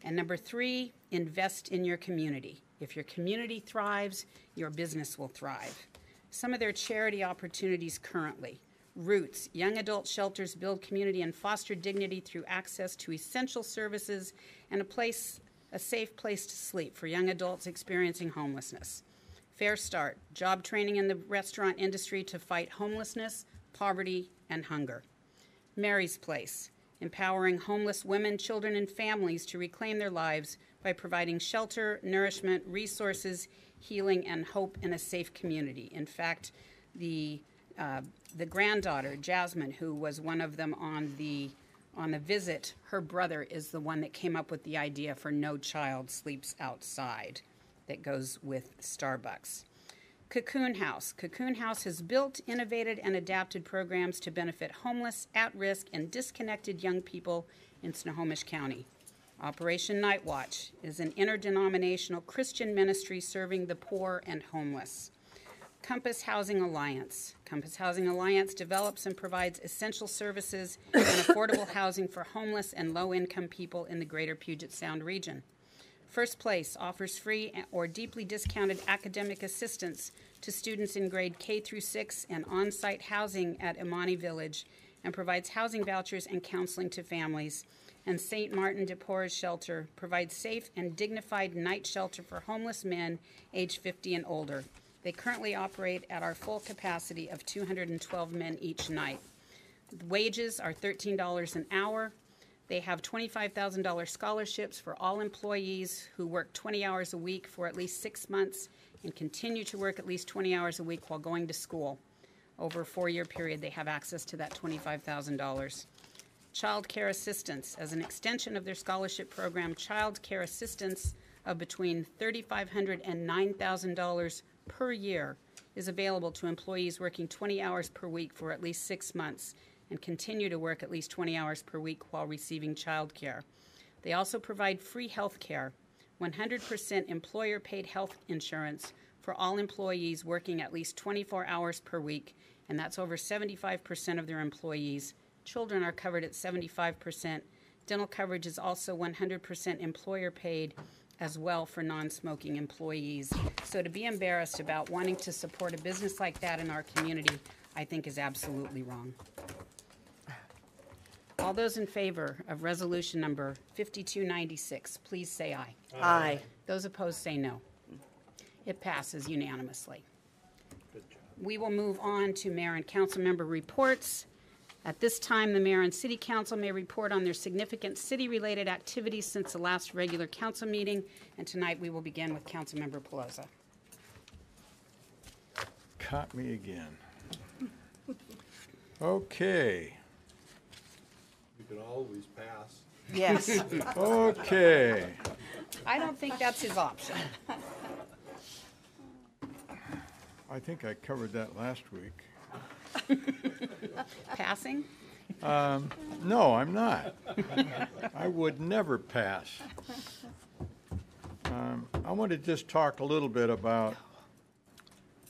And number 3, invest in your community. If your community thrives, your business will thrive. Some of their charity opportunities currently: Roots, young adult shelters build community and foster dignity through access to essential services and a safe place to sleep for young adults experiencing homelessness. Fair Start, job training in the restaurant industry to fight homelessness, poverty, and hunger. Mary's Place, empowering homeless women, children, and families to reclaim their lives by providing shelter, nourishment, resources, healing, and hope in a safe community. In fact, the granddaughter, Jasmine, who was one of them on the visit, her brother is the one that came up with the idea for No Child Sleeps Outside that goes with Starbucks. Cocoon House. Cocoon House has built, innovated, and adapted programs to benefit homeless, at-risk, and disconnected young people in Snohomish County. Operation Night Watch is an interdenominational Christian ministry serving the poor and homeless. Compass Housing Alliance. Compass Housing Alliance develops and provides essential services and affordable housing for homeless and low-income people in the greater Puget Sound region. First Place offers free or deeply discounted academic assistance to students in grade K through 6 and on-site housing at Imani Village, and provides housing vouchers and counseling to families. And St. Martin de Porres Shelter provides safe and dignified night shelter for homeless men age 50 and older. They currently operate at our full capacity of 212 men each night. The wages are $13 an hour. They have $25,000 scholarships for all employees who work 20 hours a week for at least 6 months and continue to work at least 20 hours a week while going to school. Over a 4-year period, they have access to that $25,000. Child care assistance. As an extension of their scholarship program, child care assistance of between $3,500 and $9,000 per year is available to employees working 20 hours per week for at least 6 months and continue to work at least 20 hours per week while receiving child care. They also provide free health care, 100% employer-paid health insurance for all employees working at least 24 hours per week, and that's over 75% of their employees. Children are covered at 75%. Dental coverage is also 100% employer-paid as well for non-smoking employees. So to be embarrassed about wanting to support a business like that in our community, I think is absolutely wrong. All those in favor of resolution number 5296, please say aye. Aye. Those opposed say no. It passes unanimously. We will move on to mayor and council member reports. At this time, the mayor and city council may report on their significant city-related activities since the last regular council meeting, and tonight we will begin with Councilmember Pelosi. Caught me again. Okay. You can always pass. Yes. Okay. I don't think that's his option. I think I covered that last week. Passing? No, I'm not. I would never pass. I want to just talk a little bit about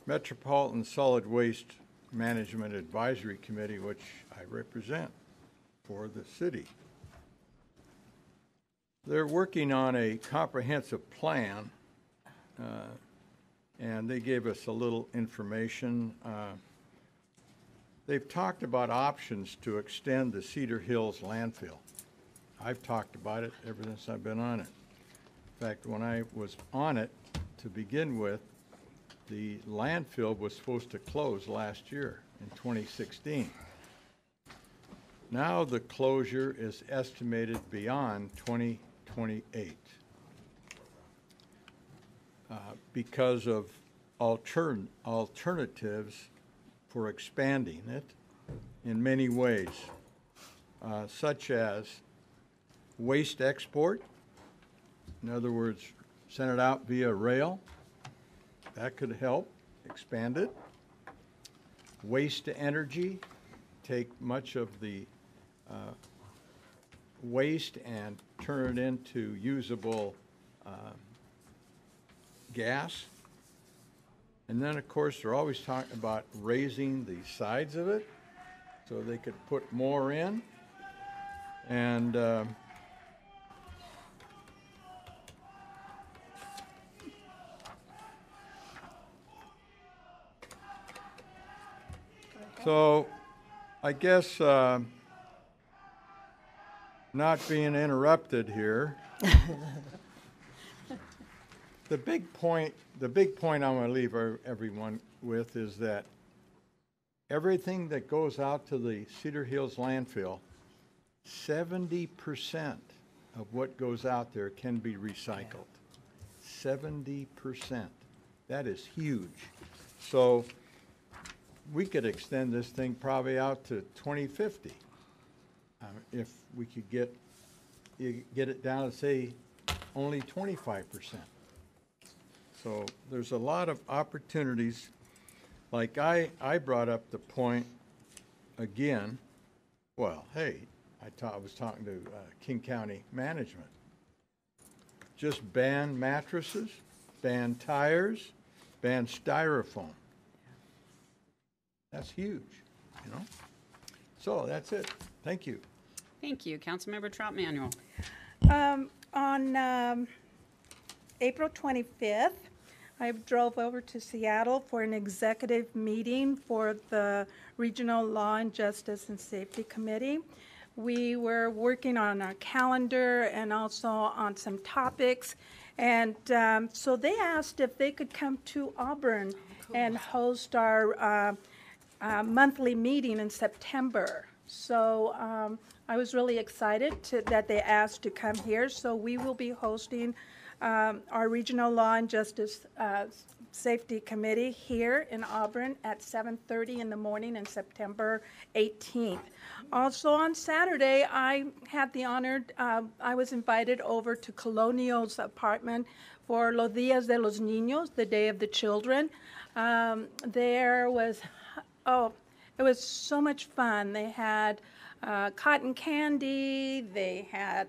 Metropolitan Solid Waste Management Advisory Committee, which I represent for the city. They're working on a comprehensive plan, and they gave us a little information. They've talked about options to extend the Cedar Hills landfill. I've talked about it ever since I've been on it. In fact, when I was on it to begin with, the landfill was supposed to close last year in 2016. Now the closure is estimated beyond 2028 because of alternatives for expanding it in many ways, such as waste export. In other words, send it out via rail. That could help expand it. Waste to energy, take much of the waste and turn it into usable gas. And then, of course, they're always talking about raising the sides of it so they could put more in. And so I guess not being interrupted here. The big point I want to leave everyone with is that everything that goes out to the Cedar Hills landfill, 70% of what goes out there can be recycled. 70%. That is huge. So we could extend this thing probably out to 2050 if we could get it down to, say, only 25%. So there's a lot of opportunities. Like I brought up the point again, well, hey, I was talking to King County Management. Just ban mattresses, ban tires, ban styrofoam. That's huge, you know? So that's it. Thank you. Thank you. Councilmember Trout-Manuel. On April 25th, I drove over to Seattle for an executive meeting for the Regional Law and Justice and Safety Committee. We were working on our calendar and also on some topics. And so they asked if they could come to Auburn and host our monthly meeting in September. So I was really excited that they asked to come here. So we will be hosting our Regional Law and Justice Safety Committee here in Auburn at 7:30 in the morning on September 18th. Also on Saturday, I had the honor, I was invited over to Colonial's apartment for Los Días de los Niños, the Day of the Children. There was, it was so much fun. They had cotton candy, they had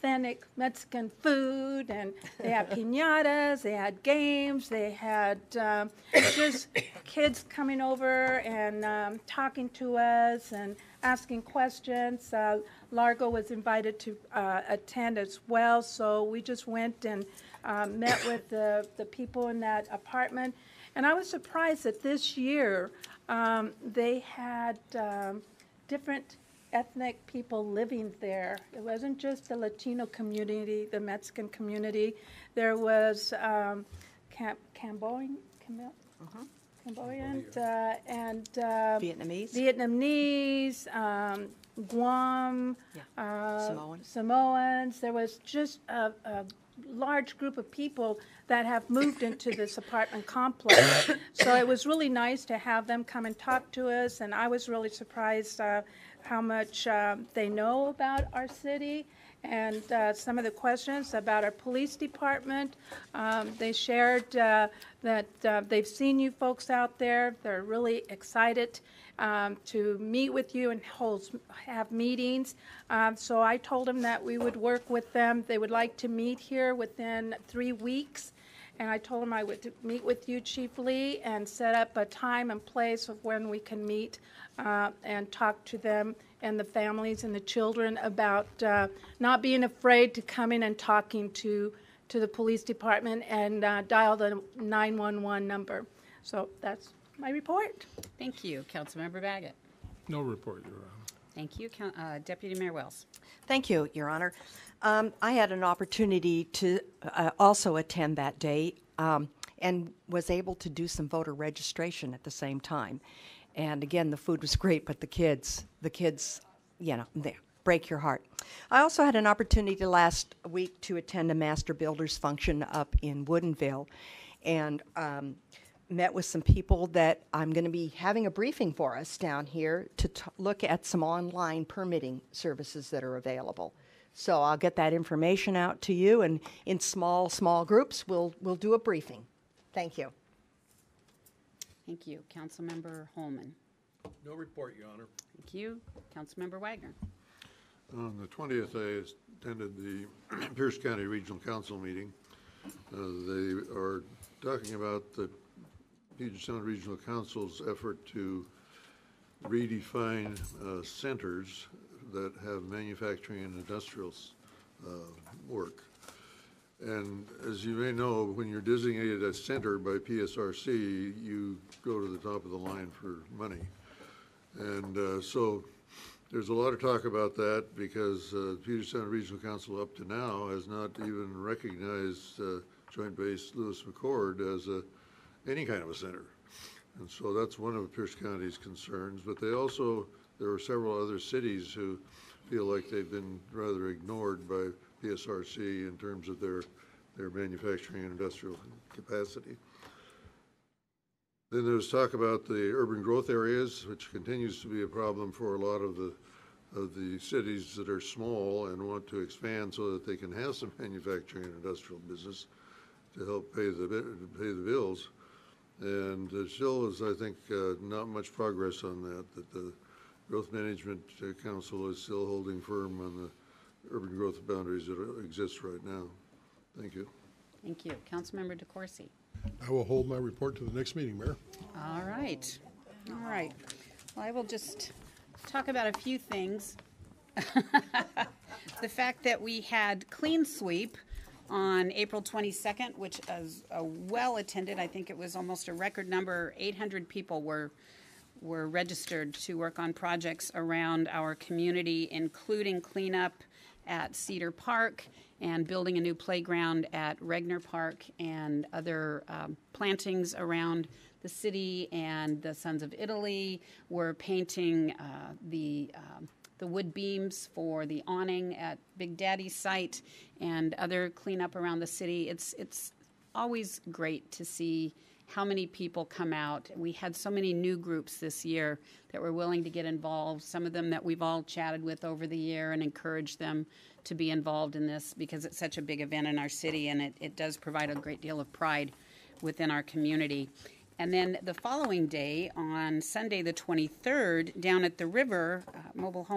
authentic Mexican food, and they had piñatas, they had games, they had just kids coming over and talking to us and asking questions. Largo was invited to attend as well, so we just went and met with the people in that apartment. And I was surprised that this year they had different ethnic people living there. It wasn't just the Latino community, the Mexican community. There was Cambodian, and Vietnamese, Guam, Samoans. There was just a large group of people that have moved into this apartment complex. So it was really nice to have them come and talk to us, and I was really surprised how much they know about our city and some of the questions about our police department. They shared that they've seen you folks out there. They're really excited to meet with you and have meetings. So I told them that we would work with them. They would like to meet here within 3 weeks. And I told them I would meet with you, Chief Lee, and set up a time and place of when we can meet and talk to them and the families and the children about not being afraid to come in and talking to the police department and dial the 911 number. So that's my report. Thank you. Councilmember Baggett. No report, Your Honor. Thank you. Deputy Mayor Wells. Thank you, Your Honor. I had an opportunity to also attend that day and was able to do some voter registration at the same time. And again, the food was great, but the kids, you know, they break your heart. I also had an opportunity last week to attend a Master Builders function up in Woodinville and met with some people that I'm going to be having a briefing for us down here to look at some online permitting services that are available. So I'll get that information out to you, and in small groups, we'll do a briefing. Thank you. Thank you. Councilmember Holman. No report, Your Honor. Thank you. Councilmember Wagner. On the 20th, I attended the Pierce County Regional Council meeting. They are talking about the Puget Sound Regional Council's effort to redefine centers that have manufacturing and industrial work. And as you may know, when you're designated a center by PSRC, you go to the top of the line for money. And so there's a lot of talk about that because Puget Sound Regional Council up to now has not even recognized Joint Base Lewis McChord as any kind of a center. And so that's one of Pierce County's concerns. But there are several other cities who feel like they've been rather ignored by PSRC in terms of their manufacturing and industrial capacity. Then there's talk about the urban growth areas, which continues to be a problem for a lot of the cities that are small and want to expand so that they can have some manufacturing and industrial business to help pay the bills. And there still is, I think, not much progress on that the Growth Management Council is still holding firm on the urban growth boundaries that exist right now. Thank you. Thank you. Councilmember DeCoursey. I will hold my report to the next meeting, Mayor. All right. All right. Well, I will just talk about a few things. The fact that we had Clean Sweep on April 22nd, which is well attended. I think it was almost a record number. 800 people were registered to work on projects around our community, including cleanup at Cedar Park and building a new playground at Regner Park and other plantings around the city. And the Sons of Italy were painting the wood beams for the awning at Big Daddy's site and other cleanup around the city. It's always great to see how many people come out. We had so many new groups this year that were willing to get involved, some of them that we've all chatted with over the year and encouraged them to be involved in this because it's such a big event in our city and it does provide a great deal of pride within our community. And then the following day, on Sunday the 23rd, down at the River Mobile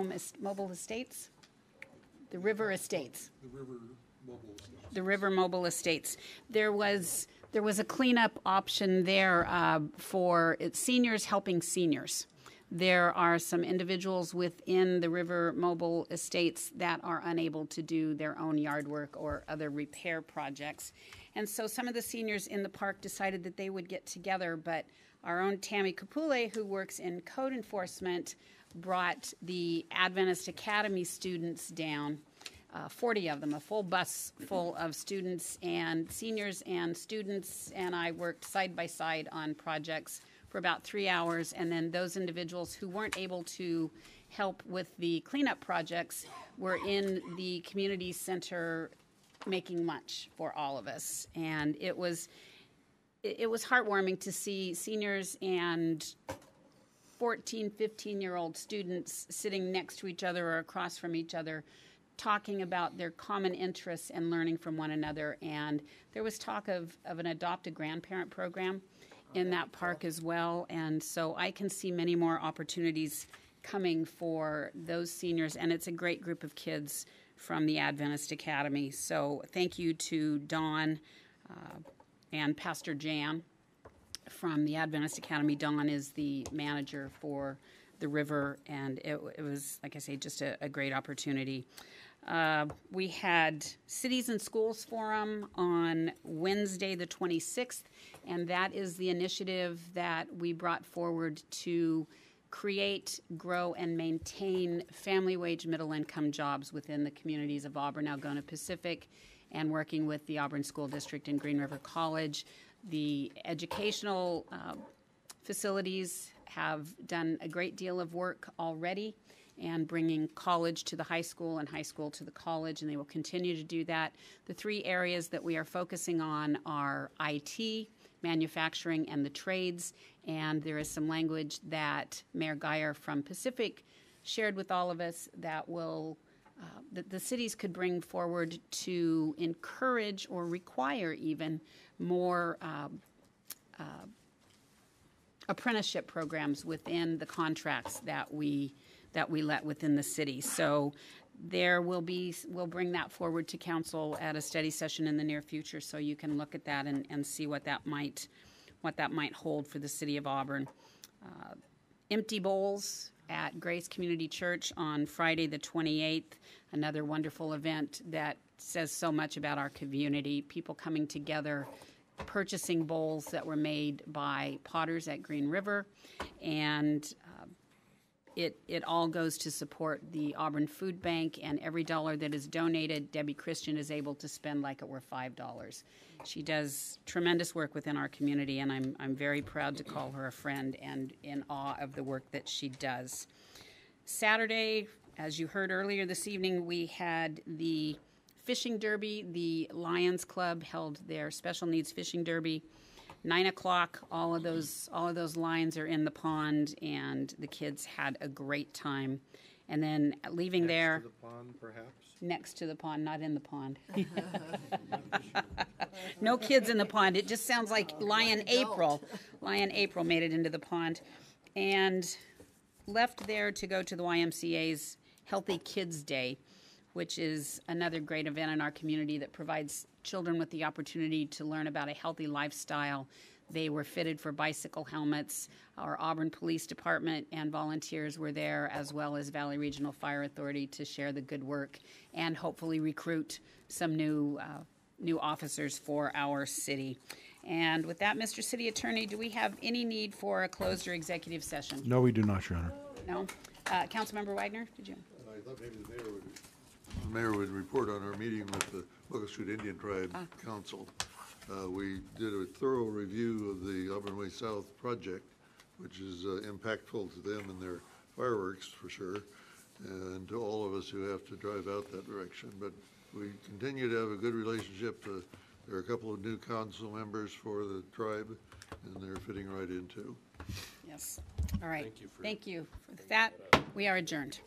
Estates? The River Estates. The River Mobile Estates. There was a cleanup option there for seniors helping seniors. There are some individuals within the River Mobile Estates that are unable to do their own yard work or other repair projects. And so some of the seniors in the park decided that they would get together, but our own Tammy Capule, who works in code enforcement, brought the Adventist Academy students down, 40 of them, a full bus full of students and seniors and students, and I worked side by side on projects for about 3 hours, and then those individuals who weren't able to help with the cleanup projects were in the community center making lunch for all of us. And it was heartwarming to see seniors and 14, 15-year-old students sitting next to each other or across from each other, talking about their common interests and learning from one another. And there was talk of an adopt a grandparent program in that park as well. And so I can see many more opportunities coming for those seniors. And it's a great group of kids from the Adventist Academy. So thank you to Dawn and Pastor Jan from the Adventist Academy. Dawn is the manager for the river, and it was, like I say, just a great opportunity. We had Cities and Schools Forum on Wednesday the 26th, and that is the initiative that we brought forward to create, grow, and maintain family wage middle income jobs within the communities of Auburn, Algona Pacific, and working with the Auburn School District and Green River College. The educational facilities have done a great deal of work already and bringing college to the high school and high school to the college, and they will continue to do that. The three areas that we are focusing on are IT, manufacturing, and the trades, and there is some language that Mayor Geyer from Pacific shared with all of us that will that the cities could bring forward to encourage or require even more apprenticeship programs within the contracts that we let within the city. So we'll bring that forward to council at a study session in the near future, so you can look at that and see what that might hold for the city of Auburn. Empty bowls at Grace Community Church on Friday the 28th, another wonderful event that says so much about our community. People coming together, purchasing bowls that were made by potters at Green River, and it all goes to support the Auburn Food Bank, and every dollar that is donated, Debbie Christian is able to spend like it were $5. She does tremendous work within our community, and I'm very proud to call her a friend and in awe of the work that she does. Saturday, as you heard earlier this evening, we had the fishing derby. The Lions Club held their special needs fishing derby. 9 o'clock, all of those lions are in the pond, and the kids had a great time. And then leaving there. Next to the pond, perhaps? Next to the pond, not in the pond. No kids in the pond. It just sounds like Lion April. Lion April made it into the pond. And left there to go to the YMCA's Healthy Kids Day, which is another great event in our community that provides children with the opportunity to learn about a healthy lifestyle. They were fitted for bicycle helmets. Our Auburn Police Department and volunteers were there, as well as Valley Regional Fire Authority, to share the good work and hopefully recruit some new officers for our city. And with that, Mr. City Attorney, do we have any need for a closed or executive session? No, we do not, Your Honor. No? Councilmember Wagner, did you? I thought maybe the mayor would report on our meeting with the Muckleshoot Indian Tribe Council. We did a thorough review of the Auburn Way South project, which is impactful to them and their fireworks for sure, and to all of us who have to drive out that direction. But we continue to have a good relationship. There are a couple of new council members for the tribe, and they're fitting right in too. Yes. All right. Thank you. For that, we are adjourned.